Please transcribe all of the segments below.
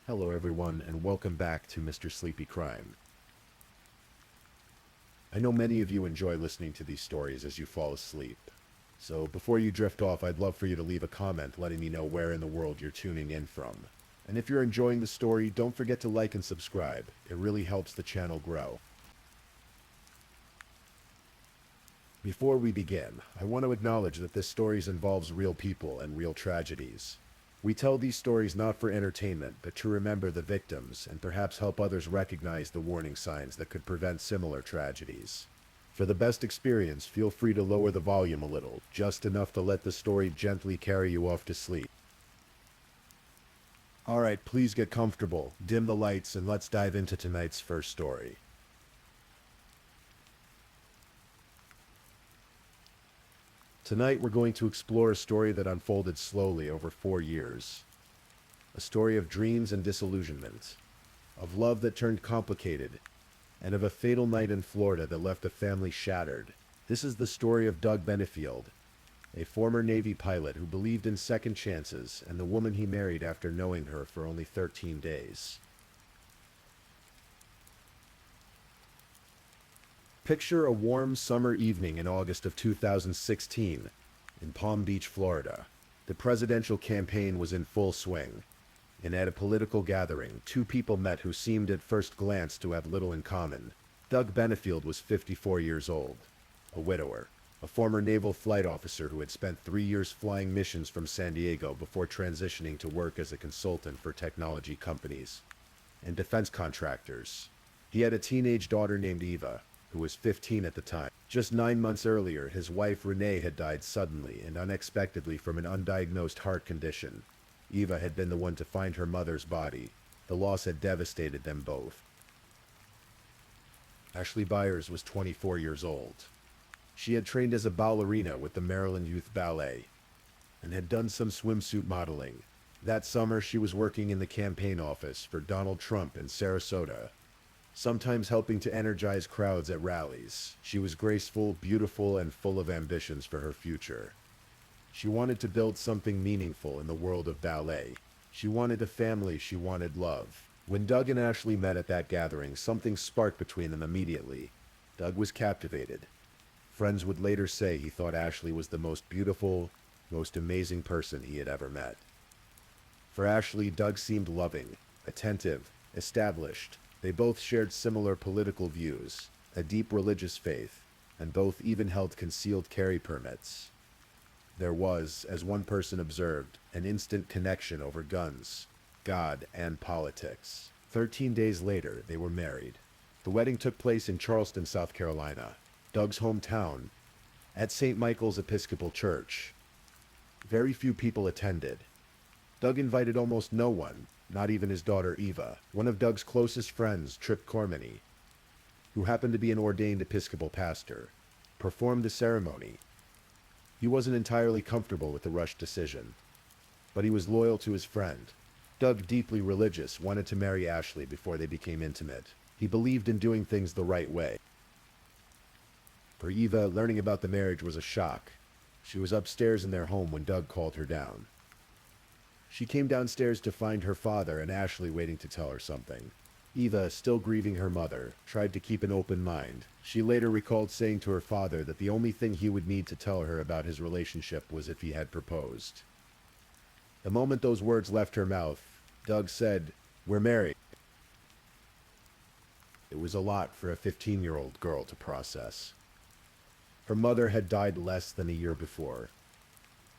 Hello everyone and welcome back to Mr. Sleepy Crime. I know many of you enjoy listening to these stories as you fall asleep. So before you drift off, I'd love for you to leave a comment letting me know where in the world you're tuning in from. And if you're enjoying the story, don't forget to like and subscribe. It really helps the channel grow. Before we begin, I want to acknowledge that this story involves real people and real tragedies. We tell these stories not for entertainment, but to remember the victims and perhaps help others recognize the warning signs that could prevent similar tragedies. For the best experience, feel free to lower the volume a little, just enough to let the story gently carry you off to sleep. Alright, please get comfortable, dim the lights, and let's dive into tonight's first story. Tonight we're going to explore a story that unfolded slowly over 4 years. A story of dreams and disillusionment, of love that turned complicated, and of a fatal night in Florida that left a family shattered. This is the story of Doug Benefield, a former Navy pilot who believed in second chances, and the woman he married after knowing her for only 13 days. Picture a warm summer evening in August of 2016 in Palm Beach, Florida. The presidential campaign was in full swing, and at a political gathering, two people met who seemed at first glance to have little in common. Doug Benefield was 54 years old, a widower, a former naval flight officer who had spent 3 years flying missions from San Diego before transitioning to work as a consultant for technology companies and defense contractors. He had a teenage daughter named Eva, who was 15 at the time. Just 9 months earlier, his wife Renee had died suddenly and unexpectedly from an undiagnosed heart condition. Eva had been the one to find her mother's body. The loss had devastated them both. Ashley Byers was 24 years old. She had trained as a ballerina with the Maryland Youth Ballet and had done some swimsuit modeling. That summer, she was working in the campaign office for Donald Trump in Sarasota, sometimes helping to energize crowds at rallies. She was graceful, beautiful, and full of ambitions for her future. She wanted to build something meaningful in the world of ballet. She wanted a family, she wanted love. When Doug and Ashley met at that gathering, something sparked between them immediately. Doug was captivated. Friends would later say he thought Ashley was the most beautiful, most amazing person he had ever met. For Ashley, Doug seemed loving, attentive, established. They both shared similar political views, a deep religious faith, and both even held concealed carry permits. There was, as one person observed, an instant connection over guns, God, and politics. 13 days later, they were married. The wedding took place in Charleston, South Carolina, Doug's hometown, at St. Michael's Episcopal Church. Very few people attended. Doug invited almost no one, not even his daughter Eva. One of Doug's closest friends, Trip Cormany, who happened to be an ordained Episcopal pastor, performed the ceremony. He wasn't entirely comfortable with the rushed decision, but he was loyal to his friend. Doug, deeply religious, wanted to marry Ashley before they became intimate. He believed in doing things the right way. For Eva, learning about the marriage was a shock. She was upstairs in their home when Doug called her down. She came downstairs to find her father and Ashley waiting to tell her something. Eva, still grieving her mother, tried to keep an open mind. She later recalled saying to her father that the only thing he would need to tell her about his relationship was if he had proposed. The moment those words left her mouth, Doug said, "We're married." It was a lot for a 15-year-old girl to process. Her mother had died less than a year before.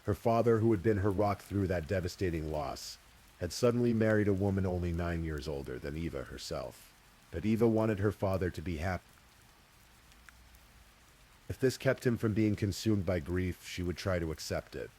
Her father, who had been her rock through that devastating loss, had suddenly married a woman only 9 years older than Eva herself. But Eva wanted her father to be happy. If this kept him from being consumed by grief, she would try to accept it.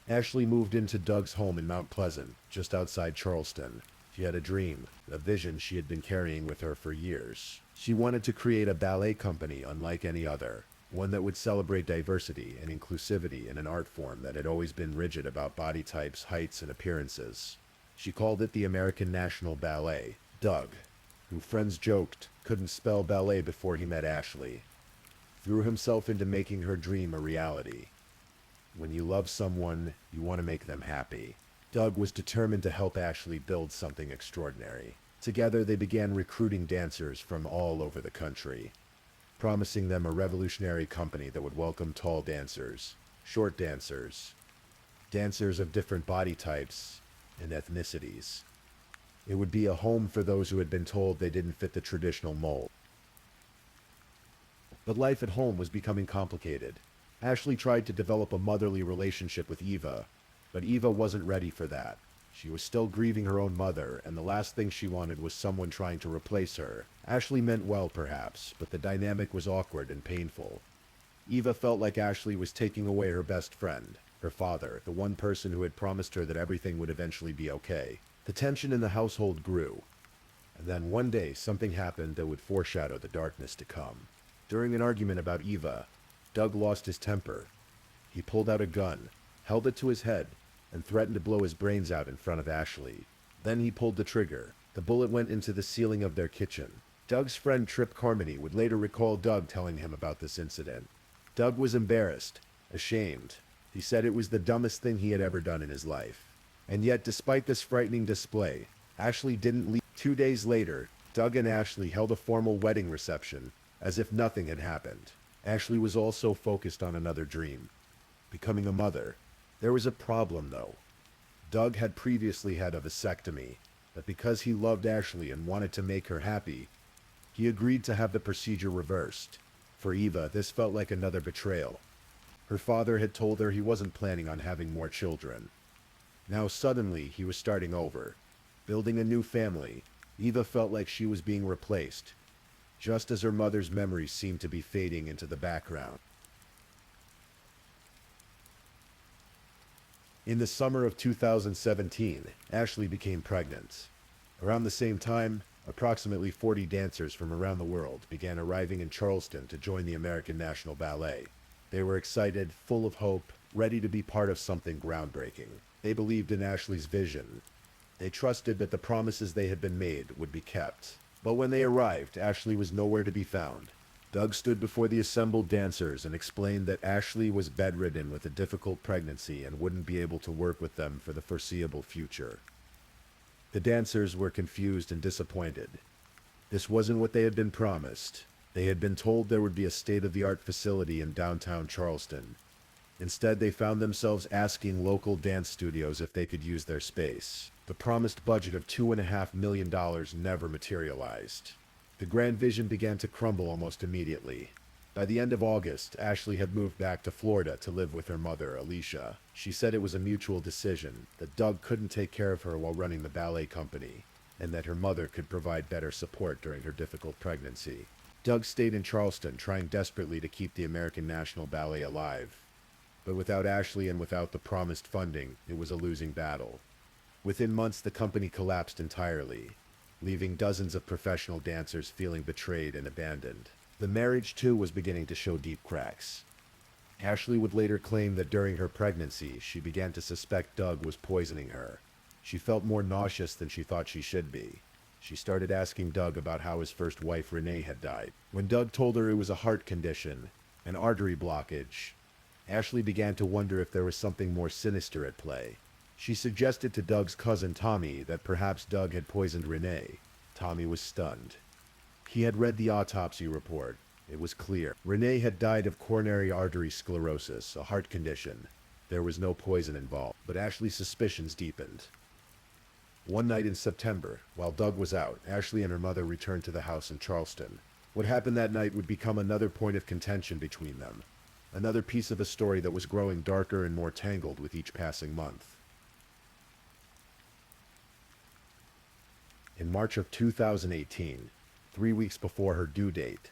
Ashley moved into Doug's home in Mount Pleasant, just outside Charleston. She had a dream, a vision she had been carrying with her for years. She wanted to create a ballet company unlike any other. One that would celebrate diversity and inclusivity in an art form that had always been rigid about body types, heights, and appearances. She called it the American National Ballet. Doug, who friends joked couldn't spell ballet before he met Ashley, threw himself into making her dream a reality. When you love someone, you want to make them happy. Doug was determined to help Ashley build something extraordinary. Together, they began recruiting dancers from all over the country, promising them a revolutionary company that would welcome tall dancers, short dancers, dancers of different body types and ethnicities. It would be a home for those who had been told they didn't fit the traditional mold. But life at home was becoming complicated. Ashley tried to develop a motherly relationship with Eva, but Eva wasn't ready for that. She was still grieving her own mother, and the last thing she wanted was someone trying to replace her. Ashley meant well, perhaps, but the dynamic was awkward and painful. Eva felt like Ashley was taking away her best friend, her father, the one person who had promised her that everything would eventually be okay. The tension in the household grew, and then one day something happened that would foreshadow the darkness to come. During an argument about Eva, Doug lost his temper. He pulled out a gun, held it to his head, and threatened to blow his brains out in front of Ashley. Then he pulled the trigger. The bullet went into the ceiling of their kitchen. Doug's friend Trip Carmody would later recall Doug telling him about this incident. Doug was embarrassed, ashamed. He said it was the dumbest thing he had ever done in his life. And yet, despite this frightening display, Ashley didn't leave. 2 days later, Doug and Ashley held a formal wedding reception, as if nothing had happened. Ashley was also focused on another dream, becoming a mother. There was a problem, though. Doug had previously had a vasectomy, but because he loved Ashley and wanted to make her happy, he agreed to have the procedure reversed. For Eva, this felt like another betrayal. Her father had told her he wasn't planning on having more children. Now suddenly, he was starting over, building a new family. Eva felt like she was being replaced, just as her mother's memories seemed to be fading into the background. In the summer of 2017, Ashley became pregnant. Around the same time, approximately 40 dancers from around the world began arriving in Charleston to join the American National Ballet. They were excited, full of hope, ready to be part of something groundbreaking. They believed in Ashley's vision. They trusted that the promises they had been made would be kept. But when they arrived, Ashley was nowhere to be found. Doug stood before the assembled dancers and explained that Ashley was bedridden with a difficult pregnancy and wouldn't be able to work with them for the foreseeable future. The dancers were confused and disappointed. This wasn't what they had been promised. They had been told there would be a state-of-the-art facility in downtown Charleston. Instead, they found themselves asking local dance studios if they could use their space. The promised budget of $2.5 million never materialized. The grand vision began to crumble almost immediately. By the end of August, Ashley had moved back to Florida to live with her mother, Alicia. She said it was a mutual decision, that Doug couldn't take care of her while running the ballet company, and that her mother could provide better support during her difficult pregnancy. Doug stayed in Charleston, trying desperately to keep the American National Ballet alive. But without Ashley and without the promised funding, it was a losing battle. Within months, the company collapsed entirely, leaving dozens of professional dancers feeling betrayed and abandoned. The marriage, too, was beginning to show deep cracks. Ashley would later claim that during her pregnancy, she began to suspect Doug was poisoning her. She felt more nauseous than she thought she should be. She started asking Doug about how his first wife, Renee, had died. When Doug told her it was a heart condition, an artery blockage, Ashley began to wonder if there was something more sinister at play. She suggested to Doug's cousin Tommy that perhaps Doug had poisoned Renee. Tommy was stunned. He had read the autopsy report. It was clear. Renee had died of coronary artery sclerosis, a heart condition. There was no poison involved, but Ashley's suspicions deepened. One night in September, while Doug was out, Ashley and her mother returned to the house in Charleston. What happened that night would become another point of contention between them. Another piece of a story that was growing darker and more tangled with each passing month. In March of 2018, 3 weeks before her due date,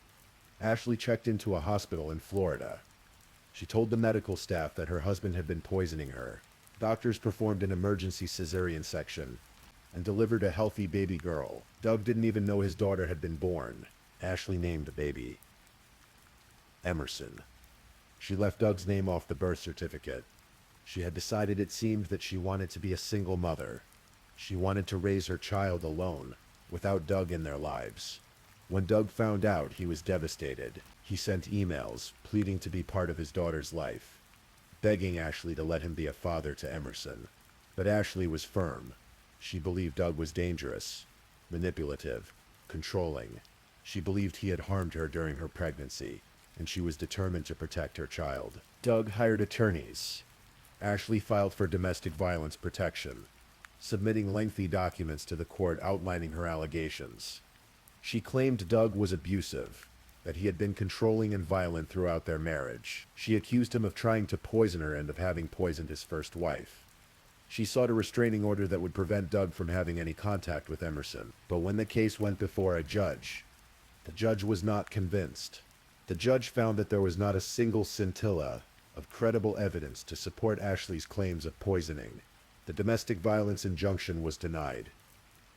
Ashley checked into a hospital in Florida. She told the medical staff that her husband had been poisoning her. Doctors performed an emergency cesarean section and delivered a healthy baby girl. Doug didn't even know his daughter had been born. Ashley named the baby Emerson. She left Doug's name off the birth certificate. She had decided, it seemed, that she wanted to be a single mother. She wanted to raise her child alone, without Doug in their lives. When Doug found out, he was devastated. He sent emails, pleading to be part of his daughter's life. begging Ashley to let him be a father to Emerson. But Ashley was firm. She believed Doug was dangerous, manipulative, controlling. She believed he had harmed her during her pregnancy, and she was determined to protect her child. Doug hired attorneys. Ashley filed for domestic violence protection, submitting lengthy documents to the court outlining her allegations. She claimed Doug was abusive, that he had been controlling and violent throughout their marriage. She accused him of trying to poison her and of having poisoned his first wife. She sought a restraining order that would prevent Doug from having any contact with Emerson. But when the case went before a judge, the judge was not convinced. The judge found that there was not a single scintilla of credible evidence to support Ashley's claims of poisoning. The domestic violence injunction was denied.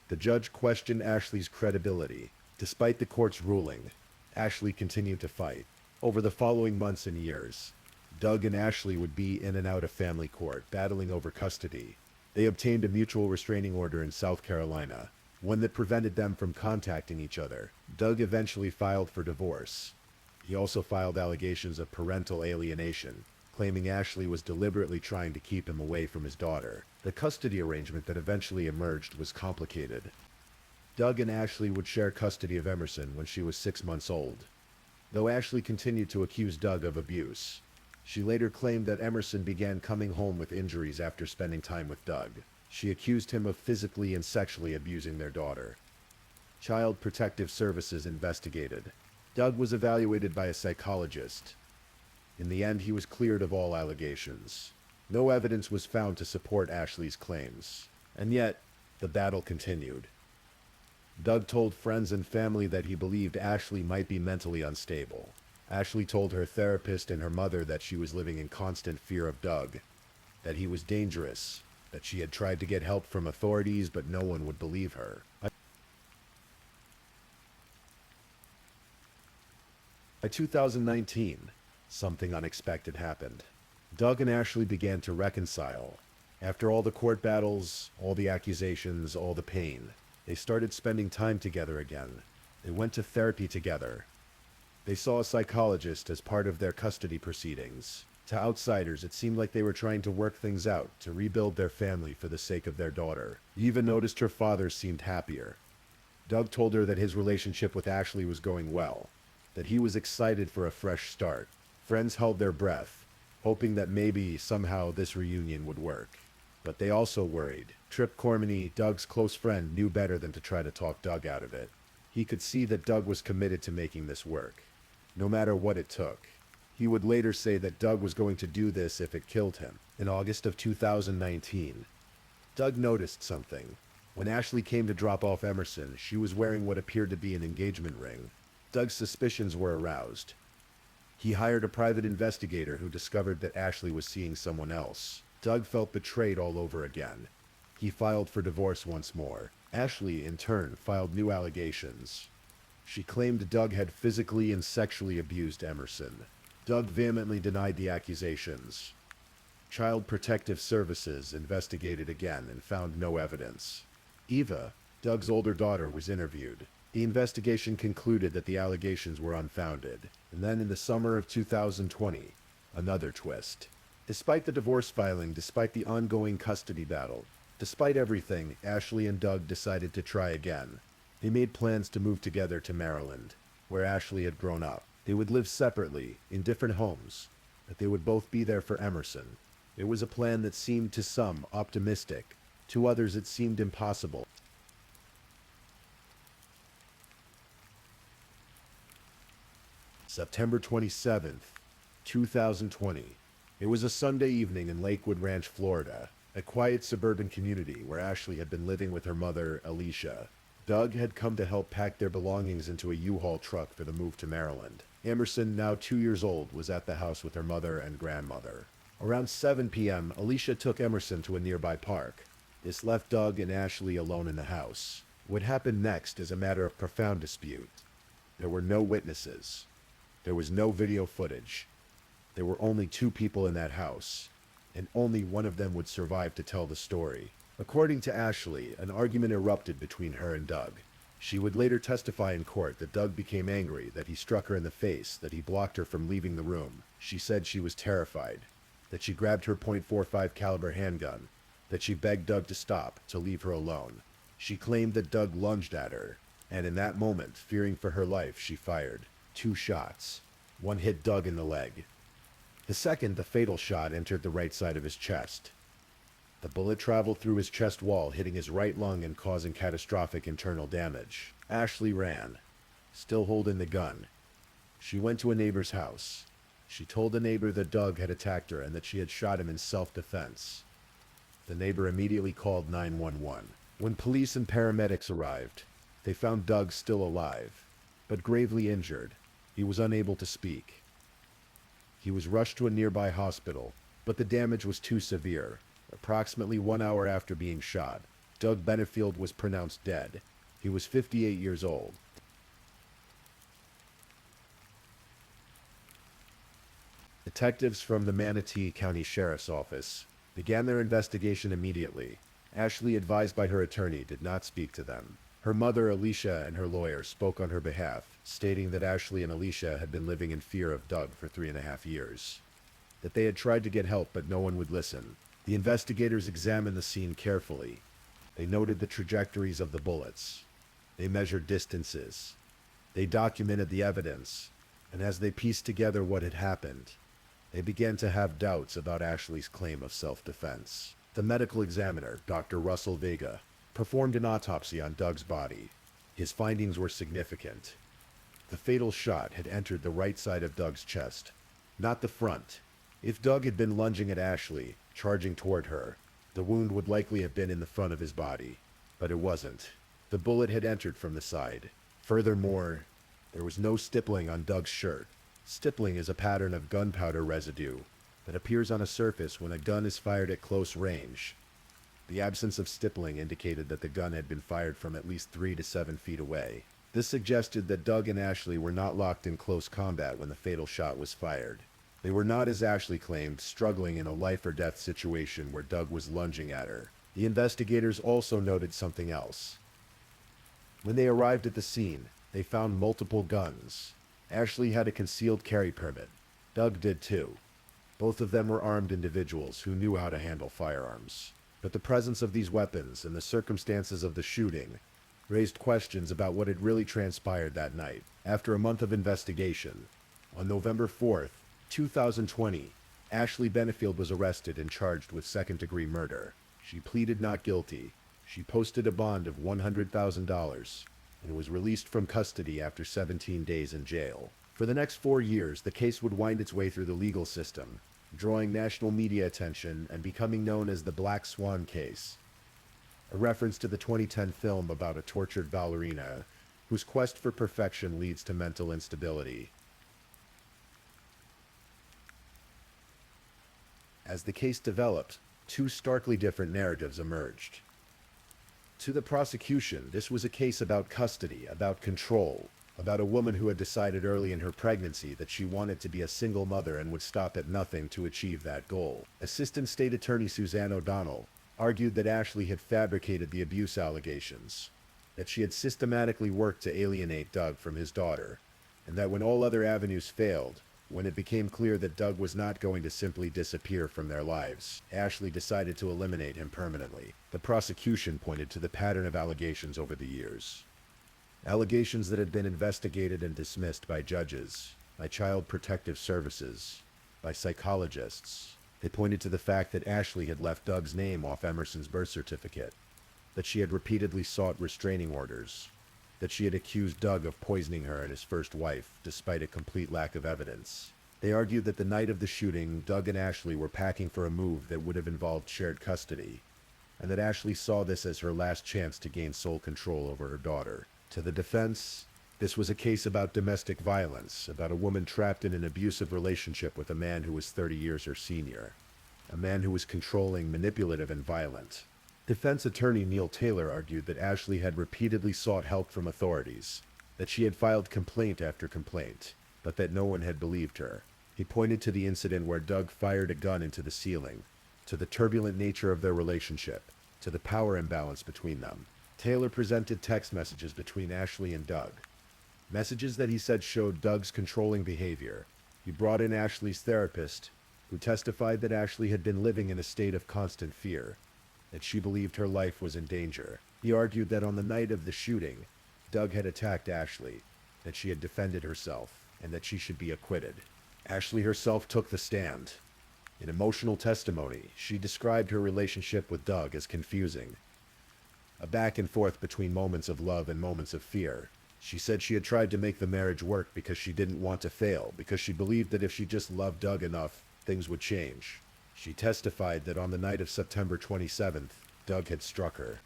The judge questioned Ashley's credibility. Despite the court's ruling, Ashley continued to fight. Over the following months and years, Doug and Ashley would be in and out of family court, battling over custody. They obtained a mutual restraining order in South Carolina, one that prevented them from contacting each other. Doug eventually filed for divorce. He also filed allegations of parental alienation, claiming Ashley was deliberately trying to keep him away from his daughter. The custody arrangement that eventually emerged was complicated. Doug and Ashley would share custody of Emerson when she was 6 months old. Though Ashley continued to accuse Doug of abuse, she later claimed that Emerson began coming home with injuries after spending time with Doug. She accused him of physically and sexually abusing their daughter. Child Protective Services investigated. Doug was evaluated by a psychologist. In the end, he was cleared of all allegations. No evidence was found to support Ashley's claims. And yet, the battle continued. Doug told friends and family that he believed Ashley might be mentally unstable. Ashley told her therapist and her mother that she was living in constant fear of Doug, that he was dangerous, that she had tried to get help from authorities but no one would believe her. By 2019, something unexpected happened. Doug and Ashley began to reconcile. After all the court battles, all the accusations, all the pain, they started spending time together again. They went to therapy together. They saw a psychologist as part of their custody proceedings. To outsiders, it seemed like they were trying to work things out, to rebuild their family for the sake of their daughter. You even noticed her father seemed happier. Doug told her that his relationship with Ashley was going well, that he was excited for a fresh start. Friends held their breath, hoping that maybe somehow this reunion would work. But they also worried. Trip Cormany, Doug's close friend, knew better than to try to talk Doug out of it. He could see that Doug was committed to making this work, no matter what it took. He would later say that Doug was going to do this if it killed him. In August of 2019, Doug noticed something. When Ashley came to drop off Emerson, she was wearing what appeared to be an engagement ring. Doug's suspicions were aroused. He hired a private investigator who discovered that Ashley was seeing someone else. Doug felt betrayed all over again. He filed for divorce once more. Ashley, in turn, filed new allegations. She claimed Doug had physically and sexually abused Emerson. Doug vehemently denied the accusations. Child Protective Services investigated again and found no evidence. Eva, Doug's older daughter, was interviewed. The investigation concluded that the allegations were unfounded. And then in the summer of 2020, another twist. Despite the divorce filing, despite the ongoing custody battle, despite everything, Ashley and Doug decided to try again. They made plans to move together to Maryland, where Ashley had grown up. They would live separately, in different homes, but they would both be there for Emerson. It was a plan that seemed to some optimistic. To others it seemed impossible. September 27th, 2020. It was a Sunday evening in Lakewood Ranch, Florida, a quiet suburban community where Ashley had been living with her mother, Alicia. Doug had come to help pack their belongings into a U-Haul truck for the move to Maryland. Emerson, now 2 years old, was at the house with her mother and grandmother. Around 7 p.m., Alicia took Emerson to a nearby park. This left Doug and Ashley alone in the house. What happened next is a matter of profound dispute. There were no witnesses. There was no video footage. There were only 2 people in that house, and only one of them would survive to tell the story. According to Ashley, an argument erupted between her and Doug. She would later testify in court that Doug became angry, that he struck her in the face, that he blocked her from leaving the room. She said she was terrified. that she grabbed her .45 caliber handgun, that she begged Doug to stop, to leave her alone. She claimed that Doug lunged at her, and in that moment, fearing for her life, she fired 2 shots. One hit Doug in the leg. The second, the fatal shot, entered the right side of his chest. The bullet traveled through his chest wall, hitting his right lung and causing catastrophic internal damage. Ashley ran, still holding the gun. She went to a neighbor's house. She told the neighbor that Doug had attacked her and that she had shot him in self-defense. The neighbor immediately called 911. When police and paramedics arrived, they found Doug still alive, but gravely injured. He was unable to speak. He was rushed to a nearby hospital, but the damage was too severe. Approximately 1 hour after being shot, Doug Benefield was pronounced dead. He was 58 years old. Detectives from the Manatee County Sheriff's Office began their investigation immediately. Ashley, advised by her attorney, did not speak to them. Her mother, Alicia, and her lawyer spoke on her behalf, stating that Ashley and Alicia had been living in fear of Doug for 3.5 years, that they had tried to get help but no one would listen. The investigators examined the scene carefully. They noted the trajectories of the bullets. They measured distances. They documented the evidence, and as they pieced together what had happened, they began to have doubts about Ashley's claim of self-defense. The medical examiner, Dr. Russell Vega, performed an autopsy on Doug's body. His findings were significant. The fatal shot had entered the right side of Doug's chest, not the front. If Doug had been lunging at Ashley, charging toward her, the wound would likely have been in the front of his body, but it wasn't. The bullet had entered from the side. Furthermore, there was no stippling on Doug's shirt. Stippling is a pattern of gunpowder residue that appears on a surface when a gun is fired at close range. The absence of stippling indicated that the gun had been fired from at least 3 to 7 feet away. This suggested that Doug and Ashley were not locked in close combat when the fatal shot was fired. They were not, as Ashley claimed, struggling in a life-or-death situation where Doug was lunging at her. The investigators also noted something else. When they arrived at the scene, they found multiple guns. Ashley had a concealed carry permit. Doug did too. Both of them were armed individuals who knew how to handle firearms. But the presence of these weapons and the circumstances of the shooting raised questions about what had really transpired that night. After a month of investigation, on November 4th, 2020, Ashley Benefield was arrested and charged with second-degree murder. She pleaded not guilty. She posted a bond of $100,000 and was released from custody after 17 days in jail. For the next 4 years, the case would wind its way through the legal system, drawing national media attention and becoming known as the Black Swan case, a reference to the 2010 film about a tortured ballerina whose quest for perfection leads to mental instability. As the case developed, 2 starkly different narratives emerged. To the prosecution, this was a case about custody, about control, about a woman who had decided early in her pregnancy that she wanted to be a single mother and would stop at nothing to achieve that goal. Assistant State Attorney Suzanne O'Donnell argued that Ashley had fabricated the abuse allegations, that she had systematically worked to alienate Doug from his daughter, and that when all other avenues failed, when it became clear that Doug was not going to simply disappear from their lives, Ashley decided to eliminate him permanently. The prosecution pointed to the pattern of allegations over the years. Allegations that had been investigated and dismissed by judges, by child protective services, by psychologists. They pointed to the fact that Ashley had left Doug's name off Emerson's birth certificate, that she had repeatedly sought restraining orders, that she had accused Doug of poisoning her and his first wife, despite a complete lack of evidence. They argued that the night of the shooting, Doug and Ashley were packing for a move that would have involved shared custody, and that Ashley saw this as her last chance to gain sole control over her daughter. To the defense, this was a case about domestic violence, about a woman trapped in an abusive relationship with a man who was 30 years her senior, a man who was controlling, manipulative, and violent. Defense attorney Neil Taylor argued that Ashley had repeatedly sought help from authorities, that she had filed complaint after complaint, but that no one had believed her. He pointed to the incident where Doug fired a gun into the ceiling, to the turbulent nature of their relationship, to the power imbalance between them. Taylor presented text messages between Ashley and Doug, messages that he said showed Doug's controlling behavior. He brought in Ashley's therapist, who testified that Ashley had been living in a state of constant fear, that she believed her life was in danger. He argued that on the night of the shooting, Doug had attacked Ashley, that she had defended herself, and that she should be acquitted. Ashley herself took the stand. In emotional testimony, she described her relationship with Doug as confusing, a back and forth between moments of love and moments of fear. She said she had tried to make the marriage work because she didn't want to fail, because she believed that if she just loved Doug enough, things would change. She testified that on the night of September 27th, Doug had struck her,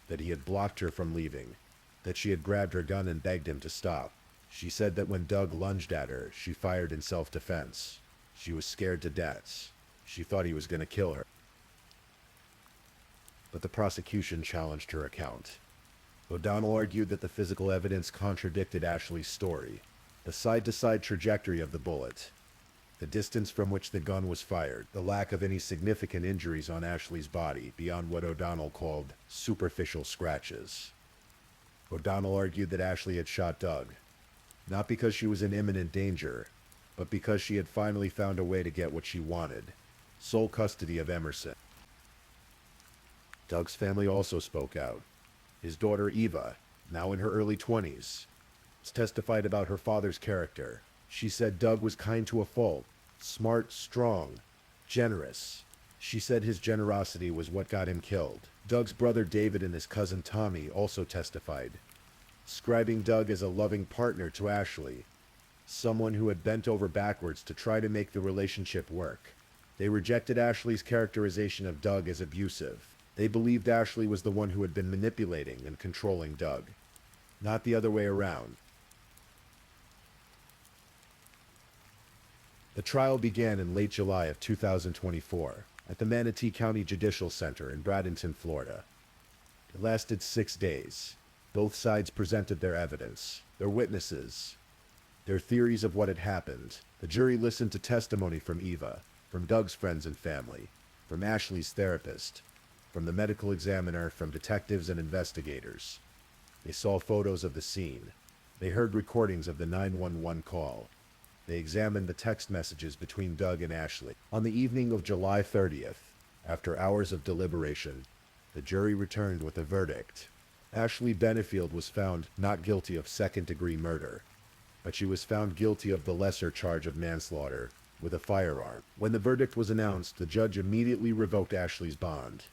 that he had blocked her from leaving, that she had grabbed her gun and begged him to stop. She said that when Doug lunged at her, she fired in self-defense. She was scared to death. She thought he was going to kill her. But the prosecution challenged her account. O'Donnell argued that the physical evidence contradicted Ashley's story. The side-to-side trajectory of the bullet, the distance from which the gun was fired, the lack of any significant injuries on Ashley's body beyond what O'Donnell called superficial scratches. O'Donnell argued that Ashley had shot Doug, not because she was in imminent danger, but because she had finally found a way to get what she wanted: sole custody of Emerson. Doug's family also spoke out. His daughter Eva, now in her early 20s, testified about her father's character. She said Doug was kind to a fault, smart, strong, generous. She said his generosity was what got him killed. Doug's brother David and his cousin Tommy also testified, describing Doug as a loving partner to Ashley, someone who had bent over backwards to try to make the relationship work. They rejected Ashley's characterization of Doug as abusive. They believed Ashley was the one who had been manipulating and controlling Doug, not the other way around. The trial began in late July of 2024 at the Manatee County Judicial Center in Bradenton, Florida. It lasted 6 days. Both sides presented their evidence, their witnesses, their theories of what had happened. The jury listened to testimony from Eva, from Doug's friends and family, from Ashley's therapist, from the medical examiner, from detectives and investigators. They saw photos of the scene. They heard recordings of the 911 call. They examined the text messages between Doug and Ashley. On the evening of July 30th, after hours of deliberation, the jury returned with a verdict. Ashley Benefield was found not guilty of second-degree murder, but she was found guilty of the lesser charge of manslaughter with a firearm. When the verdict was announced, the judge immediately revoked Ashley's bond.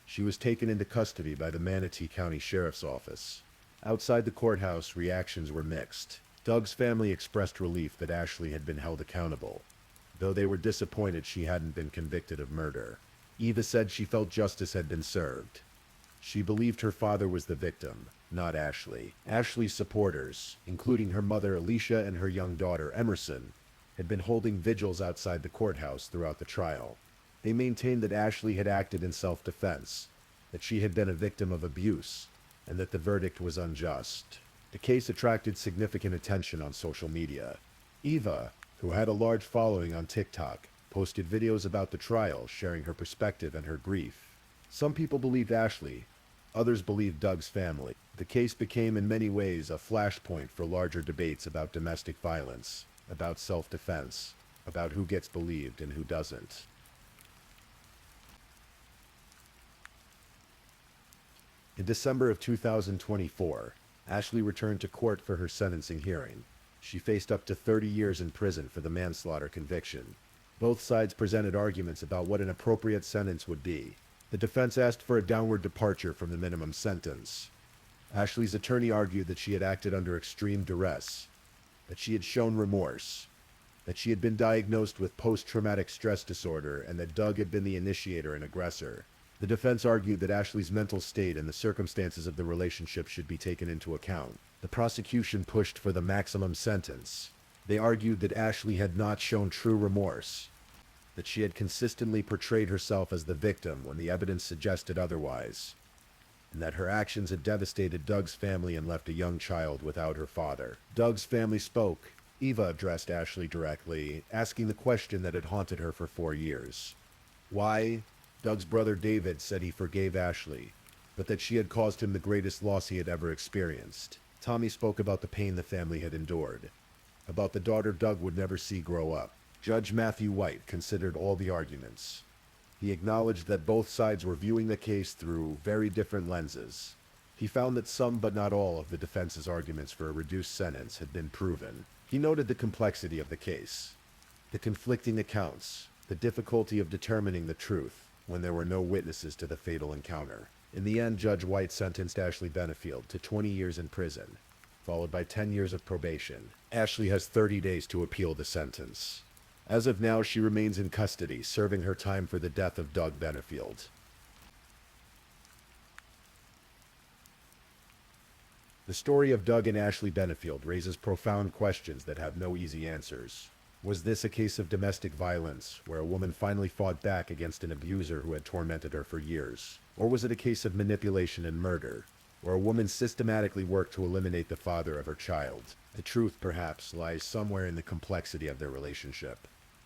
She was taken into custody by the Manatee County Sheriff's Office. Outside the courthouse, reactions were mixed. Doug's family expressed relief that Ashley had been held accountable, though they were disappointed she hadn't been convicted of murder. Eva said she felt justice had been served. She believed her father was the victim, not Ashley. Ashley's supporters, including her mother Alicia and her young daughter Emerson, had been holding vigils outside the courthouse throughout the trial. They maintained that Ashley had acted in self-defense, that she had been a victim of abuse, and that the verdict was unjust. The case attracted significant attention on social media. Eva, who had a large following on TikTok, posted videos about the trial, sharing her perspective and her grief. Some people believed Ashley, others believed Doug's family. The case became in many ways a flashpoint for larger debates about domestic violence, about self-defense, about who gets believed and who doesn't. In December of 2024, Ashley returned to court for her sentencing hearing. She faced up to 30 years in prison for the manslaughter conviction. Both sides presented arguments about what an appropriate sentence would be. The defense asked for a downward departure from the minimum sentence. Ashley's attorney argued that she had acted under extreme duress, that she had shown remorse, that she had been diagnosed with post-traumatic stress disorder, and that Doug had been the initiator and aggressor. The defense argued that Ashley's mental state and the circumstances of the relationship should be taken into account. The prosecution pushed for the maximum sentence. They argued that Ashley had not shown true remorse, that she had consistently portrayed herself as the victim when the evidence suggested otherwise, and that her actions had devastated Doug's family and left a young child without her father. Doug's family spoke. Eva addressed Ashley directly, asking the question that had haunted her for 4 years. Why? Doug's brother David said he forgave Ashley, but that she had caused him the greatest loss he had ever experienced. Tommy spoke about the pain the family had endured, about the daughter Doug would never see grow up. Judge Matthew White considered all the arguments. He acknowledged that both sides were viewing the case through very different lenses. He found that some but not all of the defense's arguments for a reduced sentence had been proven. He noted the complexity of the case, the conflicting accounts, the difficulty of determining the truth when there were no witnesses to the fatal encounter. In the end, Judge White sentenced Ashley Benefield to 20 years in prison, followed by 10 years of probation. Ashley has 30 days to appeal the sentence. As of now, she remains in custody, serving her time for the death of Doug Benefield. The story of Doug and Ashley Benefield raises profound questions that have no easy answers. Was this a case of domestic violence, where a woman finally fought back against an abuser who had tormented her for years? Or was it a case of manipulation and murder, where a woman systematically worked to eliminate the father of her child? The truth, perhaps, lies somewhere in the complexity of their relationship.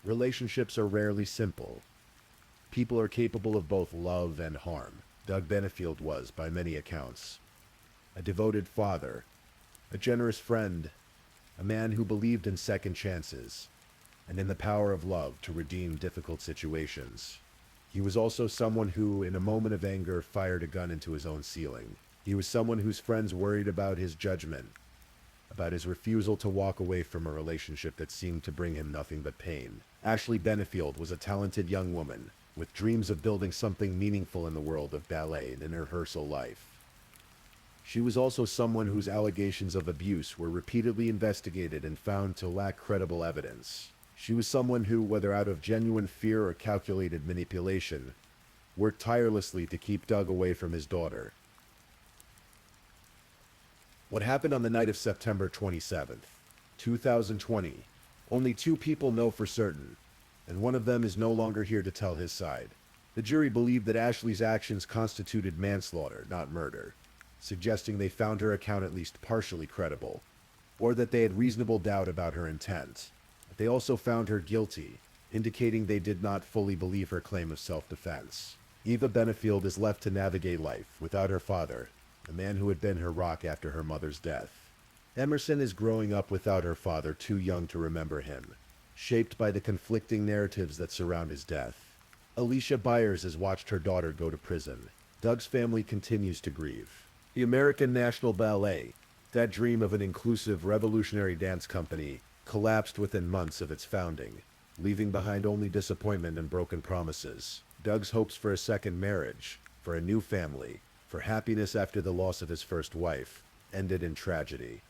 Relationships are rarely simple. People are capable of both love and harm. Doug Benefield was, by many accounts, a devoted father, a generous friend, a man who believed in second chances, and in the power of love to redeem difficult situations. He was also someone who, in a moment of anger, fired a gun into his own ceiling. He was someone whose friends worried about his judgment, about his refusal to walk away from a relationship that seemed to bring him nothing but pain. Ashley Benefield was a talented young woman, with dreams of building something meaningful in the world of ballet and in her rehearsal life. She was also someone whose allegations of abuse were repeatedly investigated and found to lack credible evidence. She was someone who, whether out of genuine fear or calculated manipulation, worked tirelessly to keep Doug away from his daughter. What happened on the night of September 27th, 2020, only 2 people know for certain, and one of them is no longer here to tell his side. The jury believed that Ashley's actions constituted manslaughter, not murder, suggesting they found her account at least partially credible, or that they had reasonable doubt about her intent. They also found her guilty, indicating they did not fully believe her claim of self-defense. Eva Benefield is left to navigate life without her father, the man who had been her rock after her mother's death. Emerson is growing up without her father, too young to remember him, shaped by the conflicting narratives that surround his death. Alicia Byers has watched her daughter go to prison. Doug's family continues to grieve. The American National Ballet, that dream of an inclusive, revolutionary dance company, collapsed within months of its founding, leaving behind only disappointment and broken promises. Doug's hopes for a second marriage, for a new family, for happiness after the loss of his first wife, ended in tragedy.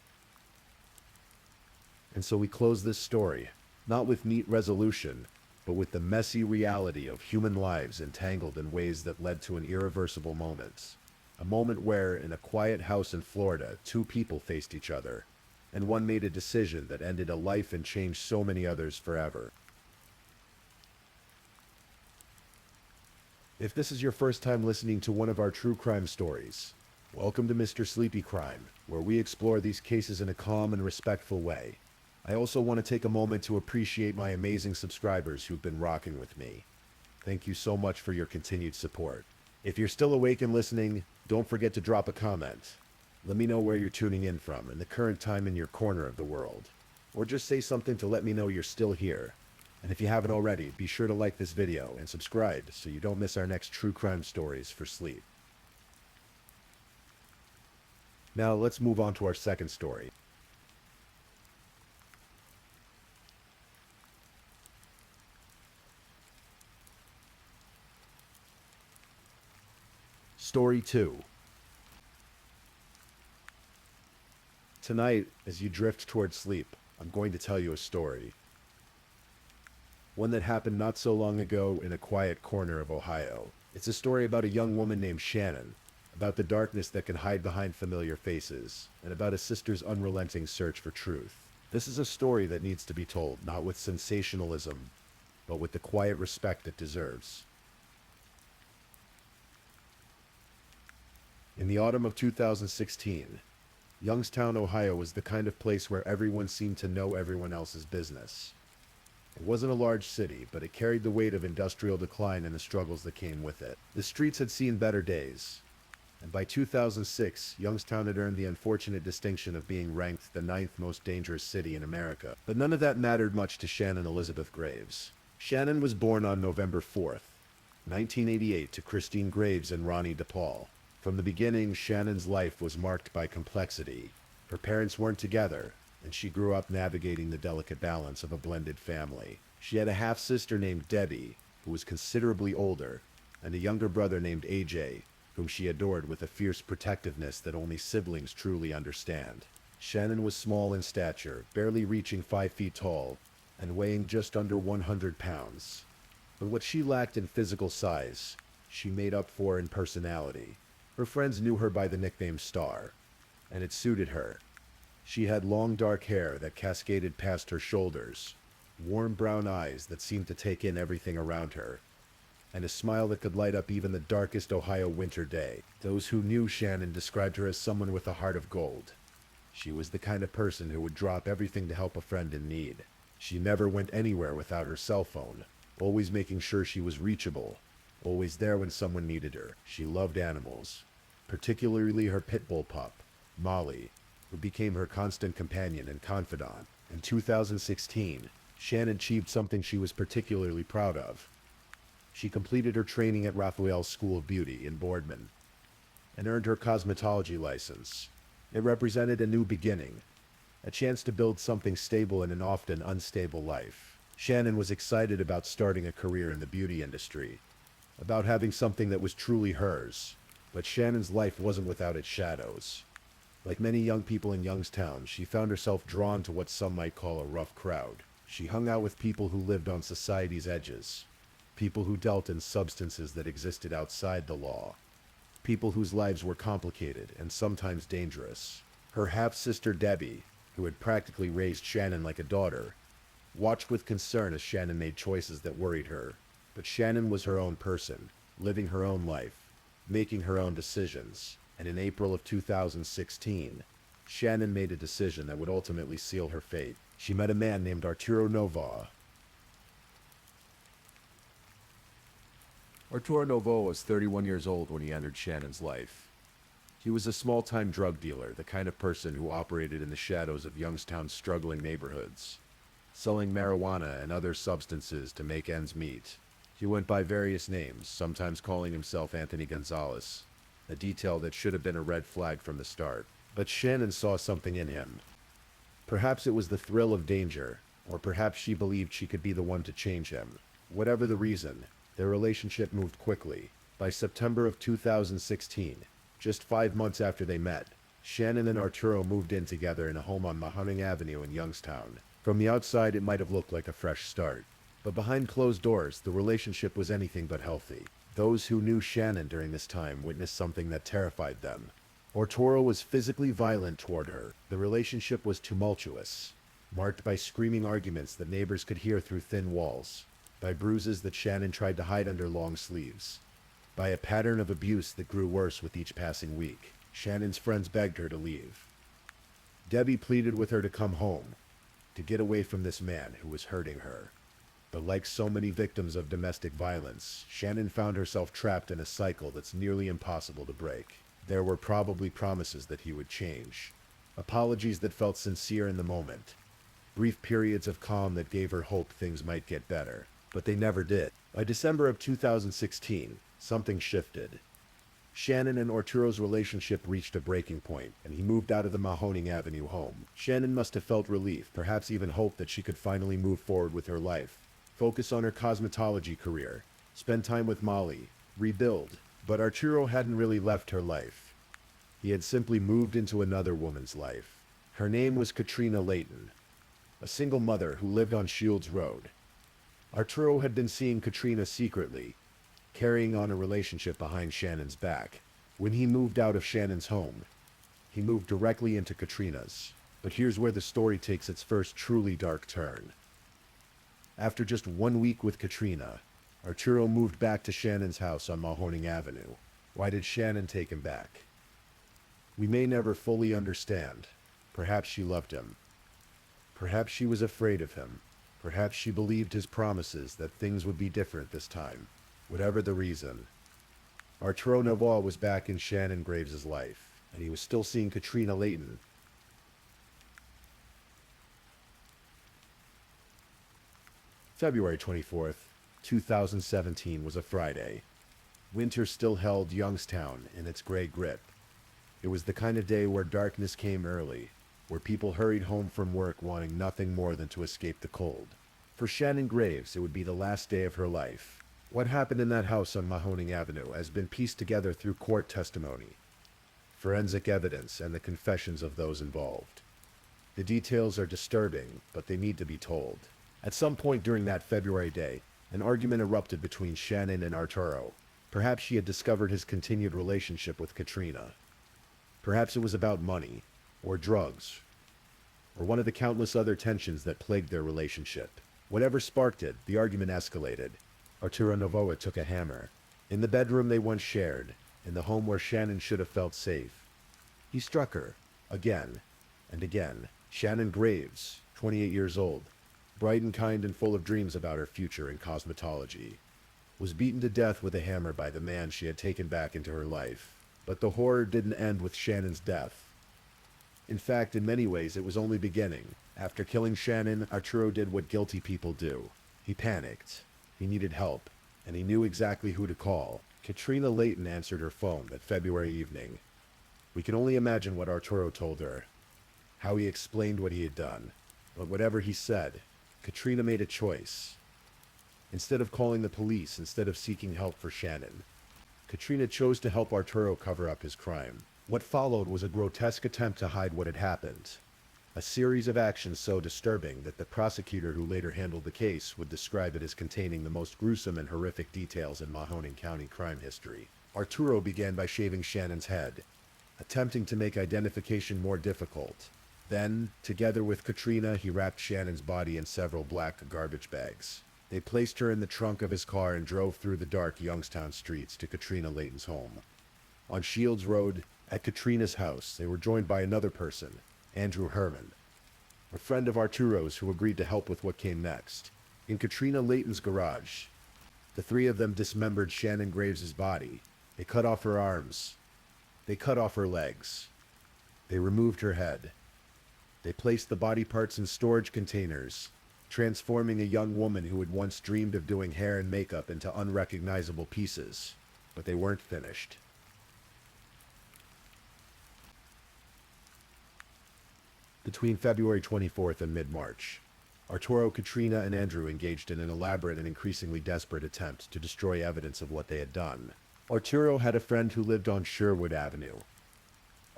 And so we close this story, not with neat resolution, but with the messy reality of human lives entangled in ways that led to an irreversible moment. A moment where, in a quiet house in Florida, 2 people faced each other, and one made a decision that ended a life and changed so many others forever. If this is your first time listening to one of our true crime stories, welcome to Mr. Sleepy Crime, where we explore these cases in a calm and respectful way. I also want to take a moment to appreciate my amazing subscribers who've been rocking with me. Thank you so much for your continued support. If you're still awake and listening, don't forget to drop a comment. Let me know where you're tuning in from and the current time in your corner of the world. Or just say something to let me know you're still here. And if you haven't already, be sure to like this video and subscribe so you don't miss our next true crime stories for sleep. Now let's move on to our second story. Story 2. Tonight, as you drift toward sleep, I'm going to tell you a story. One that happened not so long ago in a quiet corner of Ohio. It's a story about a young woman named Shannon, about the darkness that can hide behind familiar faces, and about a sister's unrelenting search for truth. This is a story that needs to be told, not with sensationalism, but with the quiet respect it deserves. In the autumn of 2016, Youngstown, Ohio was the kind of place where everyone seemed to know everyone else's business. It wasn't a large city, but it carried the weight of industrial decline and the struggles that came with it. The streets had seen better days. and by 2006, Youngstown had earned the unfortunate distinction of being ranked the 9th most dangerous city in America. But none of that mattered much to Shannon Elizabeth Graves. Shannon was born on November 4th, 1988, to Christine Graves and Ronnie DePaul. From the beginning, Shannon's life was marked by complexity. Her parents weren't together, and she grew up navigating the delicate balance of a blended family. She had a half-sister named Debbie, who was considerably older, and a younger brother named AJ, whom she adored with a fierce protectiveness that only siblings truly understand. Shannon was small in stature, barely reaching 5 feet tall, and weighing just under 100 pounds. But what she lacked in physical size, she made up for in personality. Her friends knew her by the nickname Star, and it suited her. She had long dark hair that cascaded past her shoulders, warm brown eyes that seemed to take in everything around her, and a smile that could light up even the darkest Ohio winter day. Those who knew Shannon described her as someone with a heart of gold. She was the kind of person who would drop everything to help a friend in need. She never went anywhere without her cell phone, always making sure she was reachable, always there when someone needed her. She loved animals, particularly her pit bull pup, Molly, who became her constant companion and confidant. In 2016, Shannon achieved something she was particularly proud of. She completed her training at Raphael's School of Beauty in Boardman and earned her cosmetology license. It represented a new beginning, a chance to build something stable in an often unstable life. Shannon was excited about starting a career in the beauty industry, about having something that was truly hers. But Shannon's life wasn't without its shadows. Like many young people in Youngstown, she found herself drawn to what some might call a rough crowd. She hung out with people who lived on society's edges, people who dealt in substances that existed outside the law, people whose lives were complicated and sometimes dangerous. Her half-sister Debbie, who had practically raised Shannon like a daughter, watched with concern as Shannon made choices that worried her. But Shannon was her own person, living her own life, making her own decisions. And in April of 2016, Shannon made a decision that would ultimately seal her fate. She met a man named Arturo Novoa. Arturo Novoa was 31 years old when he entered Shannon's life. He was a small-time drug dealer, the kind of person who operated in the shadows of Youngstown's struggling neighborhoods, selling marijuana and other substances to make ends meet. He went by various names, sometimes calling himself Anthony Gonzalez, a detail that should have been a red flag from the start. But Shannon saw something in him. Perhaps it was the thrill of danger, or perhaps she believed she could be the one to change him. Whatever the reason, their relationship moved quickly. By September of 2016, just 5 months after they met, Shannon and Arturo moved in together in a home on Mahoning Avenue in Youngstown. From the outside, it might have looked like a fresh start, but behind closed doors, the relationship was anything but healthy. Those who knew Shannon during this time witnessed something that terrified them. Arturo was physically violent toward her. The relationship was tumultuous, marked by screaming arguments that neighbors could hear through thin walls, by bruises that Shannon tried to hide under long sleeves, by a pattern of abuse that grew worse with each passing week. Shannon's friends begged her to leave. Debbie pleaded with her to come home, to get away from this man who was hurting her. But like so many victims of domestic violence, Shannon found herself trapped in a cycle that's nearly impossible to break. There were probably promises that he would change, apologies that felt sincere in the moment, brief periods of calm that gave her hope things might get better. But they never did. By December of 2016, something shifted. Shannon and Arturo's relationship reached a breaking point, and he moved out of the Mahoning Avenue home. Shannon must have felt relief, perhaps even hope that she could finally move forward with her life, focus on her cosmetology career, spend time with Molly, rebuild. But Arturo hadn't really left her life. He had simply moved into another woman's life. Her name was Katrina Layton, a single mother who lived on Shields Road. Arturo had been seeing Katrina secretly, carrying on a relationship behind Shannon's back. When he moved out of Shannon's home, he moved directly into Katrina's. But here's where the story takes its first truly dark turn. After just 1 week with Katrina, Arturo moved back to Shannon's house on Mahoning Avenue. Why did Shannon take him back? We may never fully understand. Perhaps she loved him. Perhaps she was afraid of him. Perhaps she believed his promises that things would be different this time. Whatever the reason, Arturo Novoa was back in Shannon Graves' life, and he was still seeing Katrina Layton. February 24th, 2017 was a Friday. Winter still held Youngstown in its gray grip. It was the kind of day where darkness came early, where people hurried home from work wanting nothing more than to escape the cold. For Shannon Graves, it would be the last day of her life. What happened in that house on Mahoning Avenue has been pieced together through court testimony, forensic evidence, and the confessions of those involved. The details are disturbing, but they need to be told. At some point during that February day, an argument erupted between Shannon and Arturo. Perhaps she had discovered his continued relationship with Katrina. Perhaps it was about money, or drugs, or one of the countless other tensions that plagued their relationship. Whatever sparked it, the argument escalated. Arturo Novoa took a hammer. In the bedroom they once shared, in the home where Shannon should have felt safe, he struck her, again and again. Shannon Graves, 28 years old, bright and kind and full of dreams about her future in cosmetology, was beaten to death with a hammer by the man she had taken back into her life. But the horror didn't end with Shannon's death. In fact, in many ways, it was only beginning. After killing Shannon, Arturo did what guilty people do. He panicked. He needed help, and he knew exactly who to call. Katrina Layton answered her phone that February evening. We can only imagine what Arturo told her, how he explained what he had done. But whatever he said, Katrina made a choice. Instead of calling the police, instead of seeking help for Shannon, Katrina chose to help Arturo cover up his crime. What followed was a grotesque attempt to hide what had happened. A series of actions so disturbing that the prosecutor who later handled the case would describe it as containing the most gruesome and horrific details in Mahoning County crime history. Arturo began by shaving Shannon's head, attempting to make identification more difficult. Then, together with Katrina, he wrapped Shannon's body in several black garbage bags. They placed her in the trunk of his car and drove through the dark Youngstown streets to Katrina Layton's home. On Shields Road, at Katrina's house, they were joined by another person, Andrew Herman, a friend of Arturo's who agreed to help with what came next. In Katrina Layton's garage, the three of them dismembered Shannon Graves' body. They cut off her arms. They cut off her legs. They removed her head. They placed the body parts in storage containers, transforming a young woman who had once dreamed of doing hair and makeup into unrecognizable pieces. But they weren't finished. Between February 24th and mid-March, Arturo, Katrina, and Andrew engaged in an elaborate and increasingly desperate attempt to destroy evidence of what they had done. Arturo had a friend who lived on Sherwood Avenue.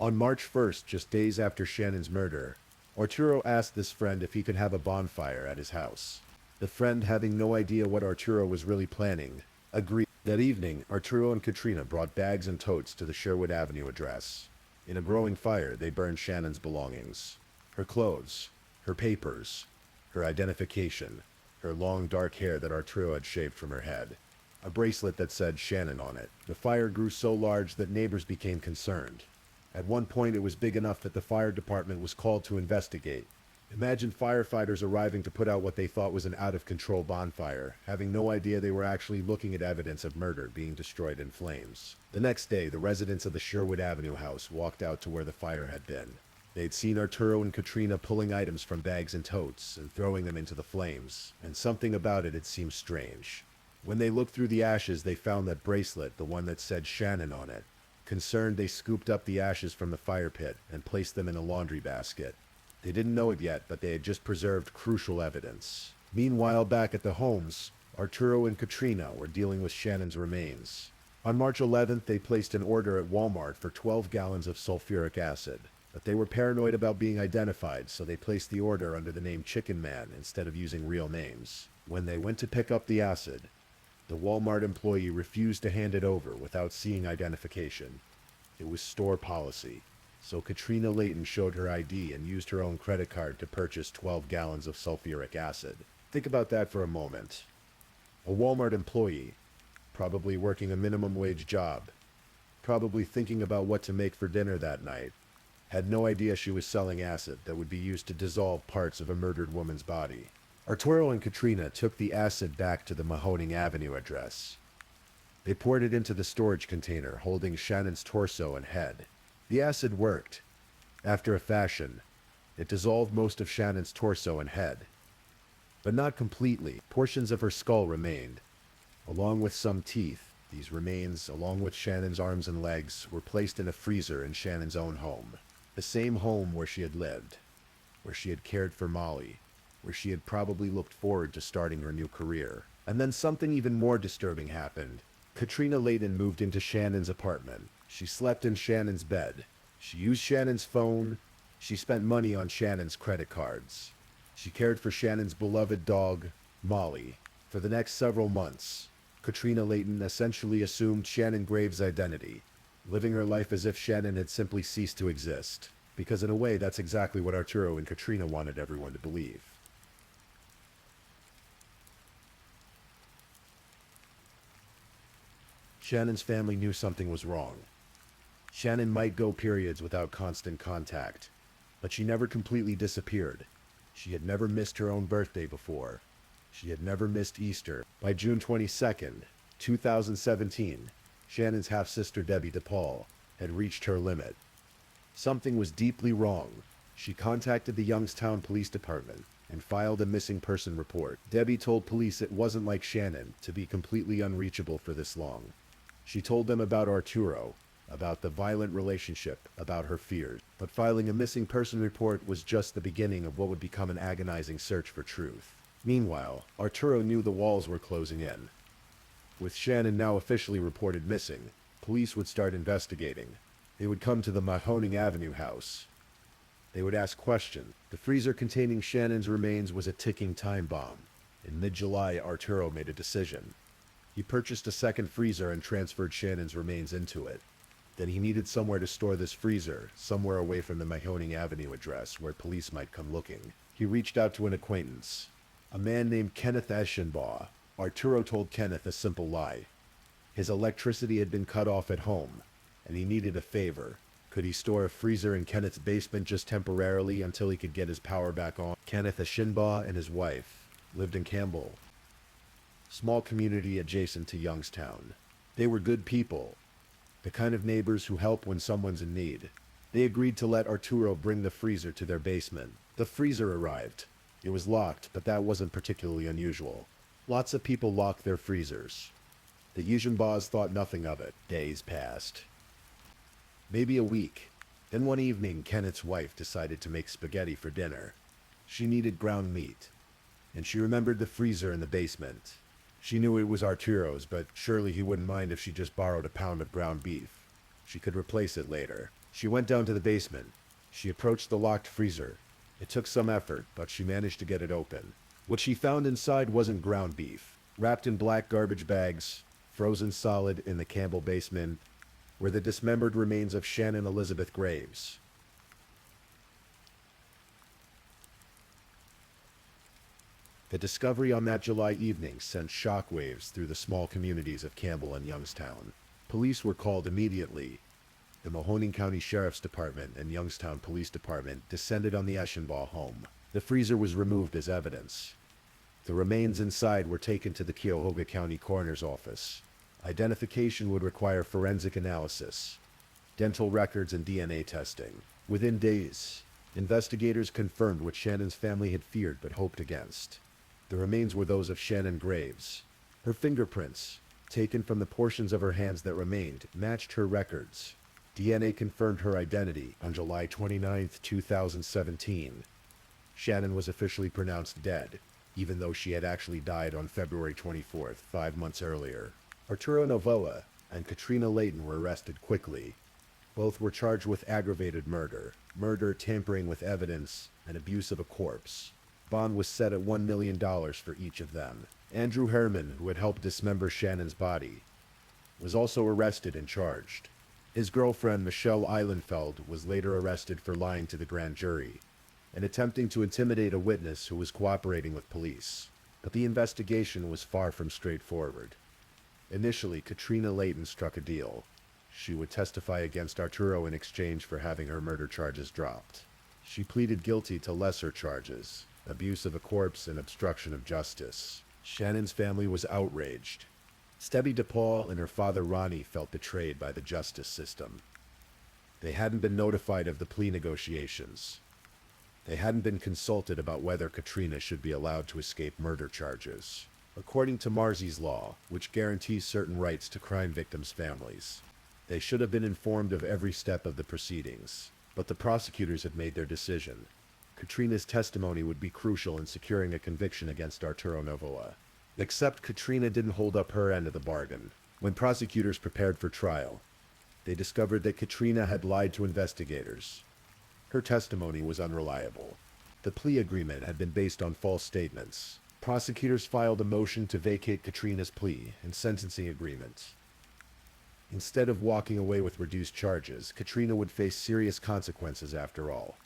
On March 1st, just days after Shannon's murder, Arturo asked this friend if he could have a bonfire at his house. The friend, having no idea what Arturo was really planning, agreed. That evening, Arturo and Katrina brought bags and totes to the Sherwood Avenue address. In a growing fire, they burned Shannon's belongings. Her clothes, her papers, her identification, her long dark hair that Arturo had shaved from her head, a bracelet that said Shannon on it. The fire grew so large that neighbors became concerned. At one point, it was big enough that the fire department was called to investigate. Imagine firefighters arriving to put out what they thought was an out-of-control bonfire, having no idea they were actually looking at evidence of murder being destroyed in flames. The next day, the residents of the Sherwood Avenue house walked out to where the fire had been. They'd seen Arturo and Katrina pulling items from bags and totes and throwing them into the flames, and something about it had seemed strange. When they looked through the ashes, they found that bracelet, the one that said Shannon on it. Concerned, they scooped up the ashes from the fire pit and placed them in a laundry basket. They didn't know it yet, but they had just preserved crucial evidence. Meanwhile, back at the homes, Arturo and Katrina were dealing with Shannon's remains. On March 11th, they placed an order at Walmart for 12 gallons of sulfuric acid. But they were paranoid about being identified, so they placed the order under the name Chicken Man instead of using real names. When they went to pick up the acid, the Walmart employee refused to hand it over without seeing identification. It was store policy, so Katrina Layton showed her ID and used her own credit card to purchase 12 gallons of sulfuric acid. Think about that for a moment. A Walmart employee, probably working a minimum wage job, probably thinking about what to make for dinner that night, had no idea she was selling acid that would be used to dissolve parts of a murdered woman's body. Arturo and Katrina took the acid back to the Mahoning Avenue address. They poured it into the storage container holding Shannon's torso and head. The acid worked. After a fashion, it dissolved most of Shannon's torso and head. But not completely. Portions of her skull remained, along with some teeth. These remains, along with Shannon's arms and legs, were placed in a freezer in Shannon's own home. The same home where she had lived, where she had cared for Molly, where she had probably looked forward to starting her new career. And then something even more disturbing happened. Katrina Layton moved into Shannon's apartment. She slept in Shannon's bed. She used Shannon's phone. She spent money on Shannon's credit cards. She cared for Shannon's beloved dog, Molly. For the next several months, Katrina Layton essentially assumed Shannon Graves' identity, living her life as if Shannon had simply ceased to exist. Because in a way, that's exactly what Arturo and Katrina wanted everyone to believe. Shannon's family knew something was wrong. Shannon might go periods without constant contact, but she never completely disappeared. She had never missed her own birthday before. She had never missed Easter. By June 22nd, 2017, Shannon's half-sister Debbie DePaul had reached her limit. Something was deeply wrong. She contacted the Youngstown Police Department and filed a missing person report. Debbie told police it wasn't like Shannon to be completely unreachable for this long. She told them about Arturo, about the violent relationship, about her fears. But filing a missing person report was just the beginning of what would become an agonizing search for truth. Meanwhile, Arturo knew the walls were closing in. With Shannon now officially reported missing, police would start investigating. They would come to the Mahoning Avenue house. They would ask questions. The freezer containing Shannon's remains was a ticking time bomb. In mid-July, Arturo made a decision. He purchased a second freezer and transferred Shannon's remains into it. Then he needed somewhere to store this freezer, somewhere away from the Mahoning Avenue address where police might come looking. He reached out to an acquaintance, a man named Kenneth Eschenbaugh. Arturo told Kenneth a simple lie. His electricity had been cut off at home, and he needed a favor. Could he store a freezer in Kenneth's basement just temporarily until he could get his power back on? Kenneth Eschenbaugh and his wife lived in Campbell, small community adjacent to Youngstown. They were good people, the kind of neighbors who help when someone's in need. They agreed to let Arturo bring the freezer to their basement. The freezer arrived. It was locked, but that wasn't particularly unusual. Lots of people lock their freezers. The Eschenbaughs thought nothing of it. Days passed. Maybe a week. Then one evening, Kenneth's wife decided to make spaghetti for dinner. She needed ground meat, and she remembered the freezer in the basement. She knew it was Arturo's, but surely he wouldn't mind if she just borrowed a pound of ground beef. She could replace it later. She went down to the basement. She approached the locked freezer. It took some effort, but she managed to get it open. What she found inside wasn't ground beef. Wrapped in black garbage bags, frozen solid in the Campbell basement, were the dismembered remains of Shannon Elizabeth Graves. The discovery on that July evening sent shockwaves through the small communities of Campbell and Youngstown. Police were called immediately. The Mahoning County Sheriff's Department and Youngstown Police Department descended on the Eschenbaugh home. The freezer was removed as evidence. The remains inside were taken to the Cuyahoga County Coroner's Office. Identification would require forensic analysis, dental records, and DNA testing. Within days, investigators confirmed what Shannon's family had feared but hoped against. The remains were those of Shannon Graves. Her fingerprints, taken from the portions of her hands that remained, matched her records. DNA confirmed her identity on July 29, 2017. Shannon was officially pronounced dead, even though she had actually died on February 24th, 5 months earlier. Arturo Novoa and Katrina Layton were arrested quickly. Both were charged with aggravated murder, tampering with evidence, and abuse of a corpse. Bond was set at $1 million for each of them. Andrew Herman, who had helped dismember Shannon's body, was also arrested and charged. His girlfriend, Michelle Eilenfeld, was later arrested for lying to the grand jury and attempting to intimidate a witness who was cooperating with police. But the investigation was far from straightforward. Initially, Katrina Layton struck a deal. She would testify against Arturo in exchange for having her murder charges dropped. She pleaded guilty to lesser charges, abuse of a corpse and obstruction of justice. Shannon's family was outraged. Debbie DePaul and her father Ronnie felt betrayed by the justice system. They hadn't been notified of the plea negotiations. They hadn't been consulted about whether Katrina should be allowed to escape murder charges. According to Marzi's law, which guarantees certain rights to crime victims' families, they should have been informed of every step of the proceedings. But the prosecutors had made their decision. Katrina's testimony would be crucial in securing a conviction against Arturo Novoa. Except Katrina didn't hold up her end of the bargain. When prosecutors prepared for trial, they discovered that Katrina had lied to investigators. Her testimony was unreliable. The plea agreement had been based on false statements. Prosecutors filed a motion to vacate Katrina's plea and sentencing agreement. Instead of walking away with reduced charges, Katrina would face serious consequences after all.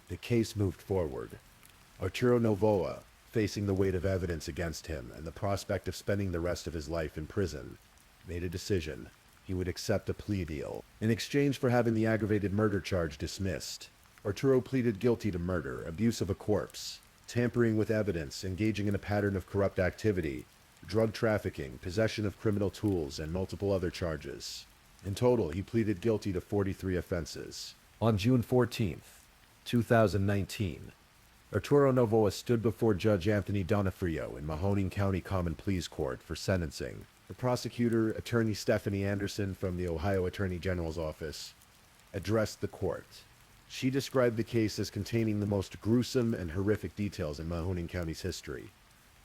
The case moved forward. Arturo Novoa, facing the weight of evidence against him and the prospect of spending the rest of his life in prison, made a decision. He would accept a plea deal. In exchange for having the aggravated murder charge dismissed, Arturo pleaded guilty to murder, abuse of a corpse, tampering with evidence, engaging in a pattern of corrupt activity, drug trafficking, possession of criminal tools, and multiple other charges. In total, he pleaded guilty to 43 offenses. On June 14th, 2019, Arturo Novoa stood before Judge Anthony Donofrio in Mahoning County Common Pleas Court for sentencing. The prosecutor, Attorney Stephanie Anderson from the Ohio Attorney General's office, addressed the court. She described the case as containing the most gruesome and horrific details in Mahoning County's history,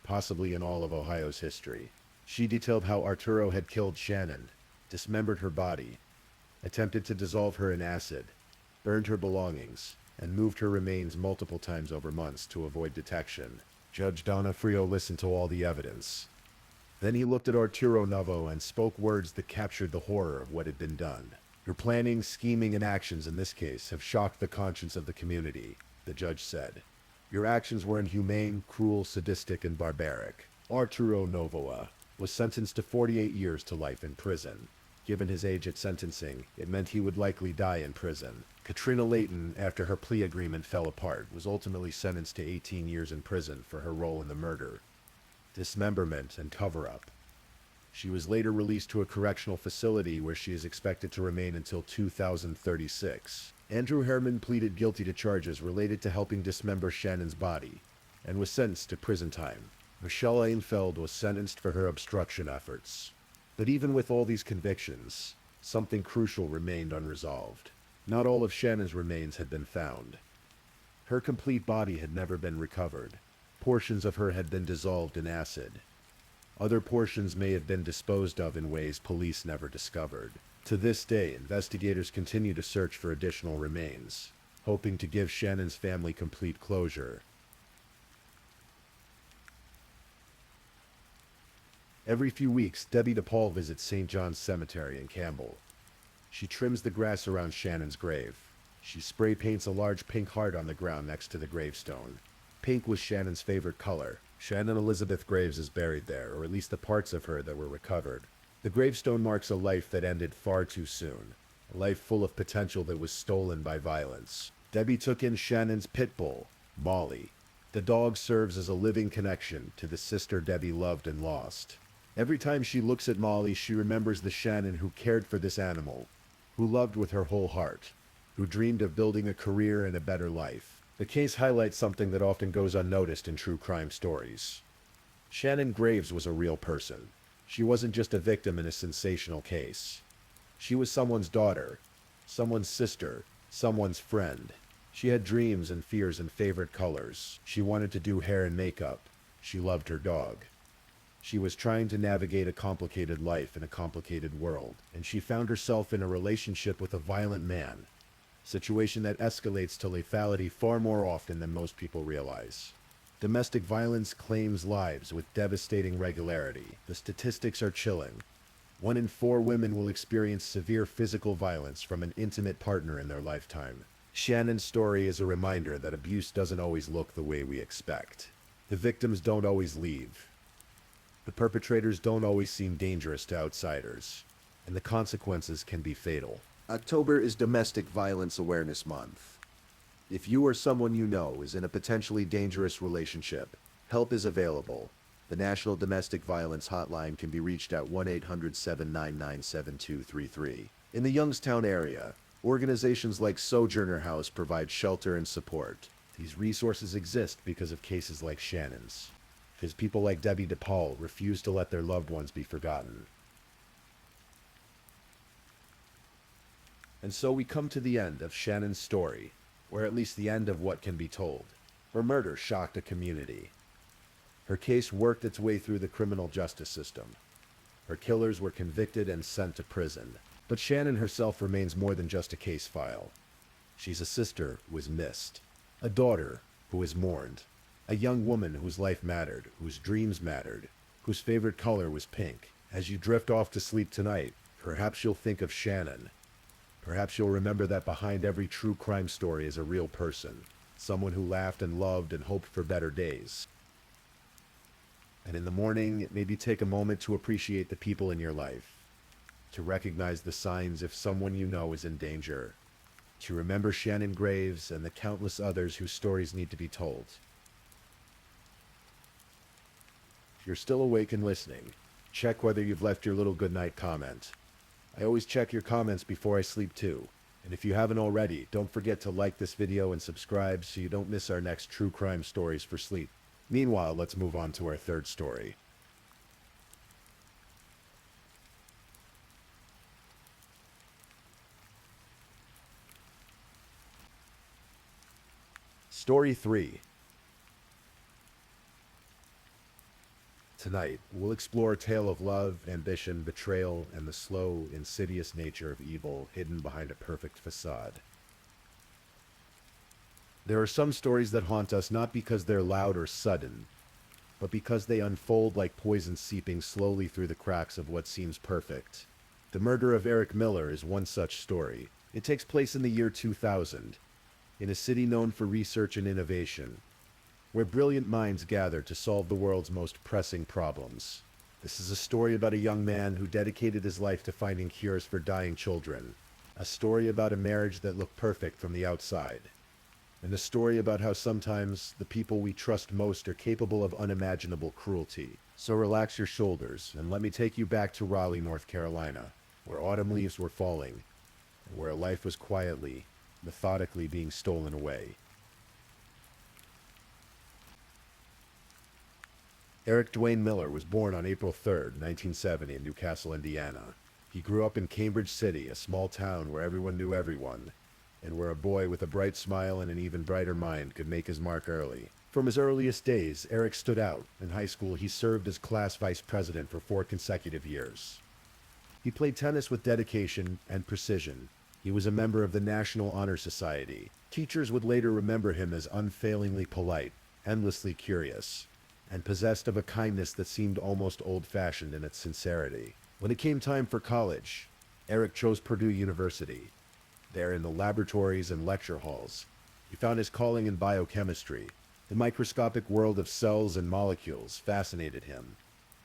possibly in all of Ohio's history. She detailed how Arturo had killed Shannon, dismembered her body, attempted to dissolve her in acid, burned her belongings, and moved her remains multiple times over months to avoid detection. Judge Donofrio listened to all the evidence. Then he looked at Arturo Novoa and spoke words that captured the horror of what had been done. Your planning, scheming, and actions in this case have shocked the conscience of the community, the judge said. Your actions were inhumane, cruel, sadistic, and barbaric. Arturo Novoa was sentenced to 48 years to life in prison. Given his age at sentencing, it meant he would likely die in prison. Katrina Layton, after her plea agreement fell apart, was ultimately sentenced to 18 years in prison for her role in the murder, dismemberment, and cover-up. She was later released to a correctional facility where she is expected to remain until 2036. Andrew Herman pleaded guilty to charges related to helping dismember Shannon's body and was sentenced to prison time. Michelle Einfeld was sentenced for her obstruction efforts. But even with all these convictions, something crucial remained unresolved. Not all of Shannon's remains had been found. Her complete body had never been recovered. Portions of her had been dissolved in acid. Other portions may have been disposed of in ways police never discovered. To this day, investigators continue to search for additional remains, hoping to give Shannon's family complete closure. Every few weeks, Debbie DePaul visits St. John's Cemetery in Campbell. She trims the grass around Shannon's grave. She spray paints a large pink heart on the ground next to the gravestone. Pink was Shannon's favorite color. Shannon Elizabeth Graves is buried there, or at least the parts of her that were recovered. The gravestone marks a life that ended far too soon, a life full of potential that was stolen by violence. Debbie took in Shannon's pit bull, Molly. The dog serves as a living connection to the sister Debbie loved and lost. Every time she looks at Molly, she remembers the Shannon who cared for this animal, who loved with her whole heart, who dreamed of building a career and a better life. The case highlights something that often goes unnoticed in true crime stories. Shannon Graves was a real person. She wasn't just a victim in a sensational case. She was someone's daughter, someone's sister, someone's friend. She had dreams and fears and favorite colors. She wanted to do hair and makeup. She loved her dog. She was trying to navigate a complicated life in a complicated world, and she found herself in a relationship with a violent man. Situation that escalates to lethality far more often than most people realize. Domestic violence claims lives with devastating regularity. The statistics are chilling. 1 in 4 women will experience severe physical violence from an intimate partner in their lifetime. Shannon's story is a reminder that abuse doesn't always look the way we expect. The victims don't always leave. The perpetrators don't always seem dangerous to outsiders, and the consequences can be fatal. October is Domestic Violence Awareness Month. If you or someone you know is in a potentially dangerous relationship, help is available. The National Domestic Violence Hotline can be reached at 1-800-799-7233. In the Youngstown area, organizations like Sojourner House provide shelter and support. These resources exist because of cases like Shannon's, because people like Debbie DePaul refuse to let their loved ones be forgotten. And so we come to the end of Shannon's story, or at least the end of what can be told. Her murder shocked a community. Her case worked its way through the criminal justice system. Her killers were convicted and sent to prison. But Shannon herself remains more than just a case file. She's a sister who is missed, a daughter who is mourned, a young woman whose life mattered, whose dreams mattered, whose favorite color was pink. As you drift off to sleep tonight, perhaps you'll think of Shannon. Perhaps you'll remember that behind every true crime story is a real person, someone who laughed and loved and hoped for better days. And in the morning, maybe take a moment to appreciate the people in your life, to recognize the signs if someone you know is in danger, to remember Shannon Graves and the countless others whose stories need to be told. If you're still awake and listening, check whether you've left your little goodnight comment. I always check your comments before I sleep too. And if you haven't already, don't forget to like this video and subscribe so you don't miss our next true crime stories for sleep. Meanwhile, let's move on to our third story. Story 3. Tonight, we'll explore a tale of love, ambition, betrayal, and the slow, insidious nature of evil hidden behind a perfect facade. There are some stories that haunt us not because they're loud or sudden, but because they unfold like poison seeping slowly through the cracks of what seems perfect. The murder of Eric Miller is one such story. It takes place in the year 2000, in a city known for research and innovation, where brilliant minds gather to solve the world's most pressing problems. This is a story about a young man who dedicated his life to finding cures for dying children, a story about a marriage that looked perfect from the outside, and a story about how sometimes the people we trust most are capable of unimaginable cruelty. So relax your shoulders and let me take you back to Raleigh, North Carolina, where autumn leaves were falling, and where life was quietly, methodically being stolen away. Eric Dwayne Miller was born on April 3, 1970 in Newcastle, Indiana. He grew up in Cambridge City, a small town where everyone knew everyone, and where a boy with a bright smile and an even brighter mind could make his mark early. From his earliest days, Eric stood out. In high school, he served as class vice president for 4 consecutive years. He played tennis with dedication and precision. He was a member of the National Honor Society. Teachers would later remember him as unfailingly polite, endlessly curious, and possessed of a kindness that seemed almost old-fashioned in its sincerity. When it came time for college, Eric chose Purdue University. There in the laboratories and lecture halls, he found his calling in biochemistry. The microscopic world of cells and molecules fascinated him.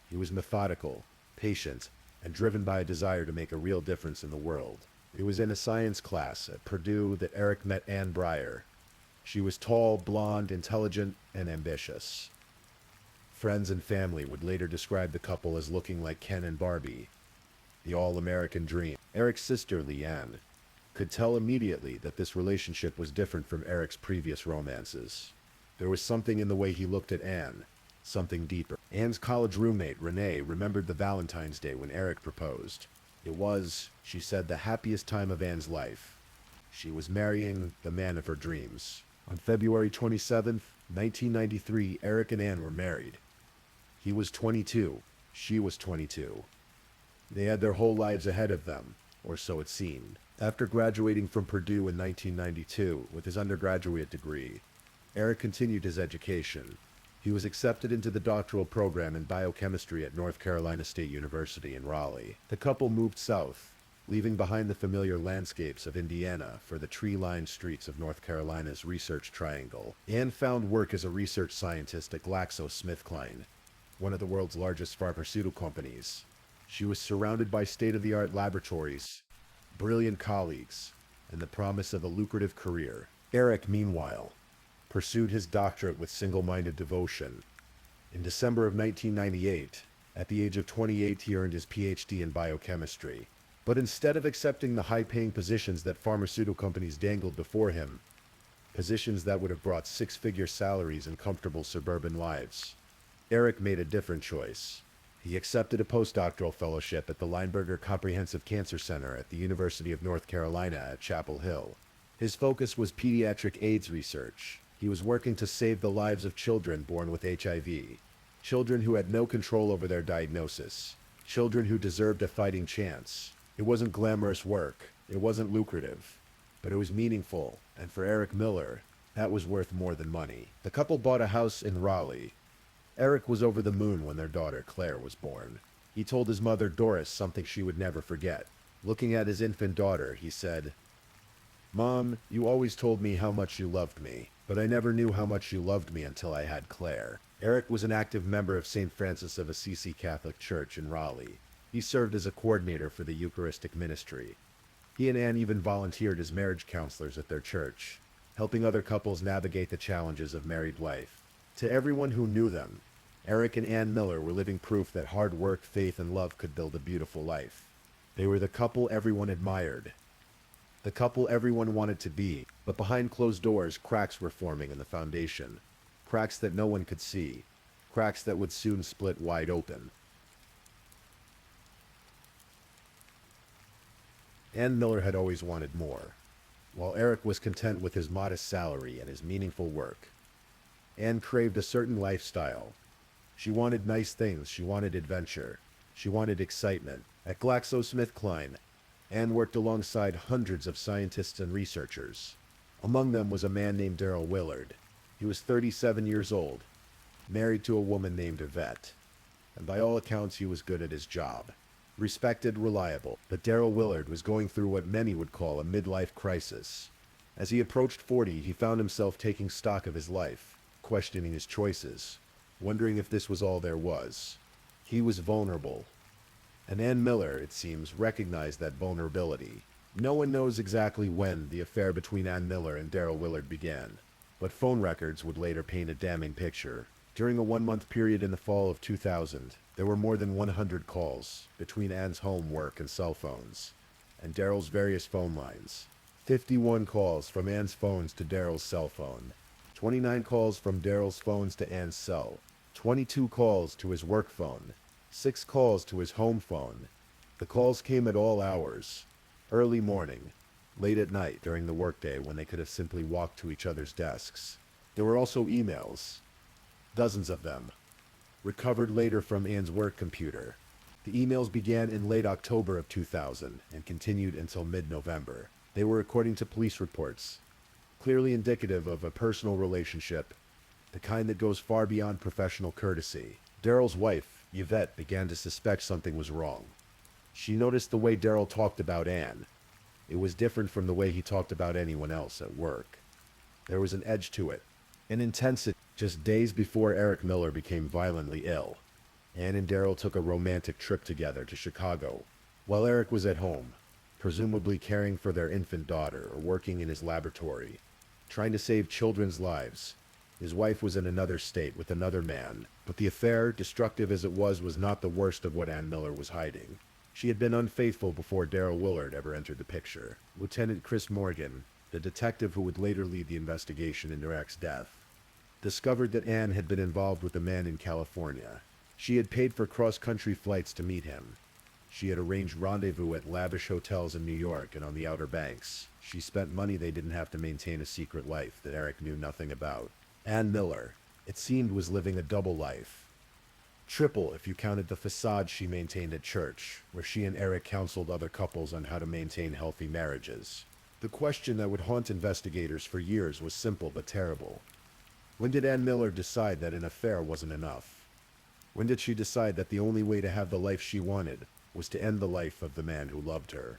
He was methodical, patient, and driven by a desire to make a real difference in the world. It was in a science class at Purdue that Eric met Ann Breyer. She was tall, blonde, intelligent, and ambitious. Friends and family would later describe the couple as looking like Ken and Barbie, the all-American dream. Eric's sister, Leanne, could tell immediately that this relationship was different from Eric's previous romances. There was something in the way he looked at Anne, something deeper. Anne's college roommate, Renee, remembered the Valentine's Day when Eric proposed. It was, she said, the happiest time of Anne's life. She was marrying the man of her dreams. On February 27th, 1993, Eric and Anne were married. He was 22. She was 22. They had their whole lives ahead of them, or so it seemed. After graduating from Purdue in 1992 with his undergraduate degree, Eric continued his education. He was accepted into the doctoral program in biochemistry at North Carolina State University in Raleigh. The couple moved south, leaving behind the familiar landscapes of Indiana for the tree-lined streets of North Carolina's Research Triangle. Anne found work as a research scientist at GlaxoSmithKline, one of the world's largest pharmaceutical companies. She was surrounded by state-of-the-art laboratories, brilliant colleagues, and the promise of a lucrative career. Eric, meanwhile, pursued his doctorate with single-minded devotion. In December of 1998, at the age of 28, he earned his PhD in biochemistry. But instead of accepting the high-paying positions that pharmaceutical companies dangled before him, positions that would have brought six-figure salaries and comfortable suburban lives, Eric made a different choice. He accepted a postdoctoral fellowship at the Lineberger Comprehensive Cancer Center at the University of North Carolina at Chapel Hill. His focus was pediatric AIDS research. He was working to save the lives of children born with HIV, children who had no control over their diagnosis, children who deserved a fighting chance. It wasn't glamorous work, it wasn't lucrative, but it was meaningful, and for Eric Miller, that was worth more than money. The couple bought a house in Raleigh. Eric was over the moon when their daughter Claire was born. He told his mother Doris something she would never forget. Looking at his infant daughter, he said, "Mom, you always told me how much you loved me, but I never knew how much you loved me until I had Claire." Eric was an active member of St. Francis of Assisi Catholic Church in Raleigh. He served as a coordinator for the Eucharistic ministry. He and Anne even volunteered as marriage counselors at their church, helping other couples navigate the challenges of married life. To everyone who knew them, Eric and Ann Miller were living proof that hard work, faith, and love could build a beautiful life. They were the couple everyone admired, the couple everyone wanted to be, but behind closed doors, cracks were forming in the foundation. Cracks that no one could see. Cracks that would soon split wide open. Ann Miller had always wanted more, while Eric was content with his modest salary and his meaningful work. Ann craved a certain lifestyle. She wanted nice things, she wanted adventure, she wanted excitement. At GlaxoSmithKline, Ann worked alongside hundreds of scientists and researchers. Among them was a man named Daryl Willard. He was 37 years old, married to a woman named Yvette, and by all accounts he was good at his job. Respected, reliable, but Daryl Willard was going through what many would call a midlife crisis. As he approached 40, he found himself taking stock of his life, questioning his choices, wondering if this was all there was. He was vulnerable. And Ann Miller, it seems, recognized that vulnerability. No one knows exactly when the affair between Ann Miller and Daryl Willard began, but phone records would later paint a damning picture. During a one-month period in the fall of 2000, there were more than 100 calls between Ann's home, work, and cell phones, and Daryl's various phone lines. 51 calls from Ann's phones to Daryl's cell phone, 29 calls from Daryl's phones to Ann's cell, 22 calls to his work phone, 6 calls to his home phone. The calls came at all hours, early morning, late at night during the workday when they could have simply walked to each other's desks. There were also emails, dozens of them, recovered later from Ann's work computer. The emails began in late October of 2000 and continued until mid-November. They were, according to police reports, clearly indicative of a personal relationship, the kind that goes far beyond professional courtesy. Daryl's wife, Yvette, began to suspect something was wrong. She noticed the way Daryl talked about Ann. It was different from the way he talked about anyone else at work. There was an edge to it, an intensity. Just days before Eric Miller became violently ill, Ann and Daryl took a romantic trip together to Chicago. While Eric was at home, presumably caring for their infant daughter or working in his laboratory, trying to save children's lives, his wife was in another state with another man. But the affair, destructive as it was not the worst of what Ann Miller was hiding. She had been unfaithful before Daryl Willard ever entered the picture. Lieutenant Chris Morgan, the detective who would later lead the investigation into Eric's death, discovered that Ann had been involved with a man in California. She had paid for cross-country flights to meet him. She had arranged rendezvous at lavish hotels in New York and on the Outer Banks. She spent money they didn't have to maintain a secret life that Eric knew nothing about. Ann Miller, it seemed, was living a double life. Triple if you counted the facade she maintained at church, where she and Eric counseled other couples on how to maintain healthy marriages. The question that would haunt investigators for years was simple but terrible. When did Ann Miller decide that an affair wasn't enough? When did she decide that the only way to have the life she wanted was to end the life of the man who loved her?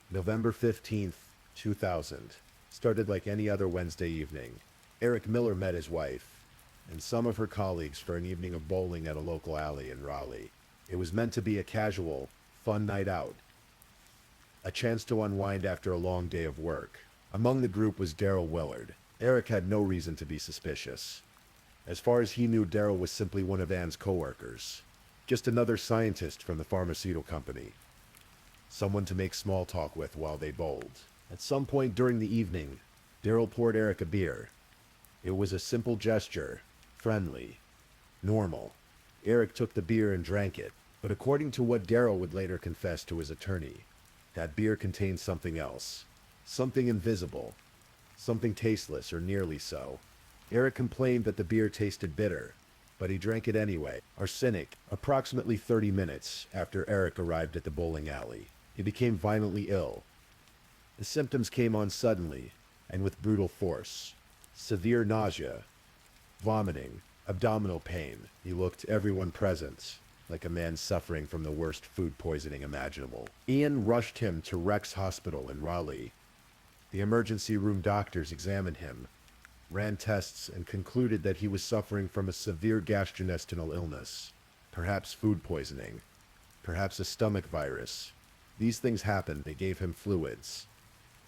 November 15th, 2000, started like any other Wednesday evening. Eric Miller met his wife and some of her colleagues for an evening of bowling at a local alley in Raleigh. It was meant to be a casual, fun night out. a chance to unwind after a long day of work. Among the group was Daryl Willard. Eric had no reason to be suspicious. As far as he knew, Daryl was simply one of Ann's coworkers. Just another scientist from the pharmaceutical company. Someone to make small talk with while they bowled. At some point during the evening, Daryl poured Eric a beer. It was a simple gesture, friendly, normal. Eric took the beer and drank it, but according to what Daryl would later confess to his attorney, that beer contained something else. Something invisible. Something tasteless, or nearly so. Eric complained that the beer tasted bitter, but he drank it anyway. Arsenic. Approximately 30 minutes after Eric arrived at the bowling alley, he became violently ill. The symptoms came on suddenly, and with brutal force. Severe nausea, vomiting, abdominal pain. He looked everyone present like a man suffering from the worst food poisoning imaginable. Ian rushed him to Rex Hospital in Raleigh. The emergency room doctors examined him, ran tests, and concluded that he was suffering from a severe gastrointestinal illness, perhaps food poisoning, perhaps a stomach virus. These things happened. They gave him fluids,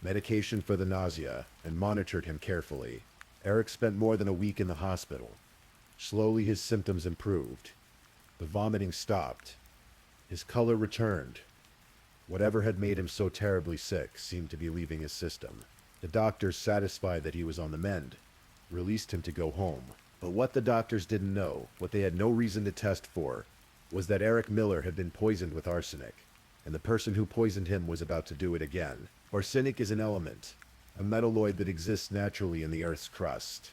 medication for the nausea, and monitored him carefully. Eric spent more than a week in the hospital. Slowly his symptoms improved. The vomiting stopped. His color returned. Whatever had made him so terribly sick seemed to be leaving his system. The doctors, satisfied that he was on the mend, released him to go home. But what the doctors didn't know, what they had no reason to test for, was that Eric Miller had been poisoned with arsenic, and the person who poisoned him was about to do it again. Arsenic is an element, a metalloid that exists naturally in the Earth's crust.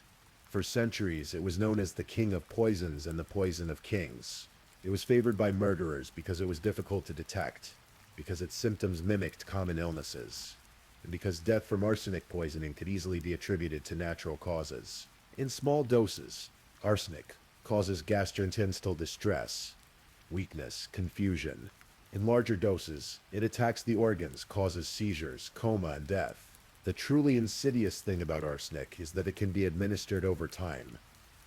For centuries, it was known as the king of poisons and the poison of kings. It was favored by murderers because it was difficult to detect, because its symptoms mimicked common illnesses, and because death from arsenic poisoning could easily be attributed to natural causes. In small doses, arsenic causes gastrointestinal distress, weakness, confusion. In larger doses, it attacks the organs, causes seizures, coma, and death. The truly insidious thing about arsenic is that it can be administered over time,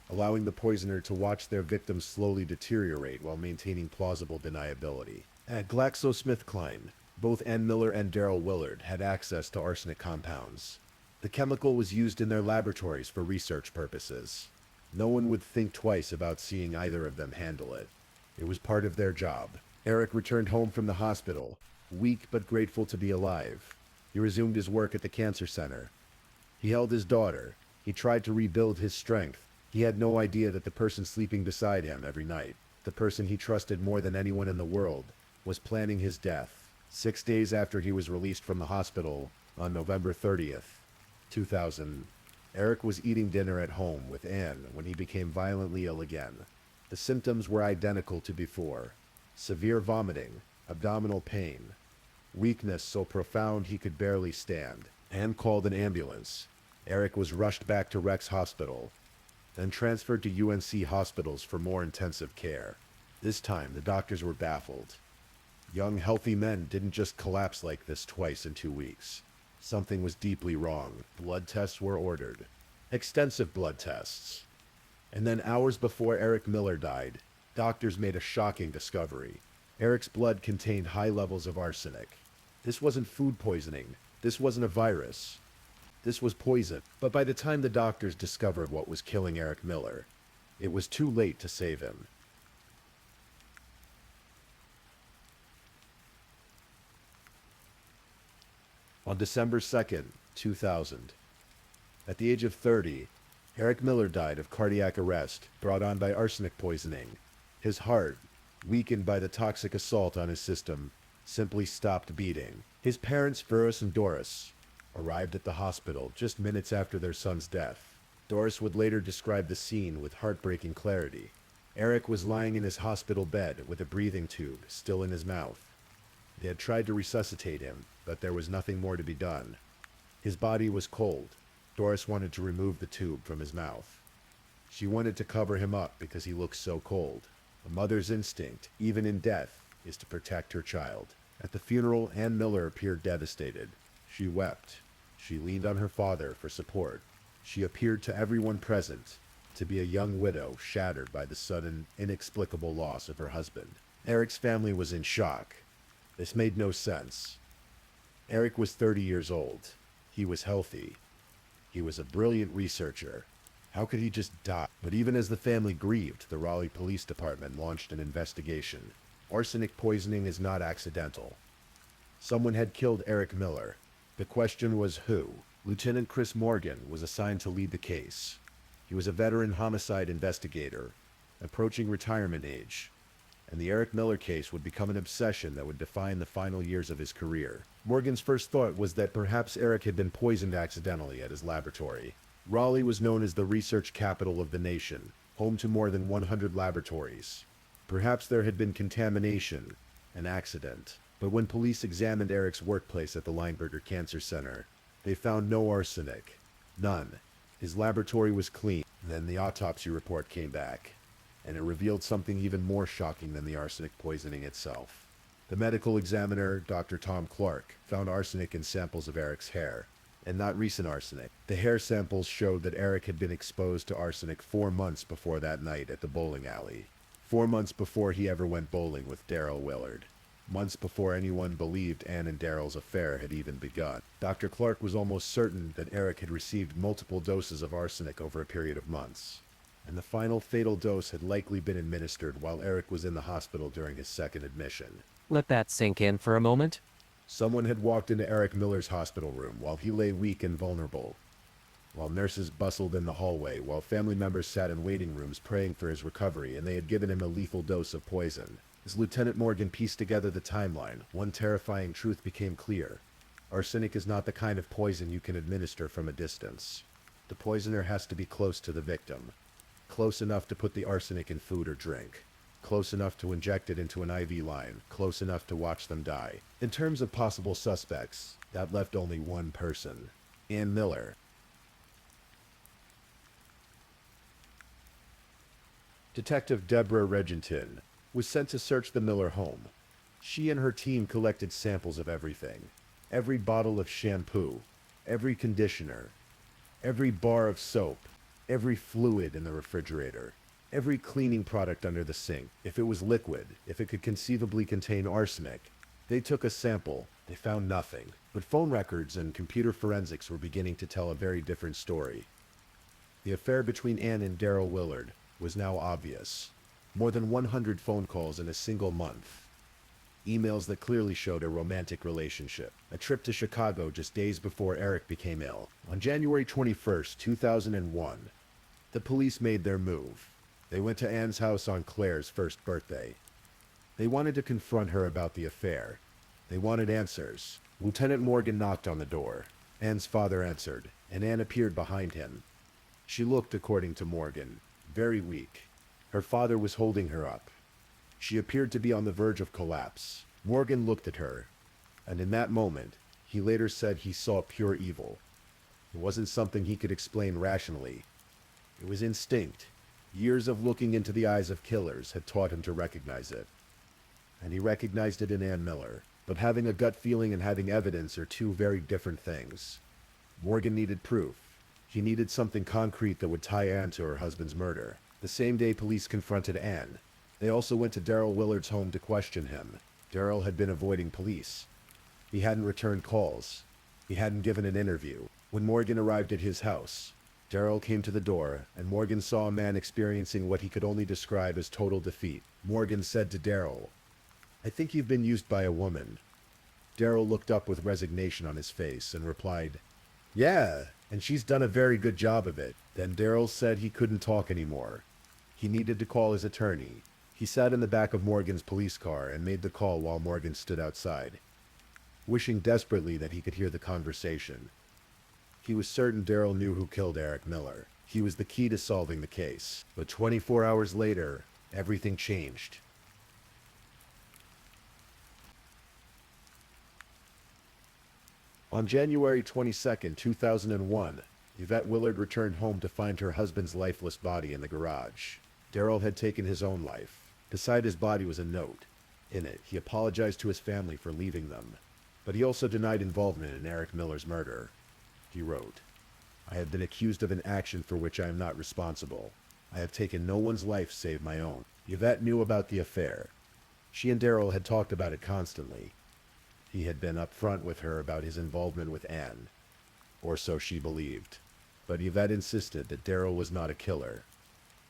allowing the poisoner to watch their victims slowly deteriorate while maintaining plausible deniability. At GlaxoSmithKline, both Ann Miller and Daryl Willard had access to arsenic compounds. The chemical was used in their laboratories for research purposes. No one would think twice about seeing either of them handle it. It was part of their job. Eric returned home from the hospital, weak but grateful to be alive. He resumed his work at the cancer center. He held his daughter. He tried to rebuild his strength. He had no idea that the person sleeping beside him every night, the person he trusted more than anyone in the world, was planning his death. 6 days after he was released from the hospital, on November 30th, 2000, Eric was eating dinner at home with Ann when he became violently ill again. The symptoms were identical to before. Severe vomiting, abdominal pain, weakness so profound he could barely stand. Ann called an ambulance. Eric was rushed back to Rex Hospital, then transferred to UNC hospitals for more intensive care. This time, the doctors were baffled. Young, healthy men didn't just collapse like this twice in 2 weeks. Something was deeply wrong. Blood tests were ordered. Extensive blood tests. And then hours before Eric Miller died, doctors made a shocking discovery. Eric's blood contained high levels of arsenic. This wasn't food poisoning. This wasn't a virus. This was poison. But by the time the doctors discovered what was killing Eric Miller, it was too late to save him. On December 2nd, 2000, at the age of 30, Eric Miller died of cardiac arrest brought on by arsenic poisoning. His heart, weakened by the toxic assault on his system, simply stopped beating. His parents, Burris and Doris, arrived at the hospital just minutes after their son's death. Doris would later describe the scene with heartbreaking clarity. Eric was lying in his hospital bed with a breathing tube still in his mouth. They had tried to resuscitate him, but there was nothing more to be done. His body was cold. Doris wanted to remove the tube from his mouth. She wanted to cover him up because he looked so cold. A mother's instinct, even in death, is to protect her child. At the funeral, Ann Miller appeared devastated. She wept. She leaned on her father for support. She appeared to everyone present to be a young widow shattered by the sudden, inexplicable loss of her husband. Eric's family was in shock. This made no sense. Eric was 30 years old. He was healthy. He was a brilliant researcher. How could he just die? But even as the family grieved, the Raleigh Police Department launched an investigation. Arsenic poisoning is not accidental. Someone had killed Eric Miller. The question was who? Lieutenant Chris Morgan was assigned to lead the case. He was a veteran homicide investigator, approaching retirement age, and the Eric Miller case would become an obsession that would define the final years of his career. Morgan's first thought was that perhaps Eric had been poisoned accidentally at his laboratory. Raleigh was known as the research capital of the nation, home to more than 100 laboratories. Perhaps there had been contamination, an accident. But when police examined Eric's workplace at the Lineberger Cancer Center, they found no arsenic. None. His laboratory was clean. Then the autopsy report came back, and it revealed something even more shocking than the arsenic poisoning itself. The medical examiner, Dr. Tom Clark, found arsenic in samples of Eric's hair, and not recent arsenic. The hair samples showed that Eric had been exposed to arsenic 4 months before that night at the bowling alley. 4 months before he ever went bowling with Daryl Willard. Months before anyone believed Ann and Daryl's affair had even begun. Dr. Clark was almost certain that Eric had received multiple doses of arsenic over a period of months, and the final fatal dose had likely been administered while Eric was in the hospital during his second admission. Let that sink in for a moment. Someone had walked into Eric Miller's hospital room while he lay weak and vulnerable, while nurses bustled in the hallway, while family members sat in waiting rooms praying for his recovery, and they had given him a lethal dose of poison. As Lieutenant Morgan pieced together the timeline, one terrifying truth became clear. Arsenic is not the kind of poison you can administer from a distance. The poisoner has to be close to the victim. Close enough to put the arsenic in food or drink. Close enough to inject it into an IV line. Close enough to watch them die. In terms of possible suspects, that left only one person. Ann Miller. Detective Deborah Regenton was sent to search the Miller home. She and her team collected samples of everything. Every bottle of shampoo, every conditioner, every bar of soap, every fluid in the refrigerator, every cleaning product under the sink. If it was liquid, if it could conceivably contain arsenic, they took a sample. They found nothing. But phone records and computer forensics were beginning to tell a very different story. The affair between Ann and Daryl Willard was now obvious. More than 100 phone calls in a single month. Emails that clearly showed a romantic relationship. A trip to Chicago just days before Eric became ill. On January 21st, 2001, the police made their move. They went to Ann's house on Claire's first birthday. They wanted to confront her about the affair. They wanted answers. Lieutenant Morgan knocked on the door. Ann's father answered, and Ann appeared behind him. She looked, according to Morgan, very weak. Her father was holding her up. She appeared to be on the verge of collapse. Morgan looked at her, and in that moment, he later said he saw pure evil. It wasn't something he could explain rationally. It was instinct. Years of looking into the eyes of killers had taught him to recognize it. And he recognized it in Ann Miller. But having a gut feeling and having evidence are two very different things. Morgan needed proof. He needed something concrete that would tie Ann to her husband's murder. The same day police confronted Ann, they also went to Daryl Willard's home to question him. Daryl had been avoiding police. He hadn't returned calls. He hadn't given an interview. When Morgan arrived at his house, Daryl came to the door, and Morgan saw a man experiencing what he could only describe as total defeat. Morgan said to Daryl, "I think you've been used by a woman." Daryl looked up with resignation on his face and replied, "Yeah, and she's done a very good job of it." Then Daryl said he couldn't talk anymore. He needed to call his attorney. He sat in the back of Morgan's police car and made the call while Morgan stood outside, wishing desperately that he could hear the conversation. He was certain Daryl knew who killed Eric Miller. He was the key to solving the case. But 24 hours later, everything changed. On January 22nd, 2001, Yvette Willard returned home to find her husband's lifeless body in the garage. Daryl had taken his own life. Beside his body was a note. In it, he apologized to his family for leaving them, but he also denied involvement in Eric Miller's murder. He wrote, "I have been accused of an action for which I am not responsible. I have taken no one's life save my own." Yvette knew about the affair. She and Daryl had talked about it constantly. He had been upfront with her about his involvement with Anne, or so she believed. But Yvette insisted that Daryl was not a killer.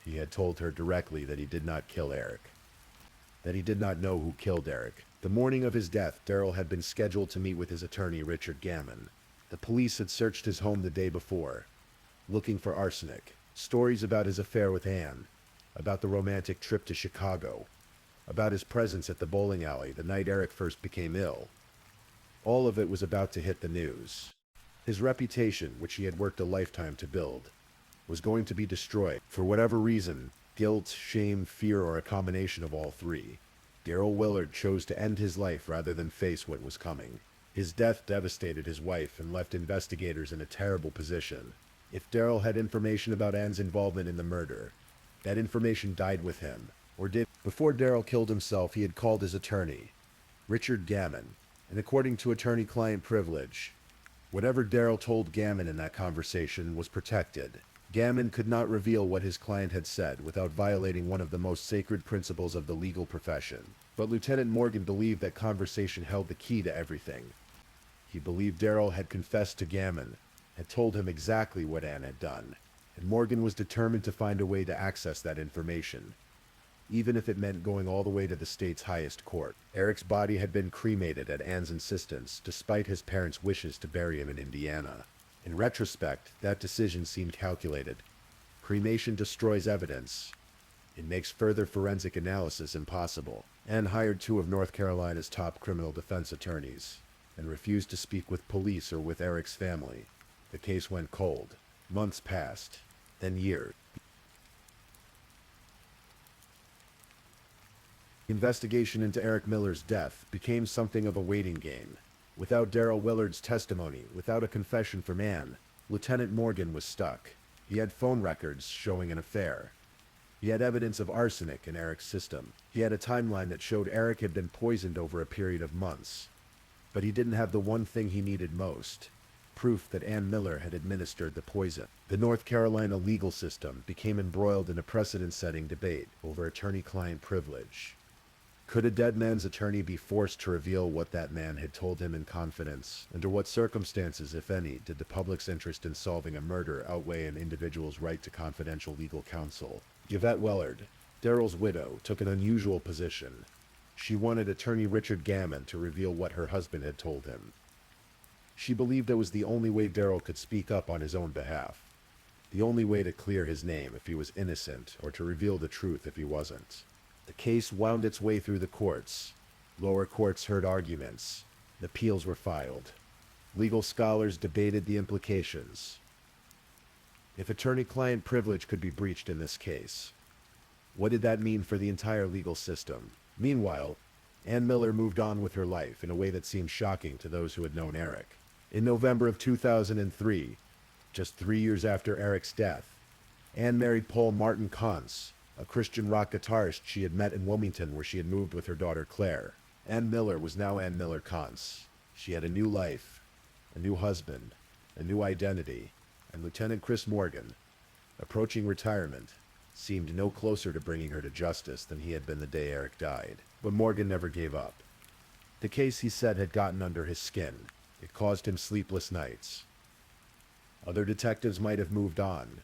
He had told her directly that he did not kill Eric, that he did not know who killed Eric. The morning of his death, Daryl had been scheduled to meet with his attorney, Richard Gammon. The police had searched his home the day before, looking for arsenic, stories about his affair with Anne, about the romantic trip to Chicago, about his presence at the bowling alley the night Eric first became ill. All of it was about to hit the news. His reputation, which he had worked a lifetime to build, was going to be destroyed. For whatever reason, guilt, shame, fear, or a combination of all three, Daryl Willard chose to end his life rather than face what was coming. His death devastated his wife and left investigators in a terrible position. If Daryl had information about Anne's involvement in the murder, that information died with him, or did. Before Daryl killed himself, he had called his attorney, Richard Gammon, and according to attorney-client privilege, whatever Daryl told Gammon in that conversation was protected. Gammon could not reveal what his client had said without violating one of the most sacred principles of the legal profession. But Lieutenant Morgan believed that conversation held the key to everything. He believed Daryl had confessed to Gammon, had told him exactly what Anne had done, and Morgan was determined to find a way to access that information, even if it meant going all the way to the state's highest court. Eric's body had been cremated at Anne's insistence, despite his parents' wishes to bury him in Indiana. In retrospect, that decision seemed calculated. Cremation destroys evidence. It makes further forensic analysis impossible. Anne hired two of North Carolina's top criminal defense attorneys and refused to speak with police or with Eric's family. The case went cold. Months passed, then years. The investigation into Eric Miller's death became something of a waiting game. Without Daryl Willard's testimony, without a confession from Anne, Lieutenant Morgan was stuck. He had phone records showing an affair. He had evidence of arsenic in Eric's system. He had a timeline that showed Eric had been poisoned over a period of months. But he didn't have the one thing he needed most: proof that Anne Miller had administered the poison. The North Carolina legal system became embroiled in a precedent-setting debate over attorney-client privilege. Could a dead man's attorney be forced to reveal what that man had told him in confidence? Under what circumstances, if any, did the public's interest in solving a murder outweigh an individual's right to confidential legal counsel? Yvette Willard, Daryl's widow, took an unusual position. She wanted attorney Richard Gammon to reveal what her husband had told him. She believed it was the only way Daryl could speak up on his own behalf. The only way to clear his name if he was innocent, or to reveal the truth if he wasn't. The case wound its way through the courts. Lower courts heard arguments. Appeals were filed. Legal scholars debated the implications. If attorney-client privilege could be breached in this case, what did that mean for the entire legal system? Meanwhile, Anne Miller moved on with her life in a way that seemed shocking to those who had known Eric. In November of 2003, just 3 years after Eric's death, Anne married Paul Martin Kantz, a Christian rock guitarist she had met in Wilmington, where she had moved with her daughter Claire. Anne Miller was now Anne Miller Kantz. She had a new life, a new husband, a new identity, and Lieutenant Chris Morgan, approaching retirement, seemed no closer to bringing her to justice than he had been the day Eric died. But Morgan never gave up. The case, he said, had gotten under his skin. It caused him sleepless nights. Other detectives might have moved on,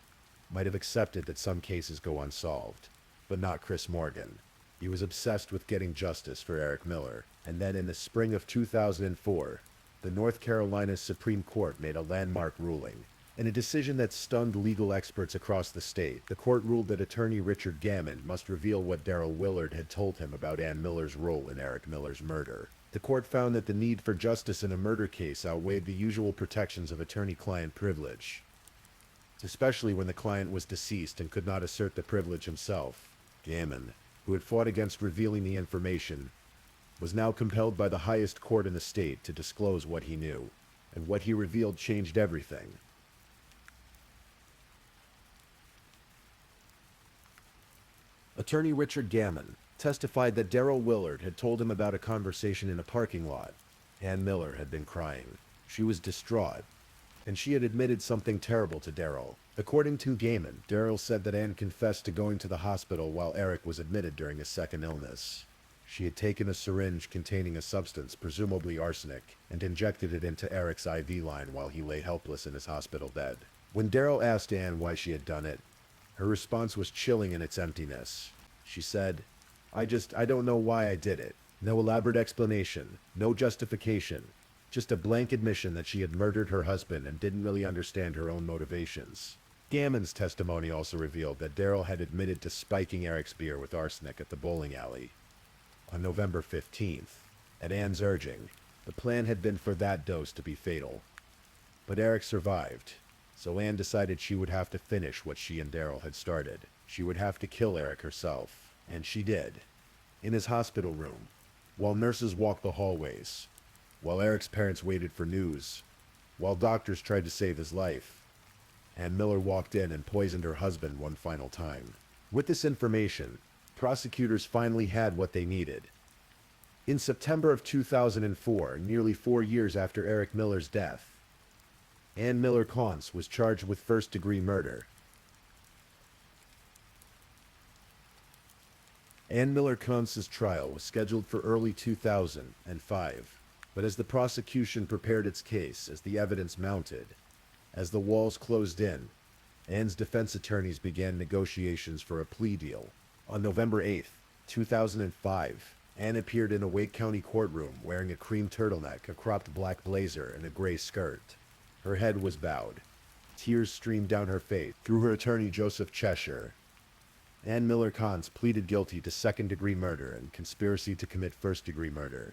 might have accepted that some cases go unsolved, but not Chris Morgan. He was obsessed with getting justice for Eric Miller. And then in the spring of 2004, the North Carolina Supreme Court made a landmark ruling. In a decision that stunned legal experts across the state, the court ruled that attorney Richard Gammon must reveal what Daryl Willard had told him about Anne Miller's role in Eric Miller's murder. The court found that the need for justice in a murder case outweighed the usual protections of attorney-client privilege, especially when the client was deceased and could not assert the privilege himself. Gammon, who had fought against revealing the information, was now compelled by the highest court in the state to disclose what he knew, and what he revealed changed everything. Attorney Richard Gammon testified that Daryl Willard had told him about a conversation in a parking lot. Anne Miller had been crying. She was distraught, and she had admitted something terrible to Daryl. According to Gammon, Daryl said that Anne confessed to going to the hospital while Eric was admitted during his second illness. She had taken a syringe containing a substance, presumably arsenic, and injected it into Eric's IV line while he lay helpless in his hospital bed. When Daryl asked Anne why she had done it, her response was chilling in its emptiness. She said, I don't know why I did it. No elaborate explanation, no justification, just a blank admission that she had murdered her husband and didn't really understand her own motivations. Gammon's testimony also revealed that Daryl had admitted to spiking Eric's beer with arsenic at the bowling alley. On November 15th, at Anne's urging, the plan had been for that dose to be fatal. But Eric survived, so Anne decided she would have to finish what she and Daryl had started. She would have to kill Eric herself, and she did. In his hospital room, while nurses walked the hallways, while Eric's parents waited for news, while doctors tried to save his life, Ann Miller walked in and poisoned her husband one final time. With this information, prosecutors finally had what they needed. In September of 2004, nearly 4 years after Eric Miller's death, Ann Miller Kantz was charged with first-degree murder. Ann Miller Kantz's trial was scheduled for early 2005, but as the prosecution prepared its case, as the evidence mounted, as the walls closed in, Ann's defense attorneys began negotiations for a plea deal. On November 8th, 2005, Ann appeared in a Wake County courtroom wearing a cream turtleneck, a cropped black blazer, and a gray skirt. Her head was bowed. Tears streamed down her face through her attorney Joseph Cheshire. Ann Miller Kantz pleaded guilty to second-degree murder and conspiracy to commit first-degree murder.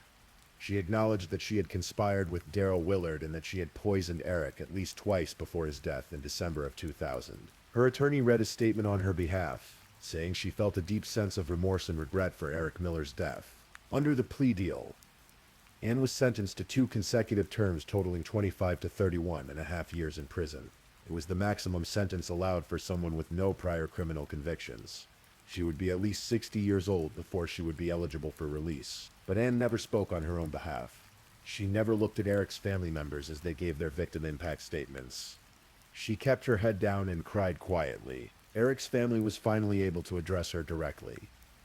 She acknowledged that she had conspired with Daryl Willard and that she had poisoned Eric at least twice before his death in December of 2000. Her attorney read a statement on her behalf, saying she felt a deep sense of remorse and regret for Eric Miller's death. Under the plea deal, Ann was sentenced to 2 consecutive terms totaling 25 to 31.5 years in prison. It was the maximum sentence allowed for someone with no prior criminal convictions. She would be at least 60 years old before she would be eligible for release. But Ann never spoke on her own behalf. She never looked at Eric's family members as they gave their victim impact statements. She kept her head down and cried quietly. Eric's family was finally able to address her directly,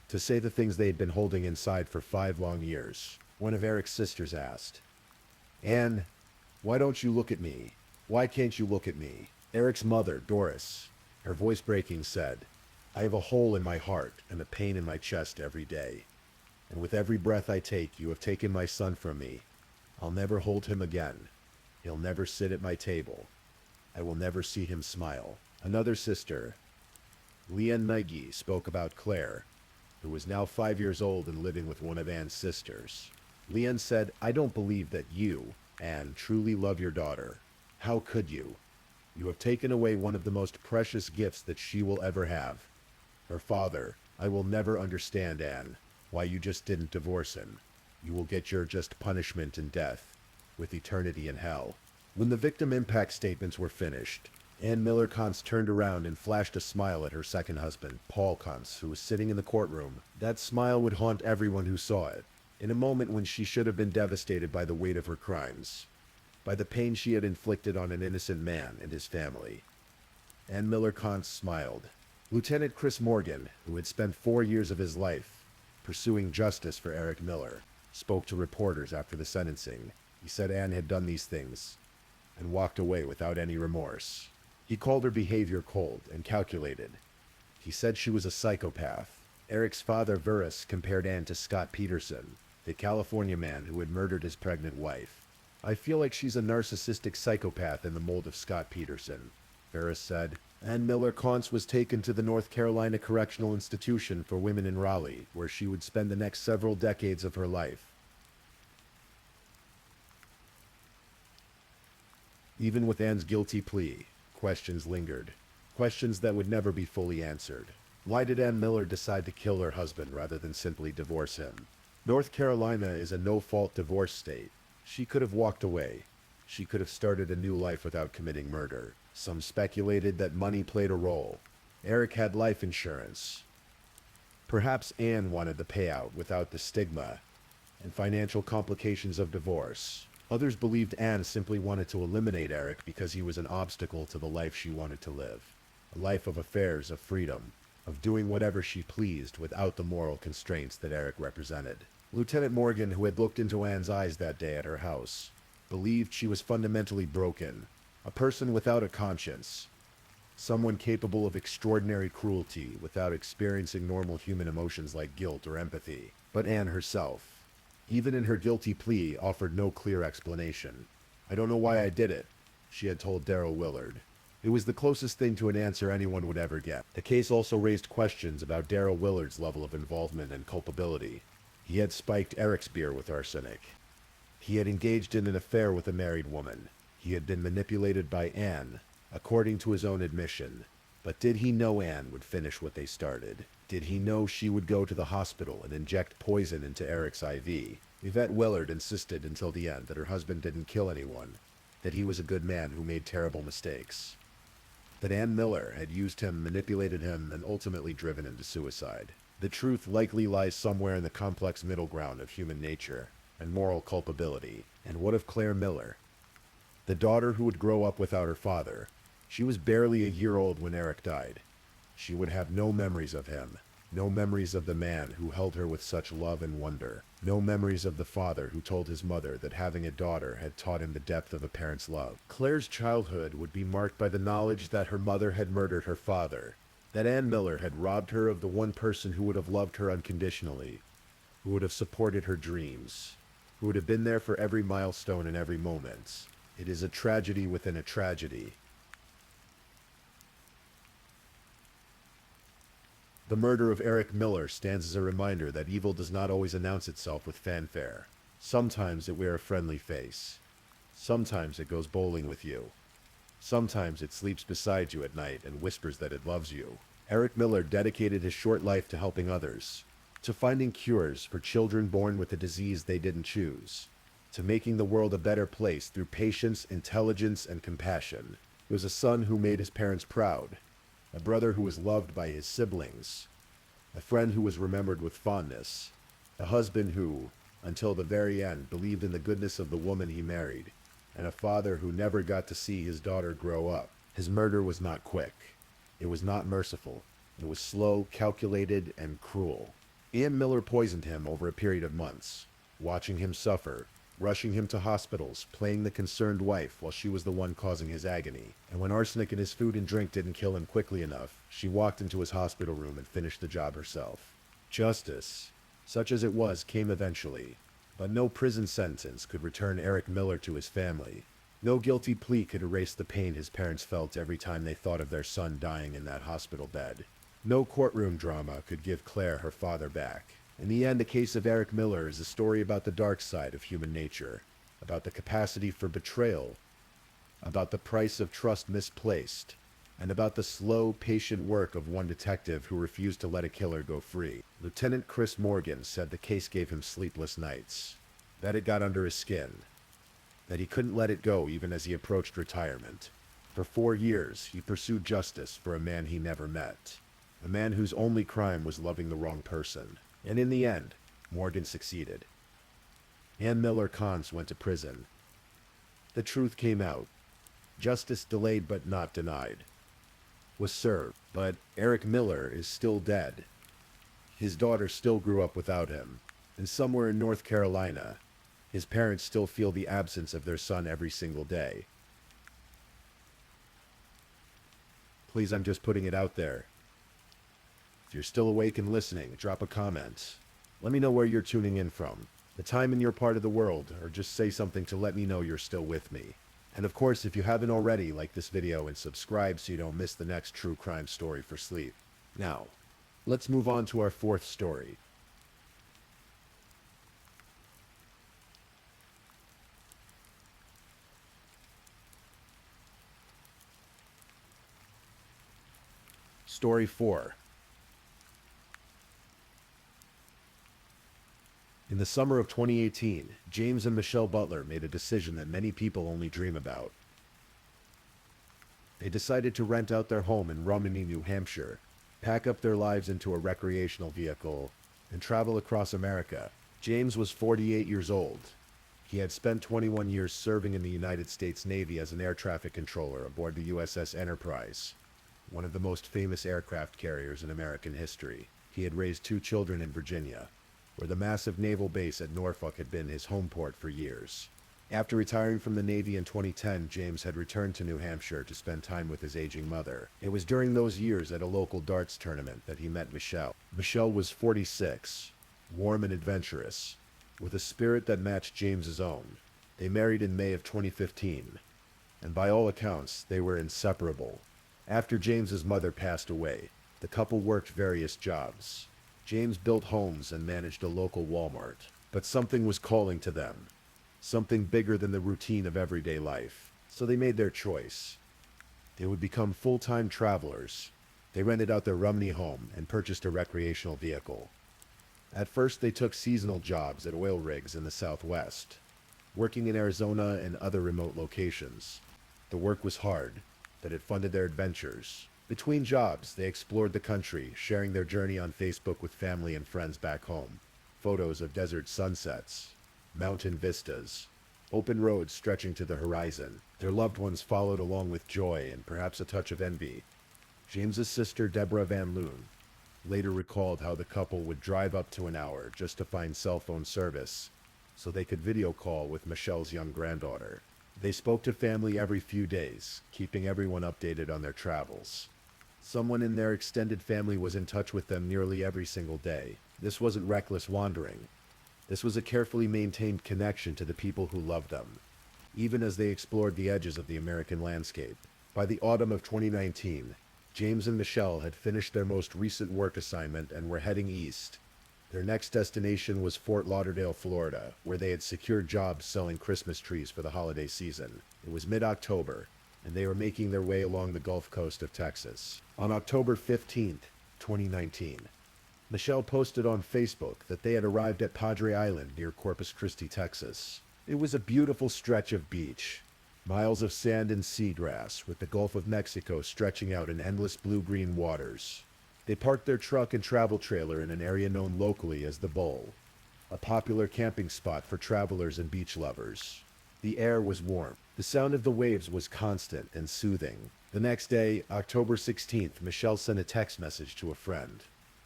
to say the things they had been holding inside for 5 long years. One of Eric's sisters asked, Ann, why don't you look at me? Why can't you look at me? Eric's mother, Doris, her voice breaking, said, I have a hole in my heart and a pain in my chest every day. And with every breath I take, you have taken my son from me. I'll never hold him again. He'll never sit at my table. I will never see him smile. Another sister, Leanne Nagy, spoke about Claire, who was now 5 years old and living with one of Ann's sisters. Leanne said, I don't believe that you, Ann, truly love your daughter. How could you? You have taken away one of the most precious gifts that she will ever have. Her father. I will never understand, Ann, why you just didn't divorce him. You will get your just punishment in death, with eternity in hell. When the victim impact statements were finished, Ann Miller Kantz turned around and flashed a smile at her second husband, Paul Kantz, who was sitting in the courtroom. That smile would haunt everyone who saw it, in a moment when she should have been devastated by the weight of her crimes, by the pain she had inflicted on an innocent man and his family. Ann Miller Kantz smiled. Lieutenant Chris Morgan, who had spent 4 years of his life pursuing justice for Eric Miller, spoke to reporters after the sentencing. He said Ann had done these things and walked away without any remorse. He called her behavior cold and calculated. He said she was a psychopath. Eric's father, Verus, compared Ann to Scott Peterson, the California man who had murdered his pregnant wife. I feel like she's a narcissistic psychopath in the mold of Scott Peterson, Verus said. Ann Miller Kantz was taken to the North Carolina Correctional Institution for Women in Raleigh, where she would spend the next several decades of her life. Even with Ann's guilty plea, questions lingered. Questions that would never be fully answered. Why did Ann Miller decide to kill her husband rather than simply divorce him? North Carolina is a no-fault divorce state. She could have walked away. She could have started a new life without committing murder. Some speculated that money played a role. Eric had life insurance. Perhaps Ann wanted the payout without the stigma and financial complications of divorce. Others believed Ann simply wanted to eliminate Eric because he was an obstacle to the life she wanted to live. A life of affairs, of freedom, of doing whatever she pleased without the moral constraints that Eric represented. Lieutenant Morgan, who had looked into Anne's eyes that day at her house, believed she was fundamentally broken, a person without a conscience, someone capable of extraordinary cruelty without experiencing normal human emotions like guilt or empathy. But Anne herself, even in her guilty plea, offered no clear explanation. "I don't know why I did it," she had told Darrell Willard. It was the closest thing to an answer anyone would ever get. The case also raised questions about Darrell Willard's level of involvement and culpability. He had spiked Eric's beer with arsenic. He had engaged in an affair with a married woman. He had been manipulated by Anne, according to his own admission. But did he know Anne would finish what they started? Did he know she would go to the hospital and inject poison into Eric's IV? Yvette Willard insisted until the end that her husband didn't kill anyone, that he was a good man who made terrible mistakes. But Ann Miller had used him, manipulated him, and ultimately driven him to suicide. The truth likely lies somewhere in the complex middle ground of human nature and moral culpability. And what of Claire Miller, the daughter who would grow up without her father? She was barely a year old when Eric died. She would have no memories of him, no memories of the man who held her with such love and wonder, no memories of the father who told his mother that having a daughter had taught him the depth of a parent's love. Claire's childhood would be marked by the knowledge that her mother had murdered her father, that Ann Miller had robbed her of the one person who would have loved her unconditionally, who would have supported her dreams, who would have been there for every milestone and every moment. It is a tragedy within a tragedy. The murder of Eric Miller stands as a reminder that evil does not always announce itself with fanfare. Sometimes it wears a friendly face. Sometimes it goes bowling with you. Sometimes it sleeps beside you at night and whispers that it loves you. Eric Miller dedicated his short life to helping others, to finding cures for children born with a disease they didn't choose, to making the world a better place through patience, intelligence, and compassion. He was a son who made his parents proud, a brother who was loved by his siblings, a friend who was remembered with fondness, a husband who, until the very end, believed in the goodness of the woman he married, and a father who never got to see his daughter grow up. His murder was not quick. It was not merciful. It was slow, calculated, and cruel. Ann Miller poisoned him over a period of months, watching him suffer, rushing him to hospitals, playing the concerned wife while she was the one causing his agony. And when arsenic in his food and drink didn't kill him quickly enough, she walked into his hospital room and finished the job herself. Justice, such as it was, came eventually, but no prison sentence could return Eric Miller to his family. No guilty plea could erase the pain his parents felt every time they thought of their son dying in that hospital bed. No courtroom drama could give Claire her father back. In the end, the case of Eric Miller is a story about the dark side of human nature, about the capacity for betrayal, about the price of trust misplaced, and about the slow, patient work of one detective who refused to let a killer go free. Lieutenant Chris Morgan said the case gave him sleepless nights, that it got under his skin, that he couldn't let it go even as he approached retirement. For 4 years, he pursued justice for a man he never met, a man whose only crime was loving the wrong person. And in the end, Morgan succeeded. Ann Miller Cons went to prison. The truth came out. Justice delayed but not denied was served, but Eric Miller is still dead. His daughter still grew up without him, and somewhere in North Carolina, his parents still feel the absence of their son every single day. Please, I'm just putting it out there. If you're still awake and listening, drop a comment. Let me know where you're tuning in from, the time in your part of the world, or just say something to let me know you're still with me. And of course, if you haven't already, like this video and subscribe so you don't miss the next true crime story for sleep. Now, let's move on to our fourth story. Story 4. In the summer of 2018, James and Michelle Butler made a decision that many people only dream about. They decided to rent out their home in Romney, New Hampshire, pack up their lives into a recreational vehicle, and travel across America. James was 48 years old. He had spent 21 years serving in the United States Navy as an air traffic controller aboard the USS Enterprise. one of the most famous aircraft carriers in American history. He had raised 2 children in Virginia, where the massive naval base at Norfolk had been his home port for years. After retiring from the Navy in 2010, James had returned to New Hampshire to spend time with his aging mother. It was during those years at a local darts tournament that he met Michelle. Michelle was 46, warm and adventurous, with a spirit that matched James's own. They married in May of 2015, and by all accounts, they were inseparable. After James's mother passed away, the couple worked various jobs. James built homes and managed a local Walmart, but something was calling to them. Something bigger than the routine of everyday life. So they made their choice. They would become full-time travelers. They rented out their Rumney home and purchased a recreational vehicle. At first, they took seasonal jobs at oil rigs in the Southwest, working in Arizona and other remote locations. The work was hard, but it funded their adventures. Between jobs, they explored the country, sharing their journey on Facebook with family and friends back home. Photos of desert sunsets, mountain vistas, open roads stretching to the horizon. Their loved ones followed along with joy and perhaps a touch of envy. James's sister, Deborah Van Loon, later recalled how the couple would drive up to an hour just to find cell phone service so they could video call with Michelle's young granddaughter. They spoke to family every few days, keeping everyone updated on their travels. Someone in their extended family was in touch with them nearly every single day. This wasn't reckless wandering. This was a carefully maintained connection to the people who loved them, even as they explored the edges of the American landscape. By the autumn of 2019, James and Michelle had finished their most recent work assignment and were heading east. Their next destination was Fort Lauderdale, Florida, where they had secured jobs selling Christmas trees for the holiday season. It was mid-October, and they were making their way along the Gulf Coast of Texas. On October 15th, 2019, Michelle posted on Facebook that they had arrived at Padre Island near Corpus Christi, Texas. It was a beautiful stretch of beach, miles of sand and seagrass, with the Gulf of Mexico stretching out in endless blue-green waters. They parked their truck and travel trailer in an area known locally as the Bull, a popular camping spot for travelers and beach lovers. The air was warm. The sound of the waves was constant and soothing. The next day, October 16th, Michelle sent a text message to a friend.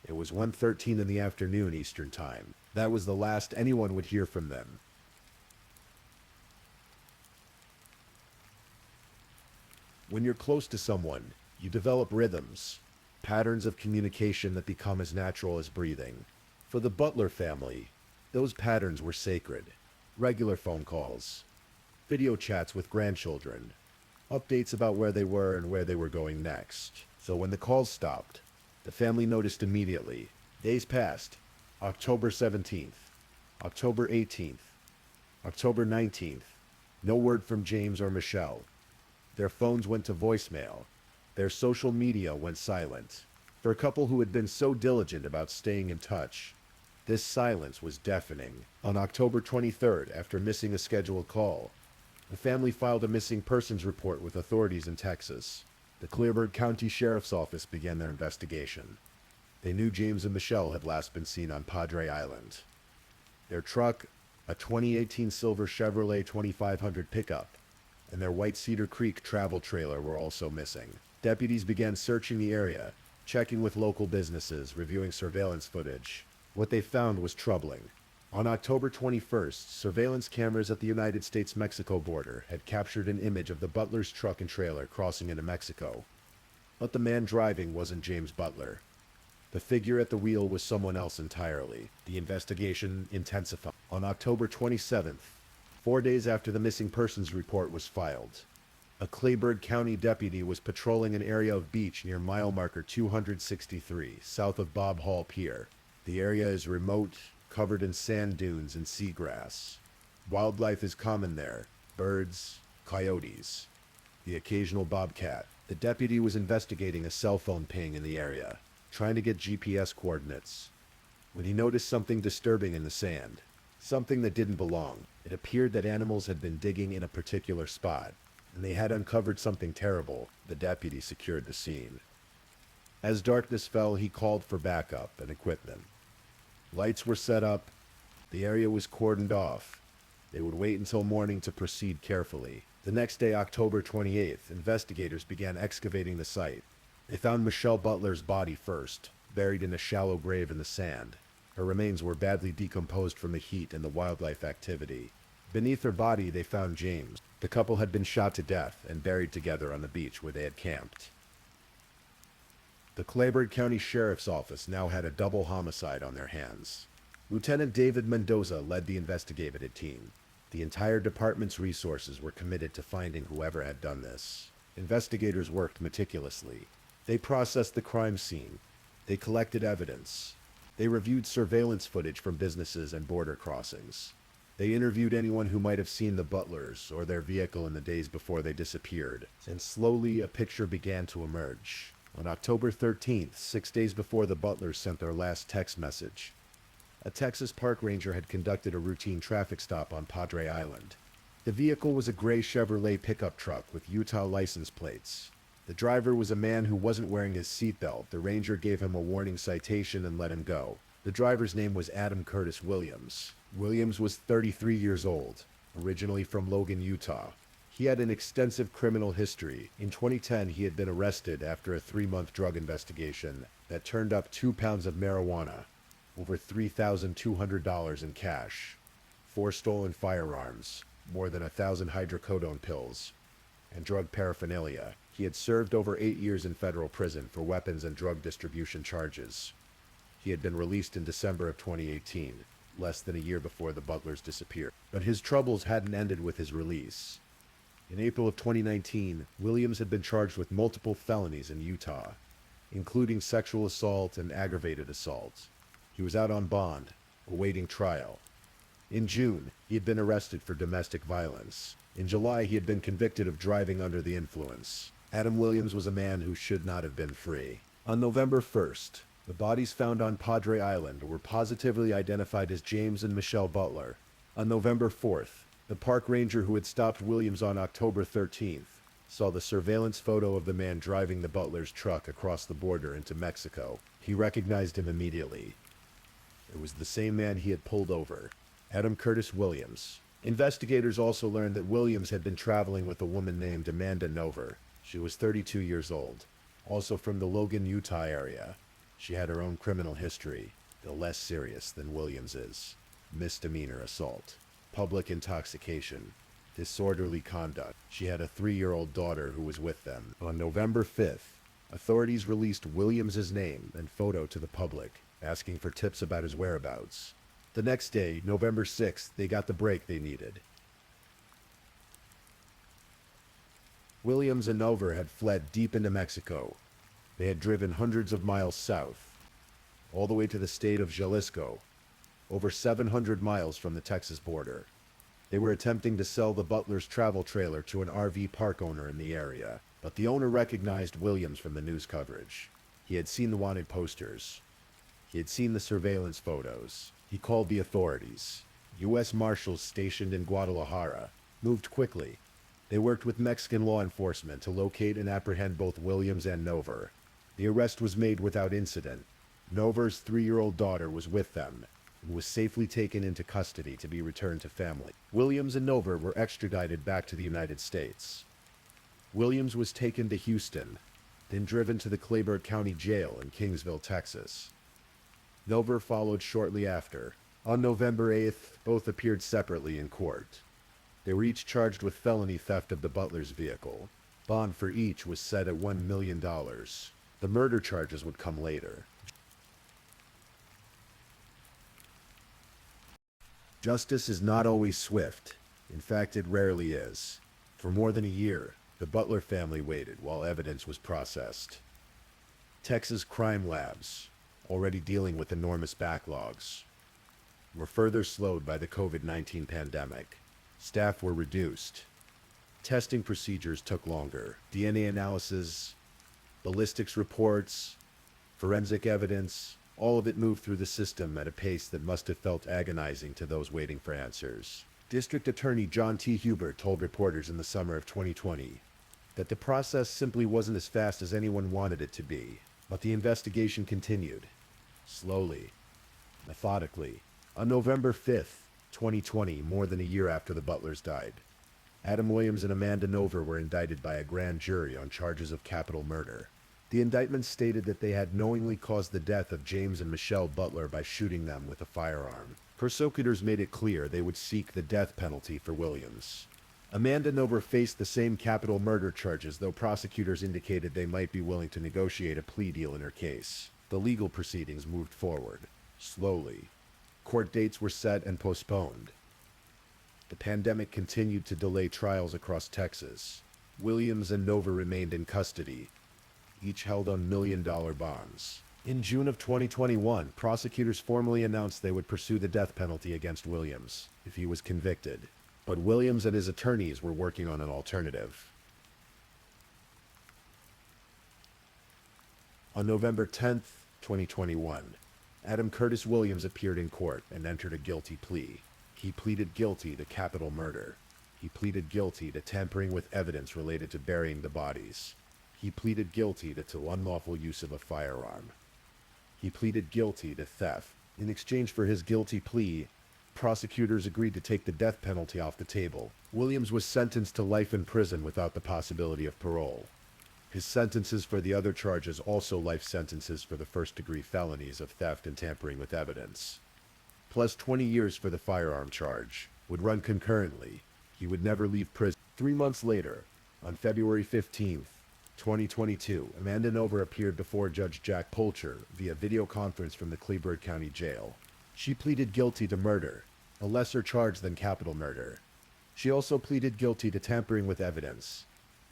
It was 1:13 in the afternoon Eastern Time. That was the last anyone would hear from them. When you're close to someone, you develop rhythms, patterns of communication that become as natural as breathing. For the Butler family, those patterns were sacred. Regular phone calls, video chats with grandchildren, updates about where they were and where they were going next. So when the calls stopped, the family noticed immediately. Days passed. October 17th, October 18th, October 19th. No word from James or Michelle. Their phones went to voicemail. Their social media went silent. For a couple who had been so diligent about staying in touch, this silence was deafening. On October 23rd, after missing a scheduled call, the family filed a missing persons report with authorities in Texas. The Clearburg County Sheriff's Office began their investigation. They knew James and Michelle had last been seen on Padre Island. Their truck, a 2018 silver Chevrolet 2500 pickup, and their white Cedar Creek travel trailer were also missing. Deputies began searching the area, checking with local businesses, reviewing surveillance footage. What they found was troubling. On October 21st, surveillance cameras at the United States-Mexico border had captured an image of the Butler's truck and trailer crossing into Mexico. But the man driving wasn't James Butler. The figure at the wheel was someone else entirely. The investigation intensified. On October 27th, 4 days after the missing persons report was filed, a Clearburg County deputy was patrolling an area of beach near mile marker 263, south of Bob Hall Pier. The area is remote, covered in sand dunes and seagrass. Wildlife is common there: birds, coyotes, the occasional bobcat. The deputy was investigating a cell phone ping in the area, trying to get GPS coordinates, when he noticed something disturbing in the sand. Something that didn't belong. It appeared that animals had been digging in a particular spot, and they had uncovered something terrible. The deputy secured the scene. As darkness fell, he called for backup and equipment. Lights were set up. The area was cordoned off. They would wait until morning to proceed carefully. The next day, October 28th, investigators began excavating the site. They found Michelle Butler's body first, buried in a shallow grave in the sand. Her remains were badly decomposed from the heat and the wildlife activity. Beneath her body, they found James. The couple had been shot to death and buried together on the beach where they had camped. The Claiborne County Sheriff's Office now had a double homicide on their hands. Lieutenant David Mendoza led the investigative team. The entire department's resources were committed to finding whoever had done this. Investigators worked meticulously. They processed the crime scene. They collected evidence. They reviewed surveillance footage from businesses and border crossings. They interviewed anyone who might have seen the Butlers or their vehicle in the days before they disappeared. And slowly, a picture began to emerge. On October 13th, 6 days before the Butlers sent their last text message, a Texas park ranger had conducted a routine traffic stop on Padre Island. The vehicle was a gray Chevrolet pickup truck with Utah license plates. The driver was a man who wasn't wearing his seatbelt. The ranger gave him a warning citation and let him go. The driver's name was Adam Curtis Williams. Williams was 33 years old, originally from Logan, Utah. He had an extensive criminal history. In 2010, he had been arrested after a 3-month drug investigation that turned up 2 pounds of marijuana, over $3,200 in cash, 4 stolen firearms, more than 1,000 hydrocodone pills, and drug paraphernalia. He had served over 8 years in federal prison for weapons and drug distribution charges. He had been released in December of 2018, less than a year before the Butlers disappeared. But his troubles hadn't ended with his release. In April of 2019, Williams had been charged with multiple felonies in Utah, including sexual assault and aggravated assault. He was out on bond, awaiting trial. In June, he had been arrested for domestic violence. In July, he had been convicted of driving under the influence. Adam Williams was a man who should not have been free. On November 1st, the bodies found on Padre Island were positively identified as James and Michelle Butler. On November 4th, the park ranger who had stopped Williams on October 13th saw the surveillance photo of the man driving the Butler's truck across the border into Mexico. He recognized him immediately. It was the same man he had pulled over, Adam Curtis Williams. Investigators also learned that Williams had been traveling with a woman named Amanda Nover. She was 32 years old, also from the Logan, Utah area. She had her own criminal history, though less serious than Williams's: misdemeanor assault, public intoxication, disorderly conduct. She had a 3-year-old daughter who was with them. On November 5th, authorities released Williams's name and photo to the public, asking for tips about his whereabouts. The next day, November 6th, they got the break they needed. Williams and Nover had fled deep into Mexico. They had driven hundreds of miles south, all the way to the state of Jalisco, over 700 miles from the Texas border. They were attempting to sell the Butler's travel trailer to an RV park owner in the area, but the owner recognized Williams from the news coverage. He had seen the wanted posters. He had seen the surveillance photos. He called the authorities. U.S. Marshals stationed in Guadalajara moved quickly. They worked with Mexican law enforcement to locate and apprehend both Williams and Nover. The arrest was made without incident. Nover's 3-year-old daughter was with them and was safely taken into custody to be returned to family. Williams and Nover were extradited back to the United States. Williams was taken to Houston, then driven to the Claiborne County Jail in Kingsville, Texas. Nover followed shortly after. On November 8th, both appeared separately in court. They were each charged with felony theft of the Butler's vehicle. Bond for each was set at $1 million. The murder charges would come later. Justice is not always swift. In fact, it rarely is. For more than a year, the Butler family waited while evidence was processed. Texas crime labs, already dealing with enormous backlogs, were further slowed by the COVID-19 pandemic. Staff were reduced. Testing procedures took longer. DNA analysis, ballistics reports, forensic evidence, all of it moved through the system at a pace that must have felt agonizing to those waiting for answers. District Attorney John T. Huber told reporters in the summer of 2020 that the process simply wasn't as fast as anyone wanted it to be. But the investigation continued, slowly, methodically. On November 5th, 2020, more than a year after the Butlers died, Adam Williams and Amanda Nover were indicted by a grand jury on charges of capital murder. The indictment stated that they had knowingly caused the death of James and Michelle Butler by shooting them with a firearm. Prosecutors made it clear they would seek the death penalty for Williams. Amanda Nover faced the same capital murder charges, though prosecutors indicated they might be willing to negotiate a plea deal in her case. The legal proceedings moved forward, slowly. Court dates were set and postponed. The pandemic continued to delay trials across Texas. Williams and Nover remained in custody, each held on million-dollar bonds. In June of 2021, prosecutors formally announced they would pursue the death penalty against Williams if he was convicted. But Williams and his attorneys were working on an alternative. On November 10th, 2021, Adam Curtis Williams appeared in court and entered a guilty plea. He pleaded guilty to capital murder. He pleaded guilty to tampering with evidence related to burying the bodies. He pleaded guilty to unlawful use of a firearm. He pleaded guilty to theft. In exchange for his guilty plea, prosecutors agreed to take the death penalty off the table. Williams was sentenced to life in prison without the possibility of parole. His sentences for the other charges, also life sentences for the first-degree felonies of theft and tampering with evidence, plus 20 years for the firearm charge, would run concurrently. He would never leave prison. 3 months later, on February 15th, 2022, Amanda Nover appeared before Judge Jack Polcher via video conference from the Cleburne County Jail. She pleaded guilty to murder, a lesser charge than capital murder. She also pleaded guilty to tampering with evidence,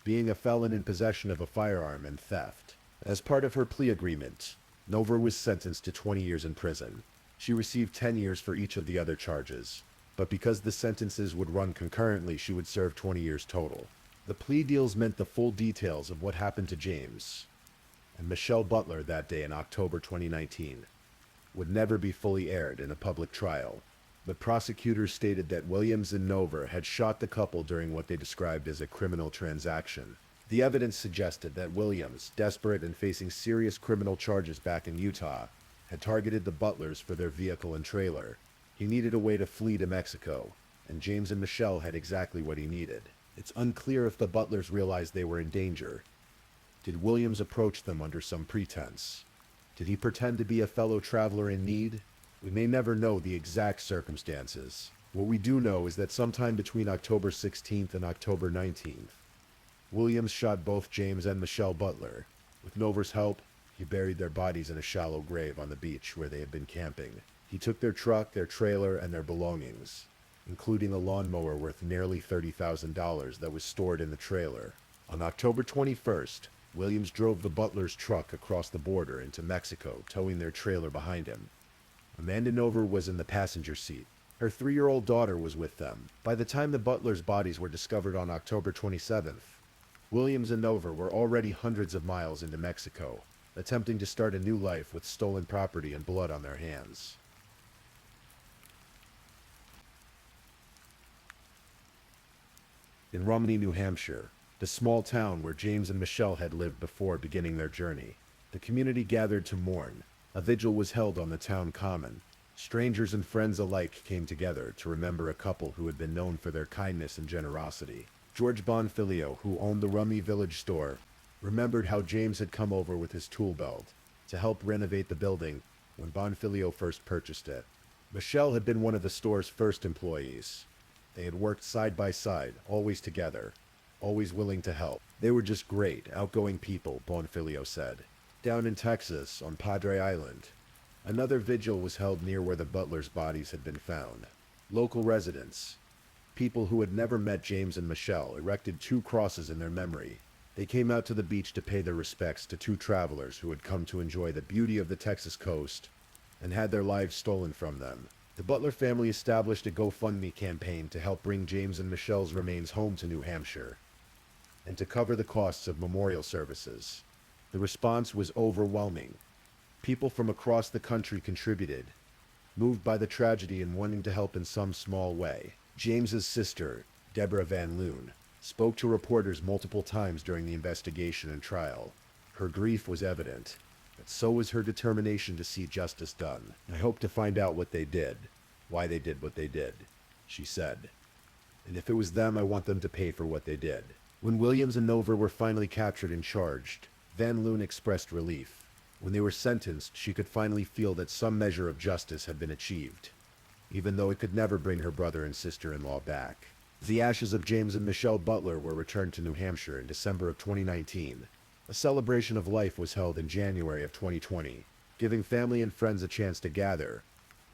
being a felon in possession of a firearm, and theft. As part of her plea agreement, Nover was sentenced to 20 years in prison. She received 10 years for each of the other charges, but because the sentences would run concurrently, she would serve 20 years total. The plea deals meant the full details of what happened to James and Michelle Butler that day in October 2019 would never be fully aired in a public trial, but prosecutors stated that Williams and Nover had shot the couple during what they described as a criminal transaction. The evidence suggested that Williams, desperate and facing serious criminal charges back in Utah, had targeted the Butlers for their vehicle and trailer. He needed a way to flee to Mexico, and James and Michelle had exactly what he needed. It's unclear if the Butlers realized they were in danger. Did Williams approach them under some pretense? Did he pretend to be a fellow traveler in need? We may never know the exact circumstances. What we do know is that sometime between October 16th and October 19th, Williams shot both James and Michelle Butler. With Nover's help, he buried their bodies in a shallow grave on the beach where they had been camping. He took their truck, their trailer, and their belongings, including a lawnmower worth nearly $30,000 that was stored in the trailer. On October 21st, Williams drove the Butlers' truck across the border into Mexico, towing their trailer behind him. Amanda Nover was in the passenger seat. Her 3-year-old daughter was with them. By the time the Butlers' bodies were discovered on October 27th, Williams and Nover were already hundreds of miles into Mexico, attempting to start a new life with stolen property and blood on their hands. In Romney, New Hampshire, the small town where James and Michelle had lived before beginning their journey, the community gathered to mourn. A vigil was held on the town common. Strangers and friends alike came together to remember a couple who had been known for their kindness and generosity. George Bonfilio, who owned the Rumney Village store, remembered how James had come over with his tool belt to help renovate the building when Bonfilio first purchased it. Michelle had been one of the store's first employees. They had worked side by side, always together, always willing to help. They were just great, outgoing people, Bonfilio said. Down in Texas, on Padre Island, another vigil was held near where the Butlers' bodies had been found. Local residents, people who had never met James and Michelle, erected 2 crosses in their memory. They came out to the beach to pay their respects to 2 travelers who had come to enjoy the beauty of the Texas coast and had their lives stolen from them. The Butler family established a GoFundMe campaign to help bring James and Michelle's remains home to New Hampshire and to cover the costs of memorial services. The response was overwhelming. People from across the country contributed, moved by the tragedy and wanting to help in some small way. James's sister, Deborah Van Loon, spoke to reporters multiple times during the investigation and trial. Her grief was evident, but so was her determination to see justice done. "I hope to find out what they did, why they did what they did," she said. "And if it was them, I want them to pay for what they did." When Williams and Nover were finally captured and charged, Van Loon expressed relief. When they were sentenced, she could finally feel that some measure of justice had been achieved, even though it could never bring her brother and sister-in-law back. The ashes of James and Michelle Butler were returned to New Hampshire in December of 2019. A celebration of life was held in January of 2020, giving family and friends a chance to gather,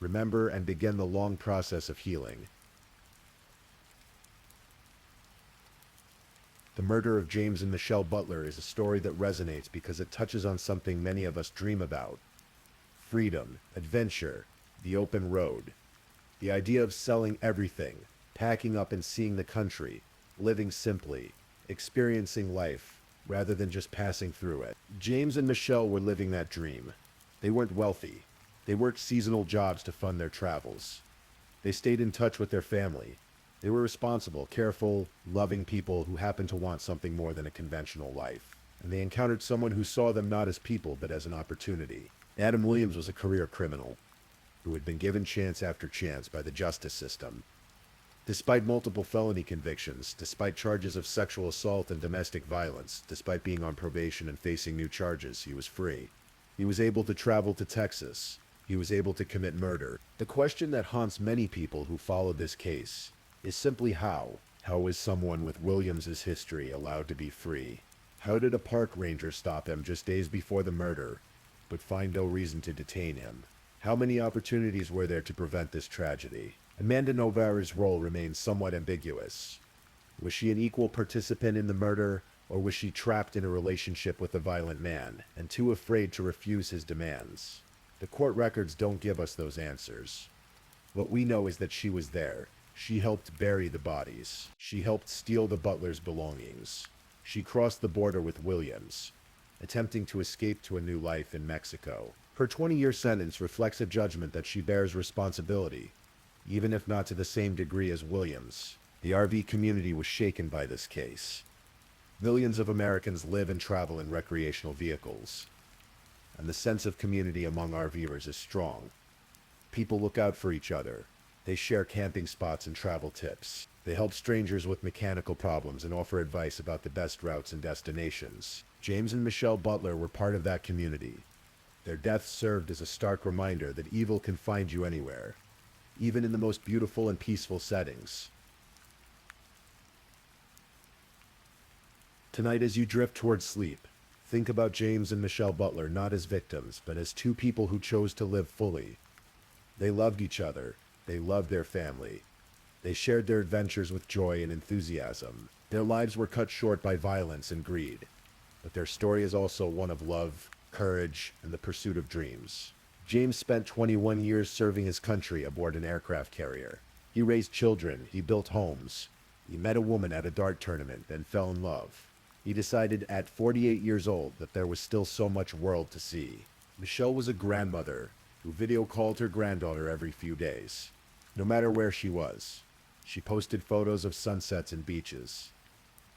remember, and begin the long process of healing. The murder of James and Michelle Butler is a story that resonates because it touches on something many of us dream about: freedom, adventure, the open road. The idea of selling everything, packing up and seeing the country, living simply, experiencing life, rather than just passing through it. James and Michelle were living that dream. They weren't wealthy. They worked seasonal jobs to fund their travels. They stayed in touch with their family. They were responsible, careful, loving people who happened to want something more than a conventional life. And they encountered someone who saw them not as people, but as an opportunity. Adam Williams was a career criminal who had been given chance after chance by the justice system. Despite multiple felony convictions, despite charges of sexual assault and domestic violence, despite being on probation and facing new charges, he was free. He was able to travel to Texas. He was able to commit murder. The question that haunts many people who follow this case is simply how. How is someone with Williams's history allowed to be free? How did a park ranger stop him just days before the murder, but find no reason to detain him? How many opportunities were there to prevent this tragedy? Amanda Novara's role remains somewhat ambiguous. Was she an equal participant in the murder, or was she trapped in a relationship with a violent man, and too afraid to refuse his demands? The court records don't give us those answers. What we know is that she was there. She helped bury the bodies. She helped steal the Butler's belongings. She crossed the border with Williams, attempting to escape to a new life in Mexico. Her 20-year sentence reflects a judgment that she bears responsibility, even if not to the same degree as Williams. The RV community was shaken by this case. Millions of Americans live and travel in recreational vehicles, and the sense of community among RVers is strong. People look out for each other. They share camping spots and travel tips. They help strangers with mechanical problems and offer advice about the best routes and destinations. James and Michelle Butler were part of that community. Their deaths served as a stark reminder that evil can find you anywhere, even in the most beautiful and peaceful settings. Tonight, as you drift towards sleep, think about James and Michelle Butler not as victims, but as two people who chose to live fully. They loved each other. They loved their family. They shared their adventures with joy and enthusiasm. Their lives were cut short by violence and greed, but their story is also one of love, courage, and the pursuit of dreams. James spent 21 years serving his country aboard an aircraft carrier. He raised children, he built homes. He met a woman at a dart tournament and fell in love. He decided at 48 years old that there was still so much world to see. Michelle was a grandmother who video called her granddaughter every few days. No matter where she was, she posted photos of sunsets and beaches.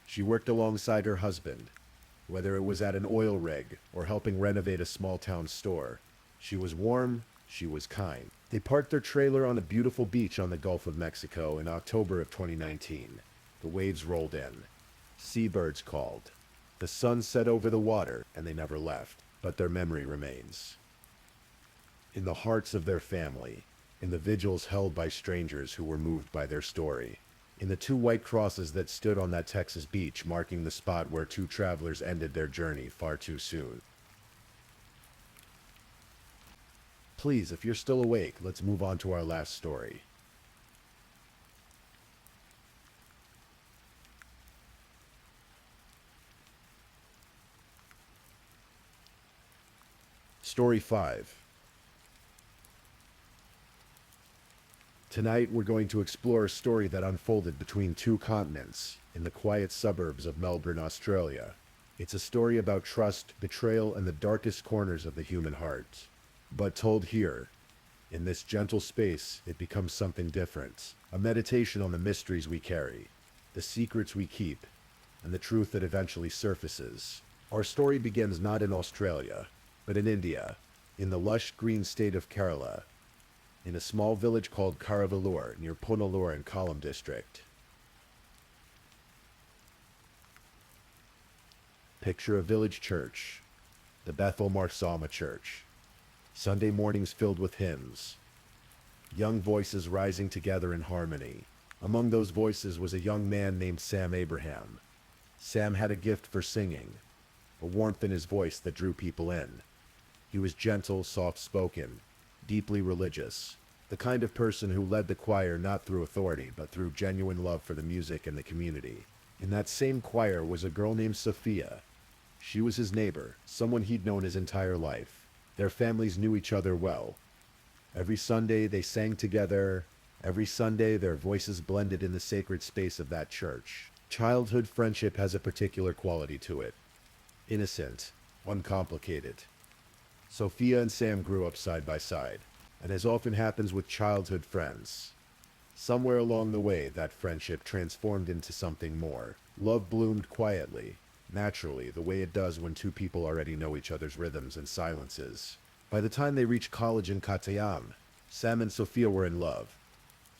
She worked alongside her husband, whether it was at an oil rig or helping renovate a small-town store. She was warm, she was kind. They parked their trailer on a beautiful beach on the Gulf of Mexico in October of 2019. The waves rolled in. Seabirds called. The sun set over the water, and they never left. But their memory remains in the hearts of their family, in the vigils held by strangers who were moved by their story, in the two white crosses that stood on that Texas beach marking the spot where two travelers ended their journey far too soon. Please, if you're still awake, let's move on to our last story. Story 5. Tonight, we're going to explore a story that unfolded between two continents, in the quiet suburbs of Melbourne, Australia. It's a story about trust, betrayal, and the darkest corners of the human heart. But told here, in this gentle space, it becomes something different. A meditation on the mysteries we carry, the secrets we keep, and the truth that eventually surfaces. Our story begins not in Australia, but in India, in the lush green state of Kerala, in a small village called Karavalur near Punalur in Kollam district. Picture a village church, the Bethel Marsama Church. Sunday mornings filled with hymns, young voices rising together in harmony. Among those voices was a young man named Sam Abraham. Sam had a gift for singing, a warmth in his voice that drew people in. He was gentle, soft-spoken, deeply religious, the kind of person who led the choir not through authority, but through genuine love for the music and the community. In that same choir was a girl named Sophia. She was his neighbor, someone he'd known his entire life. Their families knew each other well. Every Sunday they sang together. Every Sunday their voices blended in the sacred space of that church. Childhood friendship has a particular quality to it. Innocent, uncomplicated. Sophia and Sam grew up side by side, and as often happens with childhood friends, somewhere along the way that friendship transformed into something more. Love bloomed quietly, naturally, the way it does when two people already know each other's rhythms and silences. By the time they reached college in Katayam, Sam and Sophia were in love.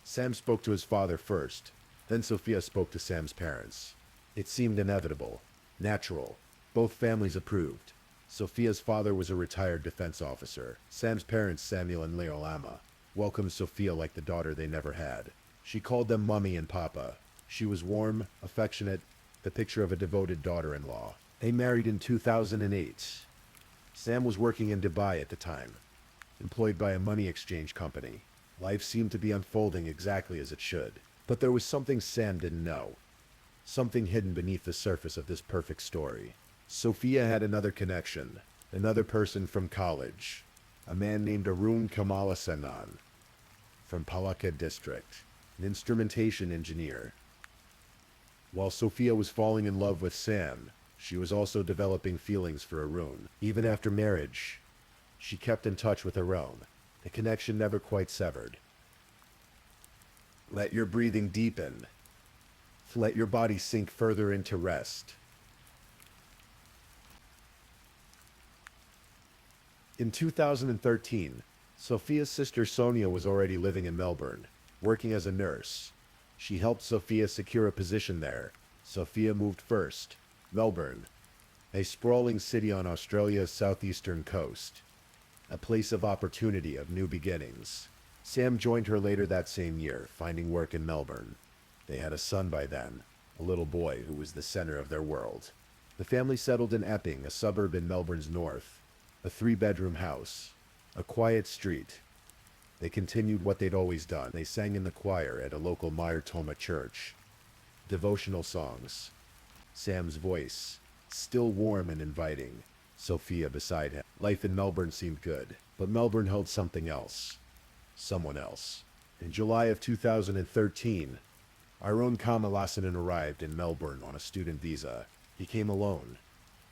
Sam spoke to his father first, then Sophia spoke to Sam's parents. It seemed inevitable, natural. Both families approved. Sophia's father was a retired defense officer. Sam's parents, Samuel and Leo Lama, welcomed Sophia like the daughter they never had. She called them Mummy and Papa. She was warm, affectionate, the picture of a devoted daughter-in-law. They married in 2008. Sam was working in Dubai at the time, employed by a money exchange company. Life seemed to be unfolding exactly as it should. But there was something Sam didn't know. Something hidden beneath the surface of this perfect story. Sophia had another connection, another person from college, a man named Arun Kamalasenan from Palaka district, an instrumentation engineer. While Sophia was falling in love with Sam, she was also developing feelings for Arun. Even after marriage, she kept in touch with Arun. The connection never quite severed. Let your breathing deepen. Let your body sink further into rest. In 2013, Sophia's sister Sonia was already living in Melbourne, working as a nurse. She helped Sophia secure a position there. Sophia moved first. Melbourne, a sprawling city on Australia's southeastern coast, a place of opportunity, of new beginnings. Sam joined her later that same year, finding work in Melbourne. They had a son by then, a little boy who was the center of their world. The family settled in Epping, a suburb in Melbourne's north, a 3-bedroom house, a quiet street. They continued what they'd always done. They sang in the choir at a local Mater Thoma church. Devotional songs. Sam's voice, still warm and inviting. Sophia beside him. Life in Melbourne seemed good, but Melbourne held something else. Someone else. In July of 2013, Arun Kamalasenan arrived in Melbourne on a student visa. He came alone.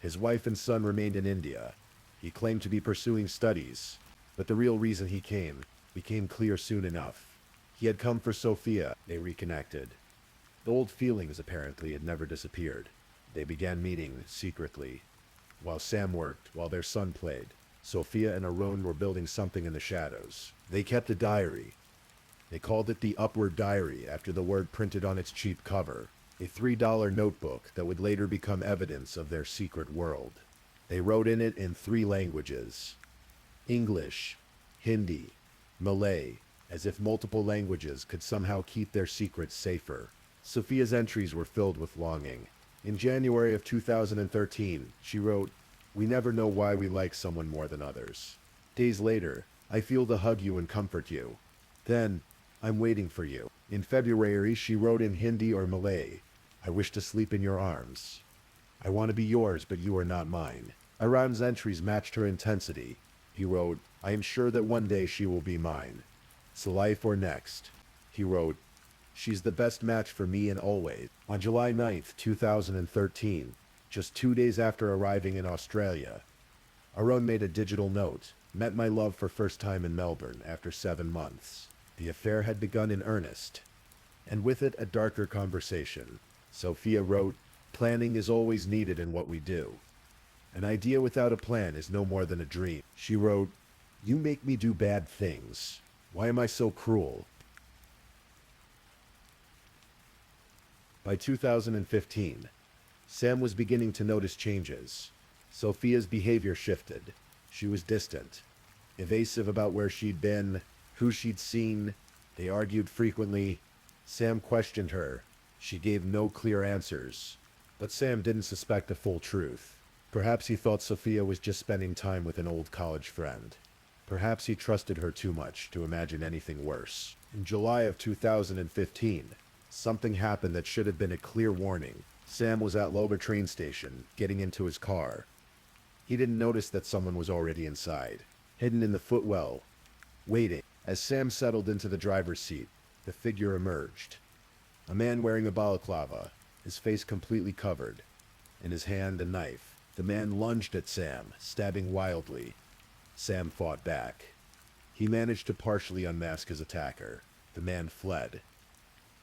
His wife and son remained in India. He claimed to be pursuing studies, but the real reason he came became clear soon enough. He had come for Sophia. They reconnected. The old feelings apparently had never disappeared. They began meeting secretly. While Sam worked, while their son played, Sophia and Arun were building something in the shadows. They kept a diary. They called it the Upward Diary after the word printed on its cheap cover, a $3 notebook that would later become evidence of their secret world. They wrote in it in 3 languages: English, Hindi, Malay, as if multiple languages could somehow keep their secrets safer. Sophia's entries were filled with longing. In January of 2013, she wrote, "We never know why we like someone more than others. Days later, I feel to hug you and comfort you. Then, I'm waiting for you." In February, she wrote in Hindi or Malay, "I wish to sleep in your arms. I want to be yours, but you are not mine." Arun's entries matched her intensity. He wrote, "I am sure that one day she will be mine. It's life or next." He wrote, "She's the best match for me and always." On July 9th, 2013, just 2 days after arriving in Australia, Arun made a digital note, "Met my love for first time in Melbourne after 7 months." The affair had begun in earnest, and with it a darker conversation. Sophia wrote, "Planning is always needed in what we do. An idea without a plan is no more than a dream." She wrote, "You make me do bad things. Why am I so cruel?" By 2015, Sam was beginning to notice changes. Sophia's behavior shifted. She was distant, evasive about where she'd been, who she'd seen. They argued frequently. Sam questioned her. She gave no clear answers. But Sam didn't suspect the full truth. Perhaps he thought Sophia was just spending time with an old college friend. Perhaps he trusted her too much to imagine anything worse. In July of 2015, something happened that should have been a clear warning. Sam was at Lober train station, getting into his car. He didn't notice that someone was already inside, hidden in the footwell, waiting. As Sam settled into the driver's seat, the figure emerged. A man wearing a balaclava, his face completely covered. In his hand, a knife. The man lunged at Sam, stabbing wildly. Sam fought back. He managed to partially unmask his attacker. The man fled.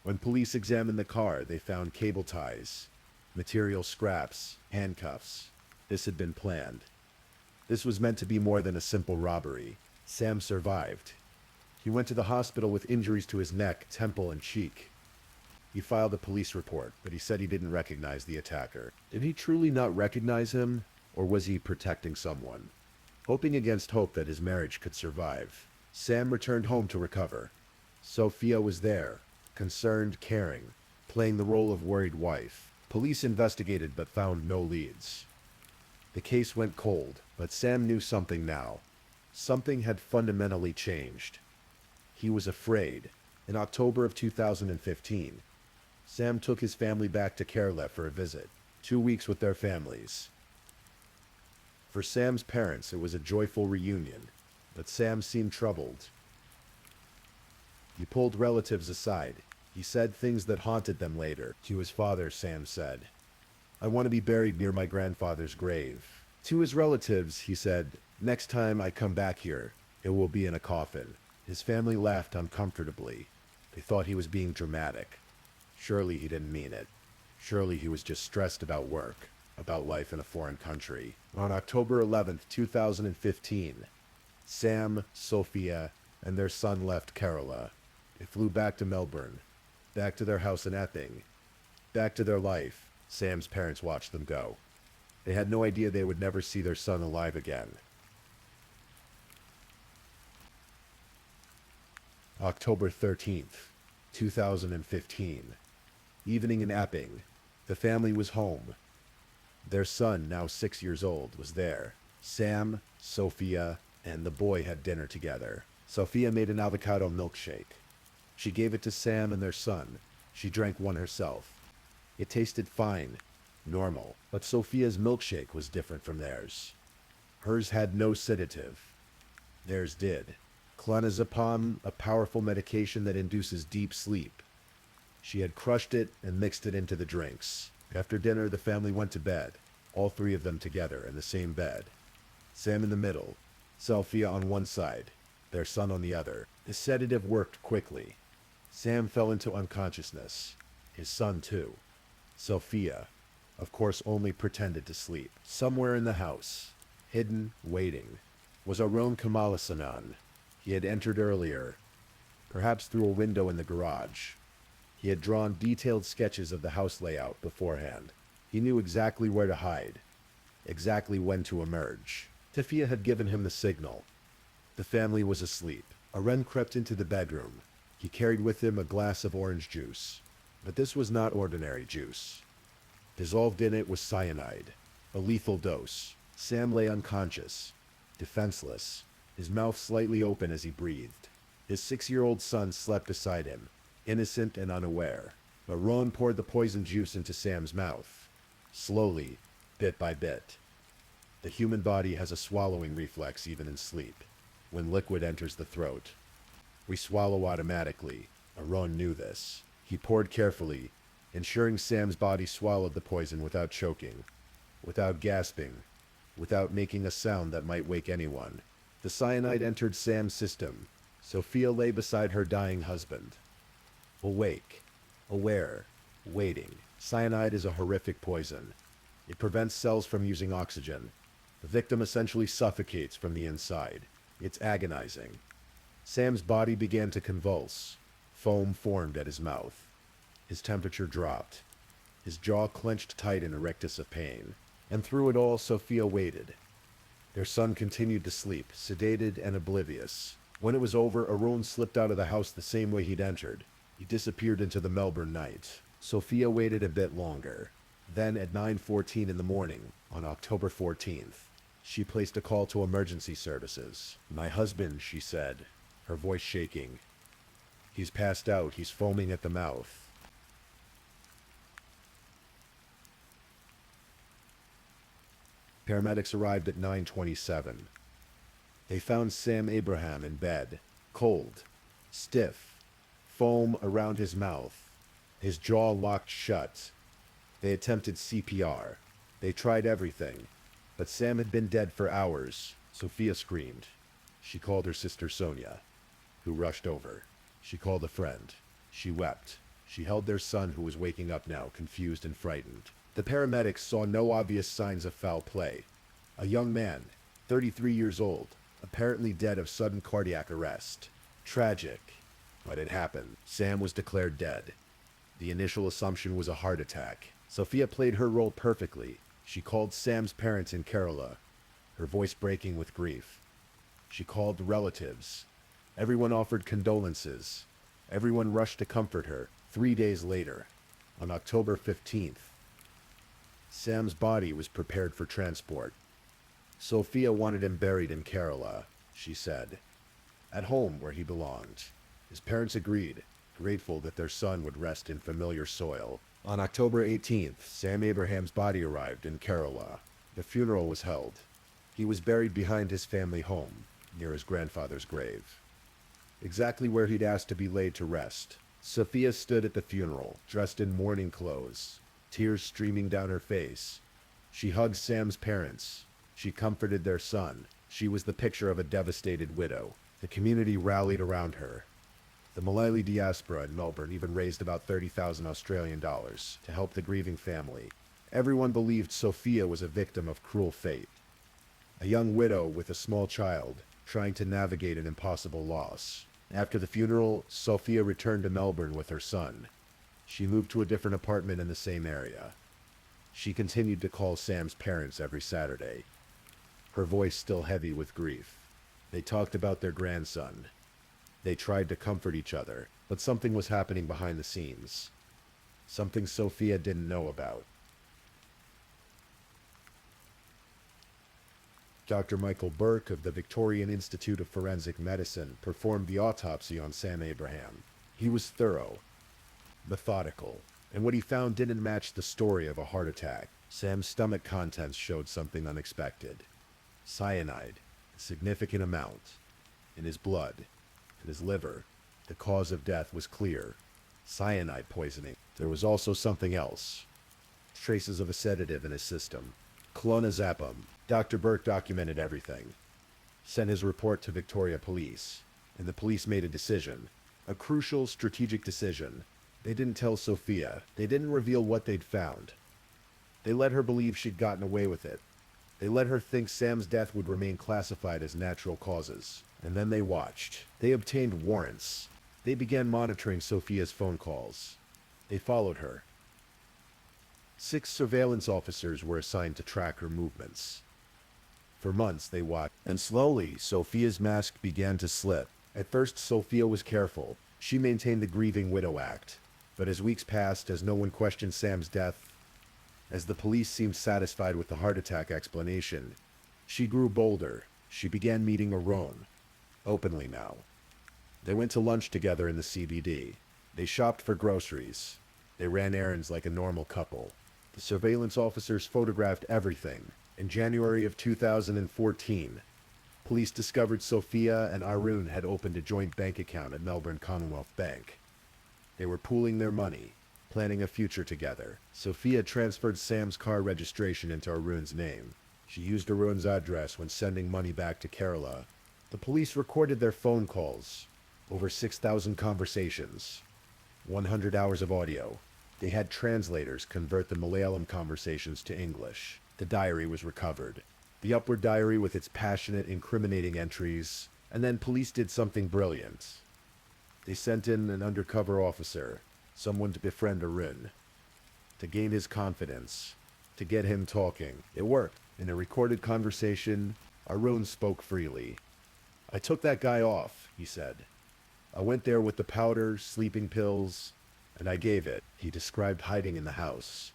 When police examined the car, they found cable ties, material scraps, handcuffs. This had been planned. This was meant to be more than a simple robbery. Sam survived. He went to the hospital with injuries to his neck, temple, and cheek. He filed a police report, but he said he didn't recognize the attacker. Did he truly not recognize him, or was he protecting someone? Hoping against hope that his marriage could survive, Sam returned home to recover. Sophia was there, concerned, caring, playing the role of worried wife. Police investigated but found no leads. The case went cold, but Sam knew something now. Something had fundamentally changed. He was afraid. In October of 2015, Sam took his family back to Kerala for a visit, 2 weeks with their families. For Sam's parents, it was a joyful reunion, but Sam seemed troubled. He pulled relatives aside. He said things that haunted them later. To his father, Sam said, "I want to be buried near my grandfather's grave." To his relatives, he said, "Next time I come back here, it will be in a coffin." His family laughed uncomfortably. They thought he was being dramatic. Surely he didn't mean it. Surely he was just stressed about work, about life in a foreign country. On October 11th, 2015, Sam, Sophia, and their son left Kerala. They flew back to Melbourne, back to their house in Epping, back to their life. Sam's parents watched them go. They had no idea they would never see their son alive again. October 13th, 2015. Evening in Epping. The family was home. Their son, now 6 years old, was there. Sam, Sophia, and the boy had dinner together. Sophia made an avocado milkshake. She gave it to Sam and their son. She drank one herself. It tasted fine, normal, but Sophia's milkshake was different from theirs. Hers had no sedative. Theirs did. Clonazepam, a powerful medication that induces deep sleep. She had crushed it and mixed it into the drinks. After dinner, the family went to bed, all three of them together in the same bed. Sam in the middle, Sophia on one side, their son on the other. The sedative worked quickly. Sam fell into unconsciousness. His son, too. Sophia, of course, only pretended to sleep. Somewhere in the house, hidden, waiting, was Arun Kamalasanan. He had entered earlier, perhaps through a window in the garage. He had drawn detailed sketches of the house layout beforehand. He knew exactly where to hide, exactly when to emerge. Sophia had given him the signal. The family was asleep. Arun crept into the bedroom. He carried with him a glass of orange juice. But this was not ordinary juice. Dissolved in it was cyanide, a lethal dose. Sam lay unconscious, defenseless, his mouth slightly open as he breathed. His 6-year-old son slept beside him, innocent and unaware. Arun poured the poison juice into Sam's mouth, slowly, bit by bit. The human body has a swallowing reflex even in sleep. When liquid enters the throat, we swallow automatically. Arun knew this. He poured carefully, ensuring Sam's body swallowed the poison without choking, without gasping, without making a sound that might wake anyone. The cyanide entered Sam's system. Sophia lay beside her dying husband. Awake, aware, waiting. Cyanide is a horrific poison. It prevents cells from using oxygen. The victim essentially suffocates from the inside. It's agonizing. Sam's body began to convulse. Foam formed at his mouth. His temperature dropped. his jaw clenched tight in a rictus of pain. And through it all, Sophia waited. Their son continued to sleep, sedated and oblivious. When it was over, Arun slipped out of the house the same way he'd entered. He disappeared into the Melbourne night. Sophia waited a bit longer. Then, at 9:14 in the morning, on October 14th, she placed a call to emergency services. "My husband," she said, her voice shaking. "He's passed out. He's foaming at the mouth." Paramedics arrived at 9:27. They found Sam Abraham in bed, cold, stiff, foam around his mouth, his jaw locked shut. They attempted CPR. They tried everything, but Sam had been dead for hours. Sophia screamed. She called her sister Sonia, who rushed over. She called a friend. She wept. She held their son, who was waking up now, confused and frightened. The paramedics saw no obvious signs of foul play. A young man, 33 years old, apparently dead of sudden cardiac arrest. Tragic, but it happened. Sam was declared dead. The initial assumption was a heart attack. Sophia played her role perfectly. She called Sam's parents in Kerala, her voice breaking with grief. She called relatives. Everyone offered condolences. Everyone rushed to comfort her. 3 days later, on October 15th, Sam's body was prepared for transport. Sophia wanted him buried in Kerala, she said, at home where he belonged. His parents agreed, grateful that their son would rest in familiar soil. On October 18th, Sam Abraham's body arrived in Kerala. The funeral was held. He was buried behind his family home, near his grandfather's grave, exactly where he'd asked to be laid to rest. Sophia stood at the funeral, dressed in mourning clothes, tears streaming down her face. She hugged Sam's parents. She comforted their son. She was the picture of a devastated widow. The community rallied around her. The Malayali diaspora in Melbourne even raised about 30,000 Australian dollars to help the grieving family. Everyone believed Sophia was a victim of cruel fate. A young widow with a small child, trying to navigate an impossible loss. After the funeral, Sophia returned to Melbourne with her son. She moved to a different apartment in the same area. She continued to call Sam's parents every Saturday, her voice still heavy with grief. They talked about their grandson. They tried to comfort each other, but something was happening behind the scenes. Something Sophia didn't know about. Dr. Michael Burke of the Victorian Institute of Forensic Medicine performed the autopsy on Sam Abraham. He was thorough, methodical, and what he found didn't match the story of a heart attack. Sam's stomach contents showed something unexpected. Cyanide, a significant amount, in his blood, in his liver. The cause of death was clear: cyanide poisoning. There was also something else. Traces of a sedative in his system. Clonazepam. Dr. Burke documented everything, sent his report to Victoria Police, and the police made a decision. A crucial strategic decision. They didn't tell Sophia. They didn't reveal what they'd found. They let her believe she'd gotten away with it. They let her think Sam's death would remain classified as natural causes. And then they watched. They obtained warrants. They began monitoring Sophia's phone calls. They followed her. 6 surveillance officers were assigned to track her movements. For months they watched, and slowly Sophia's mask began to slip. At first Sophia was careful. She maintained the grieving widow act. But as weeks passed, as no one questioned Sam's death, as the police seemed satisfied with the heart attack explanation, she grew bolder. She began meeting Arun, openly now. They went to lunch together in the CBD. They shopped for groceries. They ran errands like a normal couple. The surveillance officers photographed everything. In January of 2014, police discovered Sophia and Arun had opened a joint bank account at Melbourne Commonwealth Bank. They were pooling their money, planning a future together. Sophia transferred Sam's car registration into Arun's name. She used Arun's address when sending money back to Kerala. The police recorded their phone calls, over 6,000 conversations, 100 hours of audio. They had translators convert the Malayalam conversations to English. The diary was recovered. The upward diary with its passionate, incriminating entries. And then police did something brilliant. They sent in an undercover officer, someone to befriend Arun. to gain his confidence, to get him talking. It worked. In a recorded conversation, Arun spoke freely. "I took that guy off," he said. "I went there with the powder, sleeping pills, and I gave it." He described hiding in the house,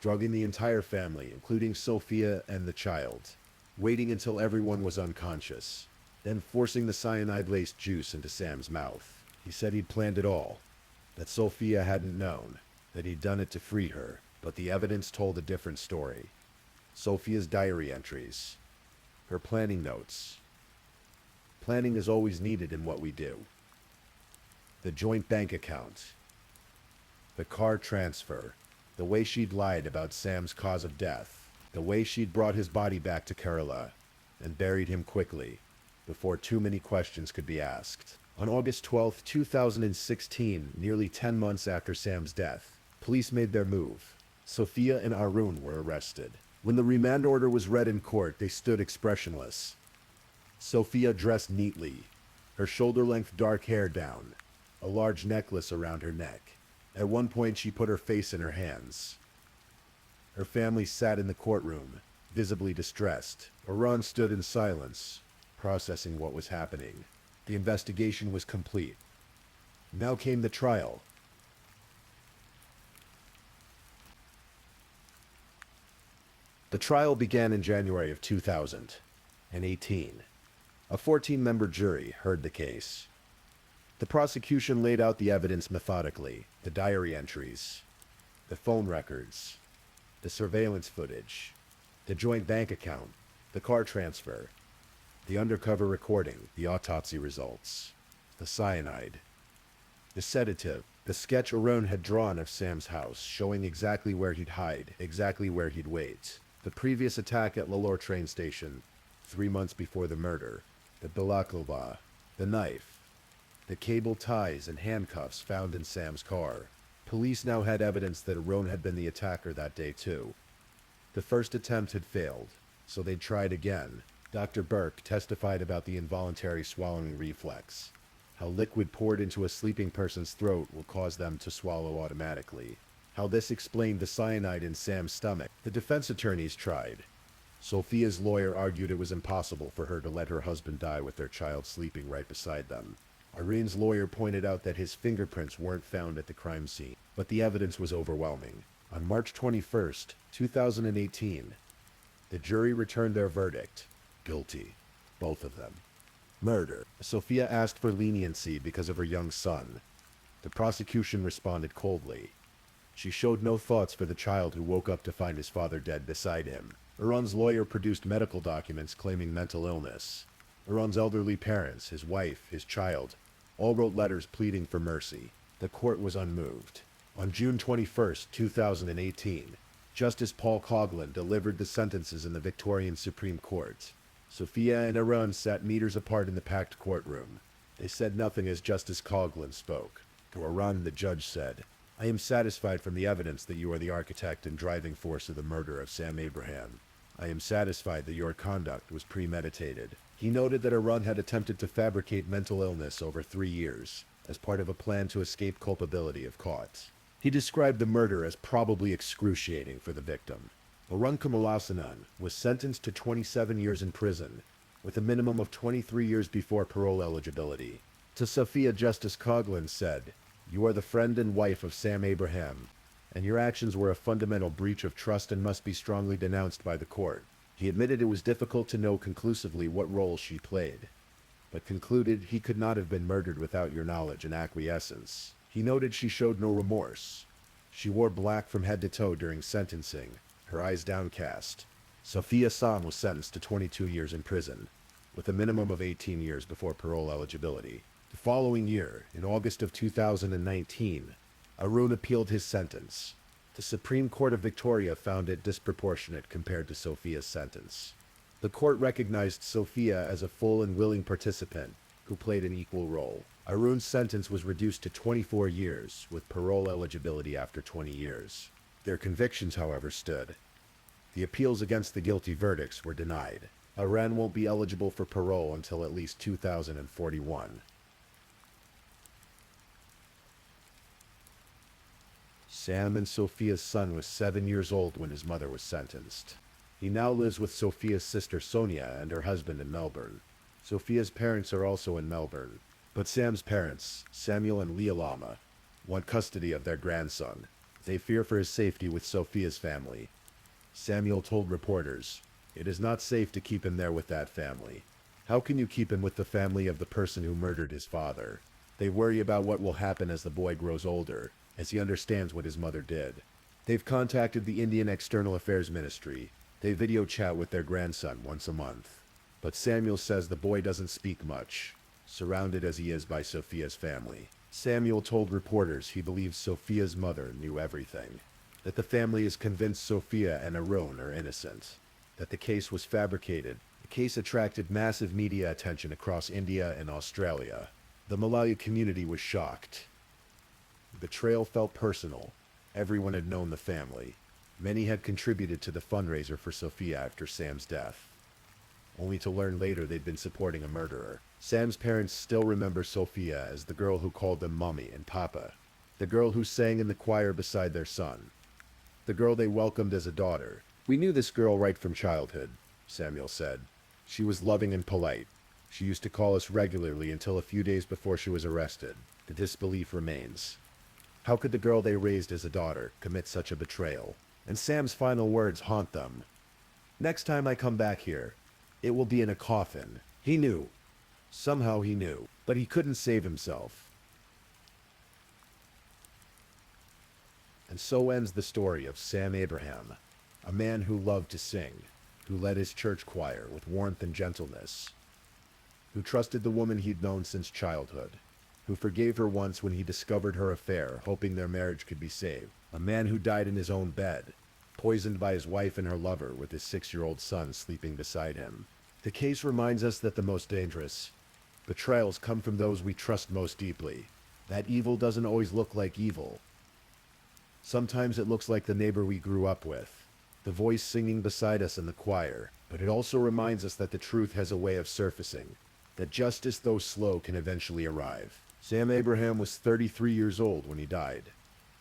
drugging the entire family, including Sophia and the child, waiting until everyone was unconscious, then forcing the cyanide-laced juice into Sam's mouth. He said he'd planned it all, that Sophia hadn't known, that he'd done it to free her, but the evidence told a different story. Sophia's diary entries, her planning notes. Planning is always needed in what we do. The joint bank account, the car transfer, the way she'd lied about Sam's cause of death, the way she'd brought his body back to Kerala and buried him quickly before too many questions could be asked. On August 12, 2016, nearly 10 months after Sam's death, police made their move. Sophia and Arun were arrested. When the remand order was read in court, they stood expressionless. Sophia dressed neatly, her shoulder-length dark hair down, a large necklace around her neck. At one point, she put her face in her hands. Her family sat in the courtroom, visibly distressed. Arun stood in silence, processing what was happening. The investigation was complete. Now came the trial. The trial began in January of 2018. A 14-member jury heard the case. The prosecution laid out the evidence methodically: the diary entries, the phone records, the surveillance footage, the joint bank account, the car transfer, the undercover recording, the autopsy results, the cyanide, the sedative, the sketch Arun had drawn of Sam's house, showing exactly where he'd hide, exactly where he'd wait, the previous attack at Lalore train station, 3 months before the murder, the balaclava, the knife, the cable ties and handcuffs found in Sam's car. Police now had evidence that Arun had been the attacker that day too. The first attempt had failed, so they tried again. Dr. Burke testified about the involuntary swallowing reflex, how liquid poured into a sleeping person's throat will cause them to swallow automatically, how this explained the cyanide in Sam's stomach. The defense attorneys tried. Sophia's lawyer argued it was impossible for her to let her husband die with their child sleeping right beside them. Arun's lawyer pointed out that his fingerprints weren't found at the crime scene, but the evidence was overwhelming. On March 21st, 2018, the jury returned their verdict: guilty, both of them. Murder. Sophia asked for leniency because of her young son. The prosecution responded coldly. She showed no thoughts for the child who woke up to find his father dead beside him. Arun's lawyer produced medical documents claiming mental illness. Arun's elderly parents, his wife, his child, all wrote letters pleading for mercy. The court was unmoved. On June 21st, 2018, Justice Paul Coughlin delivered the sentences in the Victorian Supreme Court. Sophia and Arun sat meters apart in the packed courtroom. They said nothing as Justice Coughlin spoke. To Arun, the judge said, "I am satisfied from the evidence that you are the architect and driving force of the murder of Sam Abraham. I am satisfied that your conduct was premeditated." He noted that Arun had attempted to fabricate mental illness over 3 years, as part of a plan to escape culpability if caught. He described the murder as probably excruciating for the victim. Arun Kamalasanan was sentenced to 27 years in prison, with a minimum of 23 years before parole eligibility. To Sophia, Justice Coughlin said, "You are the friend and wife of Sam Abraham, and your actions were a fundamental breach of trust and must be strongly denounced by the court." He admitted it was difficult to know conclusively what role she played, but concluded he could not have been murdered without your knowledge and acquiescence. He noted she showed no remorse. She wore black from head to toe during sentencing, her eyes downcast. Sophia Sam was sentenced to 22 years in prison, with a minimum of 18 years before parole eligibility. The following year, in August of 2019, Arun appealed his sentence. The Supreme Court of Victoria found it disproportionate compared to Sophia's sentence. The court recognized Sophia as a full and willing participant who played an equal role. Arun's sentence was reduced to 24 years, with parole eligibility after 20 years. Their convictions, however, stood. The appeals against the guilty verdicts were denied. Arun won't be eligible for parole until at least 2041. Sam and Sophia's son was 7 years old when his mother was sentenced. He now lives with Sophia's sister Sonia and her husband in Melbourne. Sophia's parents are also in Melbourne, but Sam's parents, Samuel and Leah Lama, want custody of their grandson. They fear for his safety with Sophia's family. Samuel told reporters, "It is not safe to keep him there with that family. How can you keep him with the family of the person who murdered his father? They worry about what will happen as the boy grows older, as he understands what his mother did." They've contacted the Indian External Affairs Ministry. They video chat with their grandson once a month. But Samuel says the boy doesn't speak much, surrounded as he is by Sophia's family. Samuel told reporters he believes Sophia's mother knew everything, that the family is convinced Sophia and Arun are innocent, that the case was fabricated. The case attracted massive media attention across India and Australia. The Malaya community was shocked. The betrayal felt personal. Everyone had known the family. Many had contributed to the fundraiser for Sophia after Sam's death, only to learn later they'd been supporting a murderer. Sam's parents still remember Sophia as the girl who called them Mommy and Papa, the girl who sang in the choir beside their son, the girl they welcomed as a daughter. "We knew this girl right from childhood," Samuel said. "She was loving and polite. She used to call us regularly until a few days before she was arrested." The disbelief remains. How could the girl they raised as a daughter commit such a betrayal? And Sam's final words haunt them. "Next time I come back here, it will be in a coffin." He knew. Somehow he knew. But he couldn't save himself. And so ends the story of Sam Abraham, a man who loved to sing, who led his church choir with warmth and gentleness, who trusted the woman he'd known since childhood, who forgave her once when he discovered her affair, hoping their marriage could be saved. A man who died in his own bed, poisoned by his wife and her lover, with his 6-year-old son sleeping beside him. The case reminds us that the most dangerous betrayals come from those we trust most deeply. That evil doesn't always look like evil. Sometimes it looks like the neighbor we grew up with, the voice singing beside us in the choir. But it also reminds us that the truth has a way of surfacing, that justice, though slow, can eventually arrive. Sam Abraham was 33 years old when he died.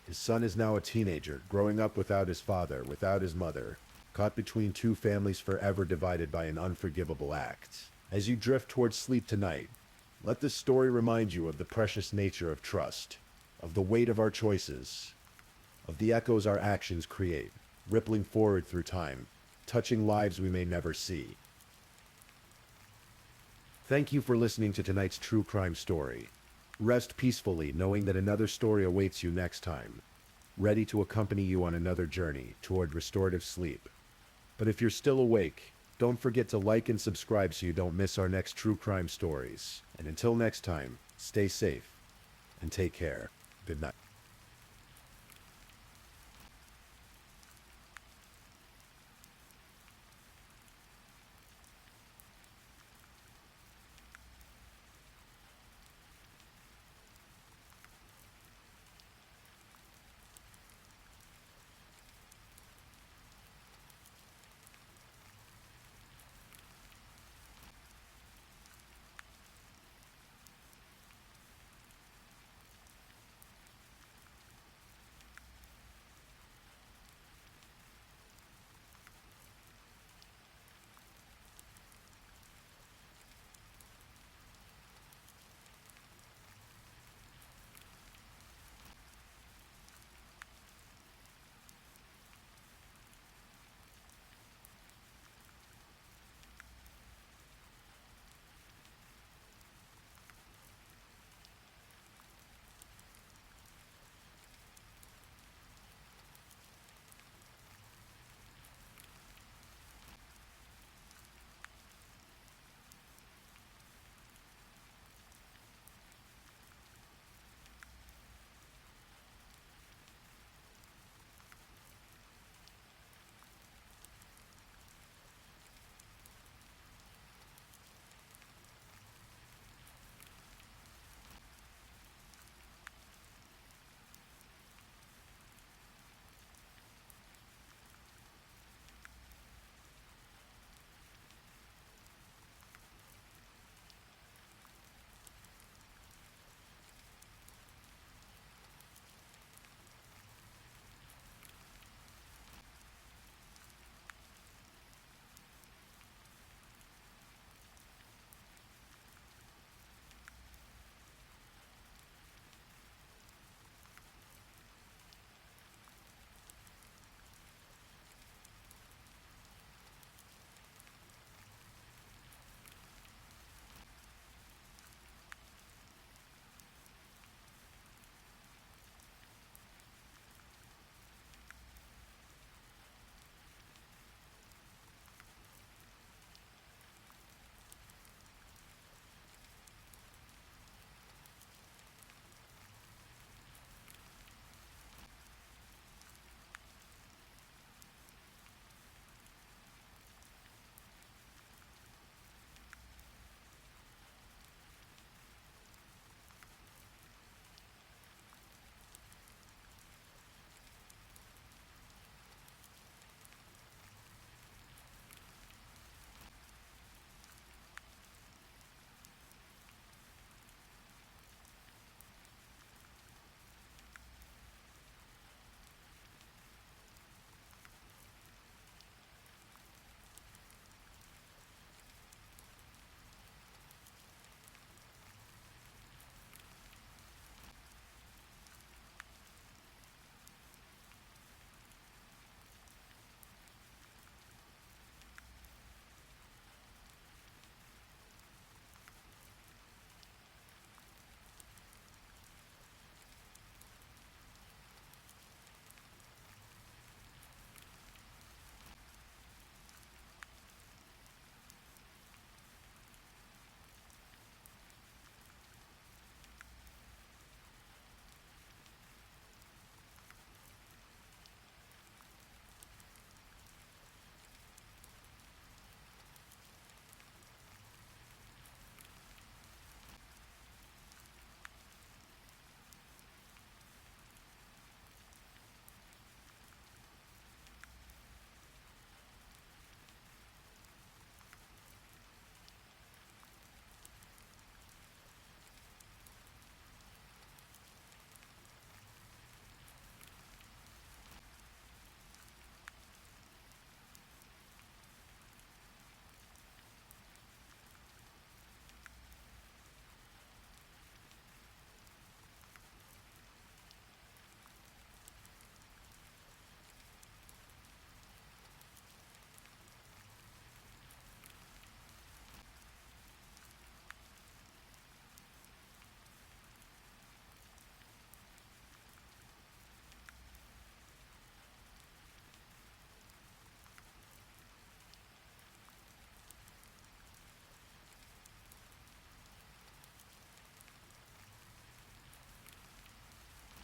His son is now a teenager, growing up without his father, without his mother, caught between two families forever divided by an unforgivable act. As you drift towards sleep tonight, let this story remind you of the precious nature of trust, of the weight of our choices, of the echoes our actions create, rippling forward through time, touching lives we may never see. Thank you for listening to tonight's true crime story. Rest peacefully knowing that another story awaits you next time, ready to accompany you on another journey toward restorative sleep. But if you're still awake, don't forget to like and subscribe so you don't miss our next true crime stories. And until next time, stay safe and take care. Good night.